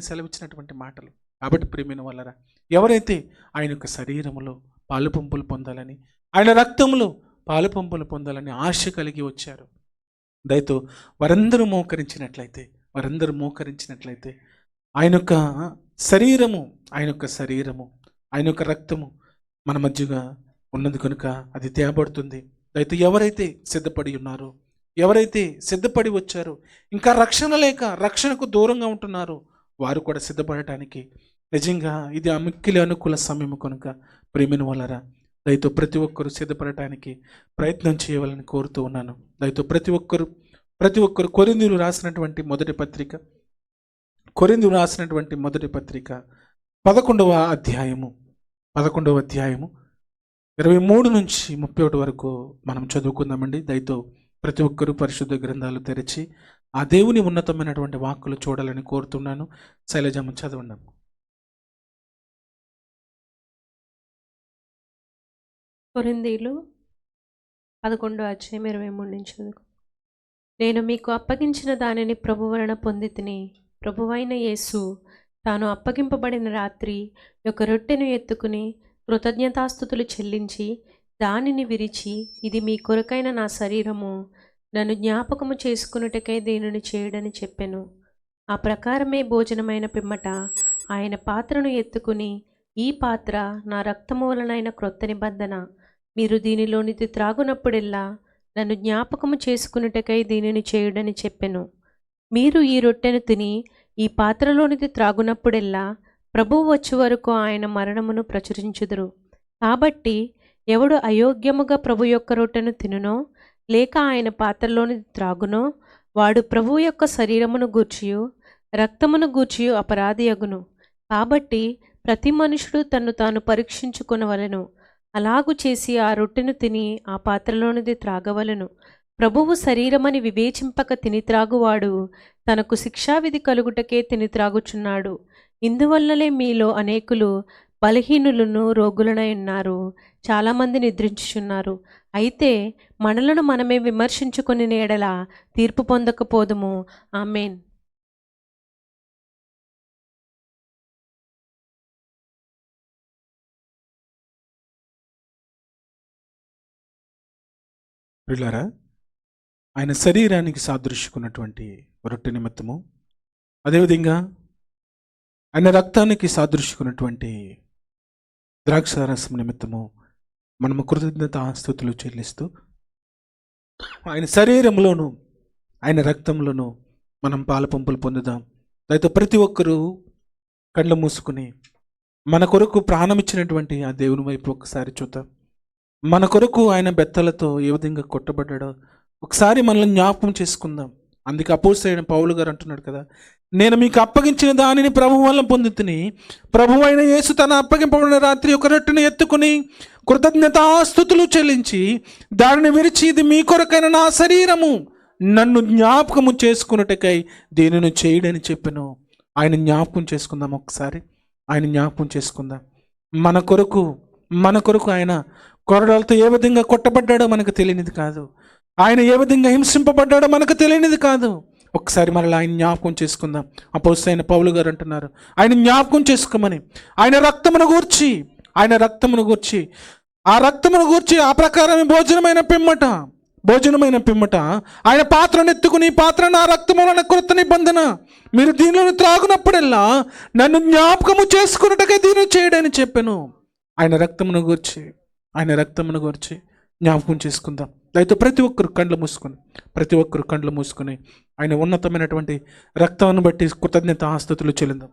సెలవిచ్చినటువంటి మాటలు. కాబట్టి ప్రేమిన వాళ్ళరా, ఎవరైతే ఆయన యొక్క శరీరములో పాలు పంపులు పొందాలని, ఆయన రక్తములో పాలు పంపులు పొందాలని ఆశ కలిగి వచ్చారు, దయతో వారందరూ మోకరించినట్లయితే ఆయన యొక్క శరీరము, ఆయన యొక్క రక్తము మన మధ్యగా ఉన్నది కనుక అది తేబడుతుంది. అయితే ఎవరైతే సిద్ధపడి ఉన్నారో, ఎవరైతే సిద్ధపడి వచ్చారో, ఇంకా రక్షణ లేక రక్షణకు దూరంగా ఉంటున్నారో వారు కూడా సిద్ధపడటానికి నిజంగా ఇది మిక్కిలి అనుకూల సమయం కనుక ప్రేమిన వాళ్ళరా, దయతో ప్రతి ఒక్కరూ సిద్ధపడటానికి ప్రయత్నం చేయవాలని కోరుతూ ఉన్నాను. దయతో ప్రతి ఒక్కరు కొరింథీయులకు రాసినటువంటి మొదటి పత్రిక 11వ అధ్యాయము 23 నుంచి 31 వరకు మనం చదువుకుందామండి. దయతో ప్రతి ఒక్కరూ పరిశుద్ధ గ్రంథాలు తెరిచి ఆ దేవుని ఉన్నతమైనటువంటి వాక్కులు చూడాలని కోరుతున్నాను. శైలజమ్మ చదవండి. కొరింథీయులు 11:23 నుంచి చదువుకో. నేను మీకు అప్పగించిన దానిని ప్రభు వలన పొందితిని. ప్రభువైన యేసు తాను అప్పగింపబడిన రాత్రి ఒక రొట్టెను ఎత్తుకుని కృతజ్ఞతాస్తుతులు చెల్లించి దానిని విరిచి, ఇది మీ కొరకైన నా శరీరము, నన్ను జ్ఞాపకము చేసుకున్నటకై దీనిని చేయడని చెప్పెను. ఆ ప్రకారమే భోజనమైన పిమ్మట ఆయన పాత్రను ఎత్తుకుని, ఈ పాత్ర నా రక్తము వలనైన క్రొత్త నిబంధన, మీరు దీనిలోనిది త్రాగునప్పుడెల్లా నన్ను జ్ఞాపకము చేసుకున్నటకై దీనిని చేయుడని చెప్పెను. మీరు ఈ రొట్టెను తిని ఈ పాత్రలోనిది త్రాగునప్పుడెల్లా ప్రభువు వచ్చే వరకు ఆయన మరణమును ప్రచురించుదురు. కాబట్టి ఎవడు అయోగ్యముగా ప్రభు యొక్క రొట్టెను తినునో లేక ఆయన పాత్రలోనిది త్రాగునో వాడు ప్రభువు యొక్క శరీరమును గూర్చియు రక్తమును గూర్చియు అపరాధి అగును. కాబట్టి ప్రతి మనుషుడు తన్ను తాను పరీక్షించుకొనవలెను. అలాగు చేసి ఆ రొట్టెను తిని ఆ పాత్రలోనిది త్రాగవలెను. ప్రభువు శరీరమని వివేచింపక తినిత్రాగువాడు తనకు శిక్షావిధి కలుగుటకే తినిత్రాగుచున్నాడు. ఇందువల్లనే మీలో అనేకులు బలహీనులను రోగులనై ఉన్నారు, చాలామంది నిద్రించుచున్నారు. అయితే మనలను మనమే విమర్శించుకొని ఎడల తీర్పు పొందకపోదుము. ఆమేన్. ప్రియులారా, ఆయన శరీరానికి సాదృశ్యకున్నటువంటి రొట్టె నిమిత్తము, అదేవిధంగా ఆయన రక్తానికి సాదృశ్యకున్నటువంటి ద్రాక్షారసం నిమిత్తము మనము కృతజ్ఞతాస్తుతులు చెల్లిస్తూ, ఆయన శరీరంలోను ఆయన రక్తంలోను మనం పాలపంపులు పొందుదాం. అయితే ప్రతి ఒక్కరూ కళ్ళు మూసుకుని మన కొరకు ప్రాణం ఇచ్చినటువంటి ఆ దేవుని వైపు ఒకసారి చూద్దాం. మన కొరకు ఆయన బెత్తలతో ఏ విధంగా కొట్టబడ్డాడో ఒకసారి మనల్ని జ్ఞాపకం చేసుకుందాం. అందుకే అపోస్తలుడైన పౌలు గారు అంటున్నాడు కదా, నేను మీకు అప్పగించిన దానిని ప్రభువు వల్ల పొందుతుని, ప్రభువు అయిన యేసు తన అప్పగింపబడిన రాత్రి ఒక రొట్టెను ఎత్తుకుని కృతజ్ఞతాస్తుతులు చెల్లించి దానిని విరిచి, ఇది మీ కొరకైన నా శరీరము, నన్ను జ్ఞాపకము చేసుకున్నట్టుకై దీనిని చేయడని చెప్పాను. ఆయన జ్ఞాపకం చేసుకుందాం. ఒకసారి ఆయన జ్ఞాపకం చేసుకుందాం. మన కొరకు ఆయన కొరడాలతో ఏ విధంగా కొట్టబడ్డాడో మనకు తెలియనిది కాదు. ఆయన ఏ విధంగా హింసింపబడ్డాడో మనకు తెలియనిది కాదు. ఒకసారి మరలా ఆయన జ్ఞాపకం చేసుకుందాం. అపోస్తలుడైన పౌలు గారు అంటున్నారు, ఆయన జ్ఞాపకం చేసుకోమని. ఆయన రక్తమును గూర్చి ఆ రక్తమును గూర్చి ఆ ప్రకారం భోజనమైన పిమ్మట ఆయన పాత్రను ఎత్తుకుని, పాత్ర నా రక్తమున కృత నిబంధన, మీరు దీనిలో త్రాగునప్పుడల్లా నన్ను జ్ఞాపకము చేసుకున్నట్టుగా దీన్ని చేయడని చెప్పాను. ఆయన రక్తమును గూర్చి జ్ఞాపకం చేసుకుందాం. అయితే ప్రతి ఒక్కరు కండ్లు మూసుకొని ఆయన ఉన్నతమైనటువంటి రక్తాన్ని బట్టి కృతజ్ఞత ఆస్తుతులు చెల్లిందాం.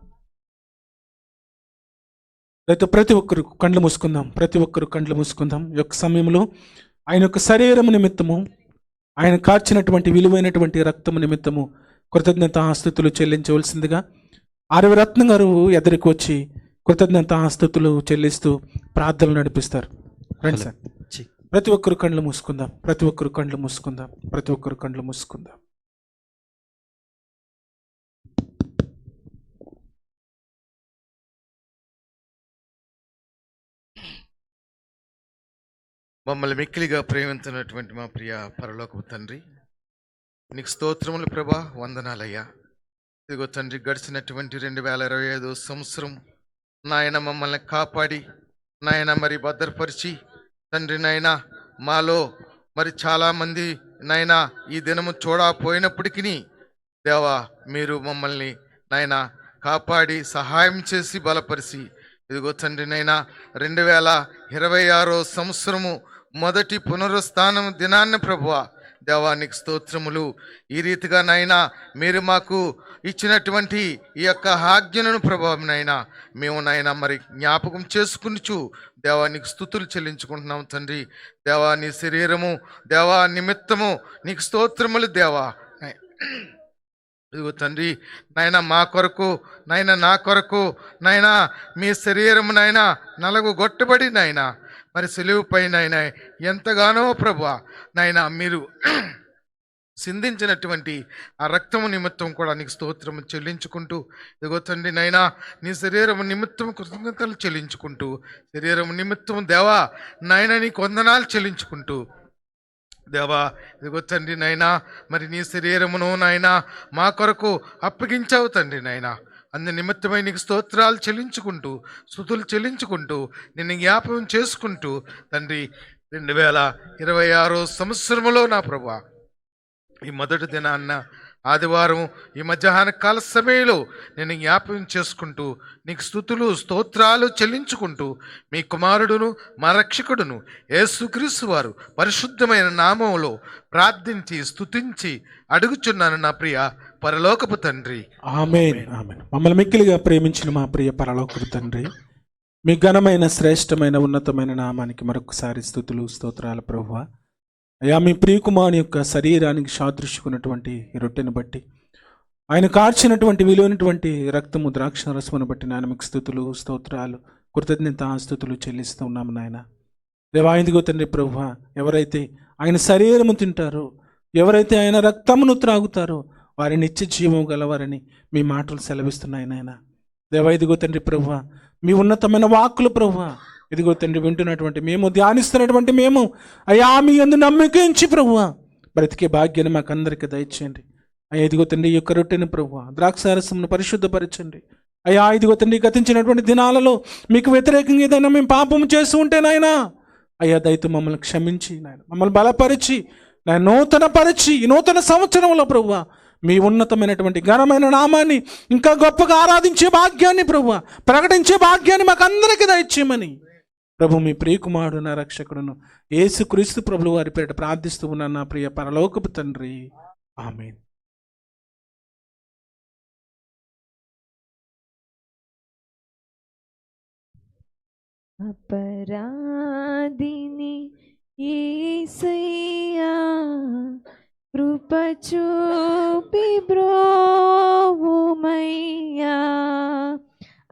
అయితే ప్రతి ఒక్కరు కండ్లు మూసుకుందాం. ఈ యొక్క సమయంలో ఆయన యొక్క శరీరము నిమిత్తము, ఆయన కార్చినటువంటి విలువైనటువంటి రక్తము నిమిత్తము కృతజ్ఞత ఆస్తుతులు చెల్లించవలసిందిగా ఆరవ రత్నం గారు ఎదురికి వచ్చి కృతజ్ఞత ఆస్తుతులు చెల్లిస్తూ ప్రార్థనలు నడిపిస్తారు. రండి సార్. ప్రతి ఒక్కరు కండ్లు మూసుకుందాం. మమ్మల్ని మిక్కిలిగా ప్రేమించినటువంటి మా ప్రియ పరలోకపు తండ్రి, నీకు స్తోత్రములు ప్రభా, వందనాలయ్యా. ఇదిగో తండ్రి, గడిచినటువంటి 2025 సంవత్సరం నాయన మమ్మల్ని కాపాడి నాయన మరి భద్రపరిచి తండ్రి నాయన మాలో మరి చాలామంది నాయన ఈ దినము చూడకపోయినప్పటికీ దేవా మీరు మమ్మల్ని నాయన కాపాడి సహాయం చేసి బలపరిచి ఇదిగో తండ్రి నాయన 2026 సంవత్సరము మొదటి పునరుత్థానం దినాన్ని ప్రభువా దేవానికి స్తోత్రములు. ఈ రీతిగా నాయనా మీరు మాకు ఇచ్చినటువంటి ఈ యొక్క ఆజ్ఞలను ప్రభావం నాయనా మేము నాయనా మరి జ్ఞాపకం చేసుకునిచు దేవానికి స్తుతులు చెల్లించుకుంటున్నాం తండ్రి. దేవా నీ శరీరము దేవా నిమిత్తము నీకు స్తోత్రములు దేవా. ఇదిగో తండ్రి నాయన మా కొరకు నాయన నా కొరకు నాయన మీ శరీరము నాయన నలుగు గొట్టబడి నాయన మరి సిలువుపై నాయన ఎంతగానో ప్రభువా నాయన మీరు సిందించినటువంటి ఆ రక్తము నిమిత్తం కూడా నీకు స్తోత్రము చెల్లించుకుంటూ ఇదిగో తండ్రి నాయన నీ శరీరము నిమిత్తం కృతజ్ఞతలు చెల్లించుకుంటూ శరీరము నిమిత్తం దేవా నాయన నీకు వందనాలు చెల్లించుకుంటూ దేవా ఇదిగో తండ్రి నాయనా మరి నీ శరీరమును నాయనా మా కొరకు అప్పగించావు తండ్రి నాయనా. అందు నిమిత్తమై నీకు స్తోత్రాలు చెల్లించుకుంటూ స్తుతులు చెల్లించుకుంటూ నిన్ను జ్ఞాపకం చేసుకుంటూ తండ్రి 2026 సంవత్సరములో నా ప్రభువా ఈ మొదటి దినాన్న ఆదివారం ఈ మధ్యాహ్న కాల సమయంలో నేను జ్ఞాపకం చేసుకుంటూ నీకు స్తుతులు స్తోత్రాలు చెల్లించుకుంటూ మీ కుమారుడును మా రక్షకుడును యేసుక్రీస్తు వారు పరిశుద్ధమైన నామములో ప్రార్థించి స్తుతించి అడుగుచున్నాను నా ప్రియ పరలోకపు తండ్రి. ఆమేన్. ఆమేన్. మమ్మల్ని మిక్కిలిగా ప్రేమించిన మా ప్రియ పరలోకపు తండ్రి, మీ ఘనమైన శ్రేష్టమైన ఉన్నతమైన నామానికి మరొకసారి స్తుతులు స్తోత్రాలు ప్రభువా. అయ్యా మీ ప్రియకుమారుని యొక్క శరీరానికి సాదృశ్యకున్నటువంటి ఈ రొట్టెను బట్టి ఆయన కార్చినటువంటి విలువైనటువంటి రక్తము ద్రాక్షరసమును బట్టి నాయన మీకు స్తుతులు స్తోత్రాలు కృతజ్ఞత స్తుతులు చెల్లిస్తూ ఉన్నాము నాయన. దేవా ఇదిగో తండ్రి ప్రభువా, ఎవరైతే ఆయన శరీరము తింటారో ఎవరైతే ఆయన రక్తమును త్రాగుతారో వారి నిత్య జీవం గలవారని మీ మాటలు సెలవిస్తున్నాయి నాయన. దేవా, ఇదిగో తండ్రి ప్రభువా, మీ ఉన్నతమైన వాక్కులు ప్రభువా, ఇదిగో తండ్రి వింటున్నటువంటి మేము, ధ్యానిస్తున్నటువంటి మేము, అయ్యా మీ యందు నమ్మిక ఉంచి ప్రభువా బ్రతికే భాగ్యాన్ని మాకు అందరికీ దయచేయండి. అయ్యా ఇదిగో తండ్రి ఈ యొక్క రొట్టెను ప్రభువా, ద్రాక్షారసమును పరిశుద్ధపరచండి. అయ్యా ఇదిగో తండ్రి గతించినటువంటి దినాలలో మీకు వ్యతిరేకంగా ఏదైనా మేము పాపము చేస్తూ ఉంటే నాయనా, అయ్యా దయతో మమ్మల్ని క్షమించి నాయన, మమ్మల్ని బలపరిచి నాయన నూతన పరిచి ఈ నూతన సంవత్సరంలో ప్రభువా మీ ఉన్నతమైనటువంటి ఘనమైన నామాన్ని ఇంకా గొప్పగా ఆరాధించే భాగ్యాన్ని ప్రభువా, ప్రకటించే భాగ్యాన్ని మాకు అందరికీ దయచేయమని ప్రభు మీ ప్రియకుమారుడు నా రక్షకుడును యేసుక్రీస్తు ప్రభువు వారి పేరిట ప్రార్థిస్తూ ఉన్నాను నా ప్రియ పరలోకపు తండ్రి. ఆమేన్. అపరాధిని యేసయ్యా కృప చూపి బ్రోవుమయ్యా.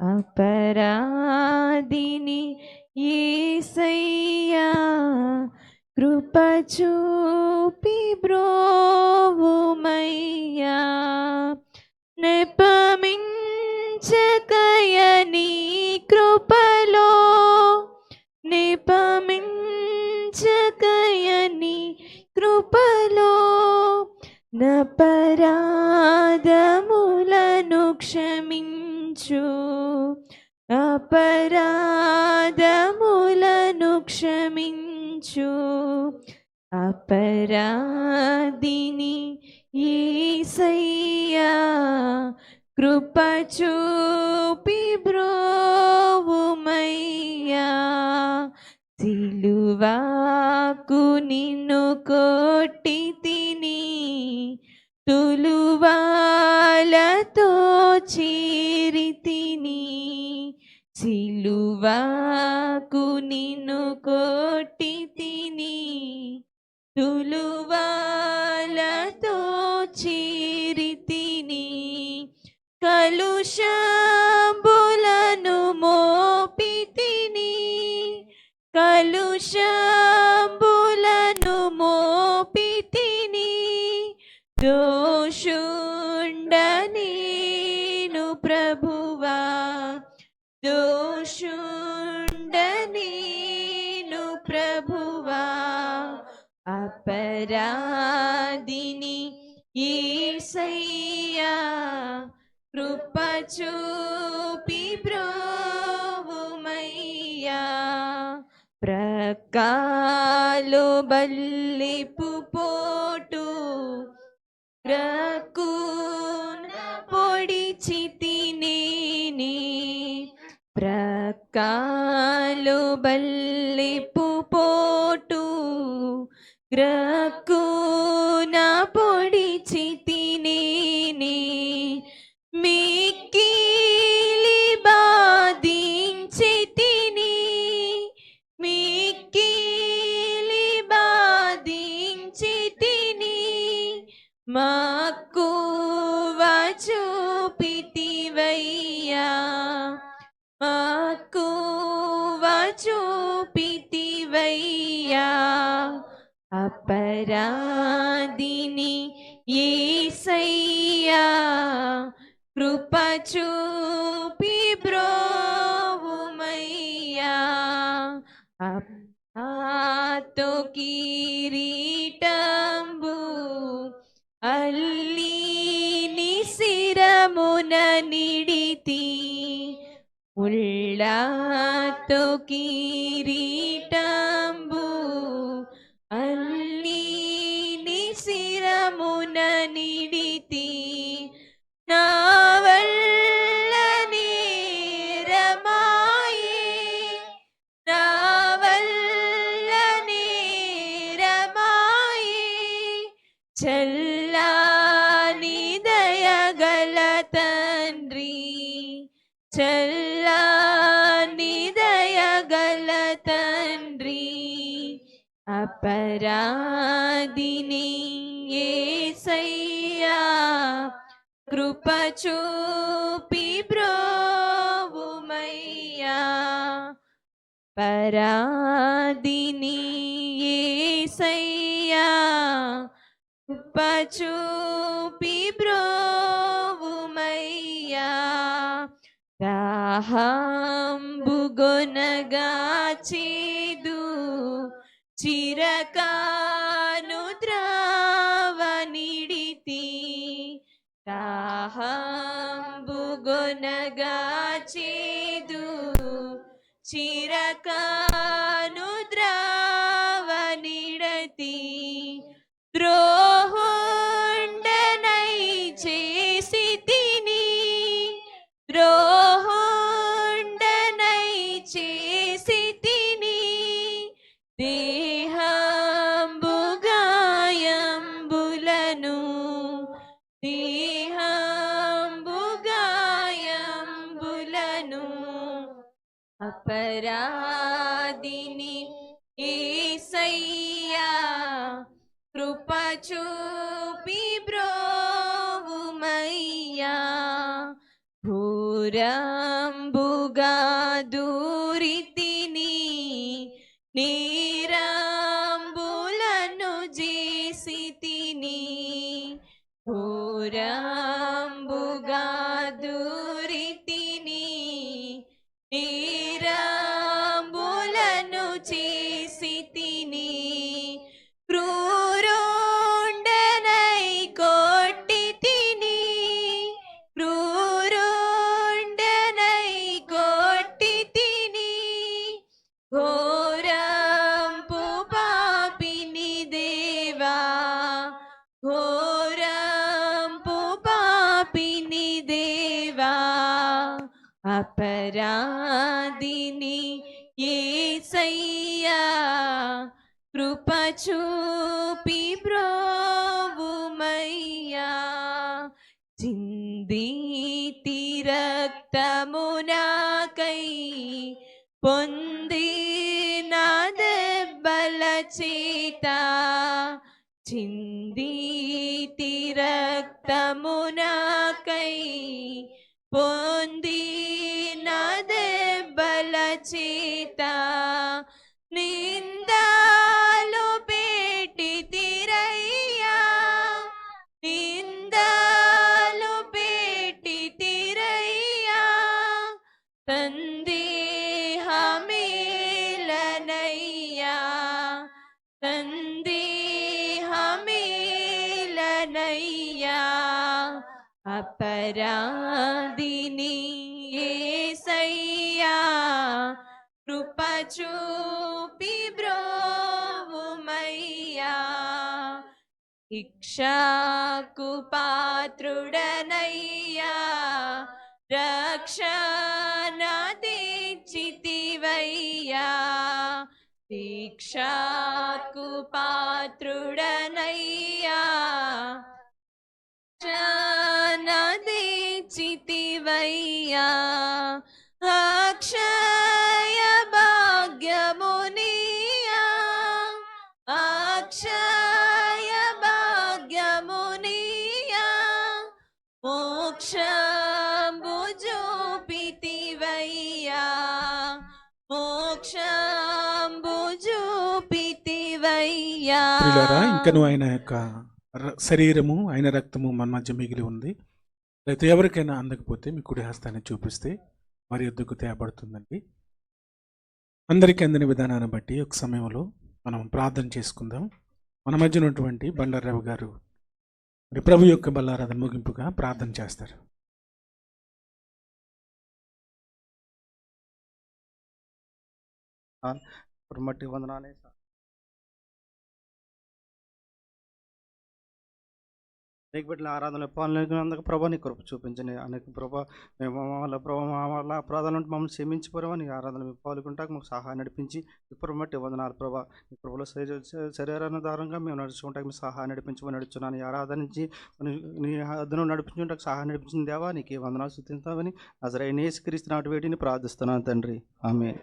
అపరాధిని యేసయ్యా కృప చూపి బ్రోవుమయ్యా. నిపమించకయని కృపలో నిపమించకయని కృపలో నపరాధములను క్షమించు. అపరాధములను క్షమించు. అపరాధిని యేసయ్యా కృప చూపి బ్రోవుమయ్యా. సిలువాకు నిన్ను కొట్టి తిని తులువాలతో చీరి తిని. సిలువాకు నిన్ను కొట్టి తిని తులువాలతో చీరి తిని. కలుషంబులను మోపి తిని. కలుషంబులను మోపి తిని. దోషుండనేను ప్రభువా, దోషుండనేను ప్రభువా. అపరాధిని యేసయ్యా కృప చూపి బ్రోవుమయ్యా. ప్రకాలు బల్లిపు పోటు ప్రకున పొడిచి తినేని. ప్రకాలు బల్లిపు పోటు గ్రకున పొడిచి తినేని. మిక్కిలి బాధించి తిని. మిక్కిలి బాధించి తిని. మక్కువ చూపితివయ్యా. మక్కువ చూపితివయ్యా. అపరాధిని యేసయ్యా కృప చూపి బ్రోవుమయ్యా. ఆతో కిరీటంబు అల్లిని శిరమున నిడితి. ఉళ్ళాతో కిరీటంబు అల్లిని శిరమున నిడితి. నా వల్ల నేరమాయే. నా వల్ల నేరమాయే. చల్లాని దయగల తండ్రి. చల్లాని దయగల తండ్రి. అపరాధిని యేసయ్యా కృప చూపి బ్రోవుమయ్యా. పరాధిని యేసయ్యా కృప చూపి బ్రోవుమయ్యా దాహంబుగొనగా చేదు చిరకాను త్రావనిడితి దాహంబుగొనగా చేదు చిరకాను ద్రావనిడతి ద్రోహుండనై చేసి తిని ద్రోహుండనై చేసి తిని దేహంబుగాయంబులను దేహంబుగాయంబులను అపరాధిని యేసయ్యా కృప చూపి బ్రోవుమయ్యా ఘోరంబుగా దూరితిని నీరంబులను చేసి తిని ఘోరంబుగా దూరితిని నీరంబులను చేసి తిని క్రూరుండనై కొట్టి తిని క్రూరుండనై కొట్టి తిని ఘోరంపు పాపిని దేవా ఘోరంపు పాపిని దేవా అపరాధిని యేసయ్యా కృప చూపి బ్రోవుమయ్యా చిందీతి రక్తమునాకై పొందిన దెబ్బల చేత చిందీతి రక్తమునాకై పొందిన దెబ్బల చేత నిందాలు పెట్టి తిరయ్యా నిందాలు పెట్టి తిరయ్యా సందేహమేలనయ్యా సందేహమేలనయ్యా అపరాధిని యేసయ్యా కృప చూపి బ్రోవుమయ్యా శిక్షకు పాత్రుడనయ్యా రక్షణ తెచ్చితివయ్యా శిక్షకు పాత్రుడనయ్యా రక్షణ తెచ్చితివయ్యా అక్షయ భాగ్యమునియా అక్షయ భాగ్యమునియా మోక్షంబు చూపితివయ్యా మోక్షంబు చూపితివయ్యా ప్రియులారా, ఇంకను ఆయన యొక్క శరీరము ఆయన రక్తము మన మధ్య మిగిలి ఉంది. లేకపోతే ఎవరికైనా అందకపోతే మీ కుడి హస్తాన్ని చూపిస్తే మరి ఎద్దుకు తేబడుతుందండి. అందరికీ అందిన విధానాన్ని బట్టి ఒక సమయంలో మనం ప్రార్థన చేసుకుందాం. మన మధ్య ఉన్నటువంటి బండారావు గారు మరి ప్రభు యొక్క బల్లారాధన ముగింపుగా ప్రార్థన చేస్తారు. మట్టి వందనాలే అనేక బిడ్డల ఆరాధనలు పాల్గొనేందుకు ప్రభా నీ కృప చూపించండి. అనేక ప్రభా మేము మా వల్ల అపరాధాలు ఉంటే మమ్మల్ని క్షమించిపోరావా నీ ఆరాధనలు మేము పాల్గొంటాక మాకు సహాయం నడిపించి ఇప్పుడు మట్టి వందనాలు ప్రభా నీ కృపలో శరీరానుధారంగా మేము నడుచుకుంటాక మీ సహాయం నడిపించమని నడుచున్నాను. ఈ ఆరాధనించి నీ అద్దను నడిపించుకుంటాక సహాయం నడిపించిన దేవా నీకు వందనాలు సూచిస్తామని అసలు యేసుక్రీస్తు నాటి వేటిని ప్రార్థిస్తున్నాను తండ్రి. ఆమేన్.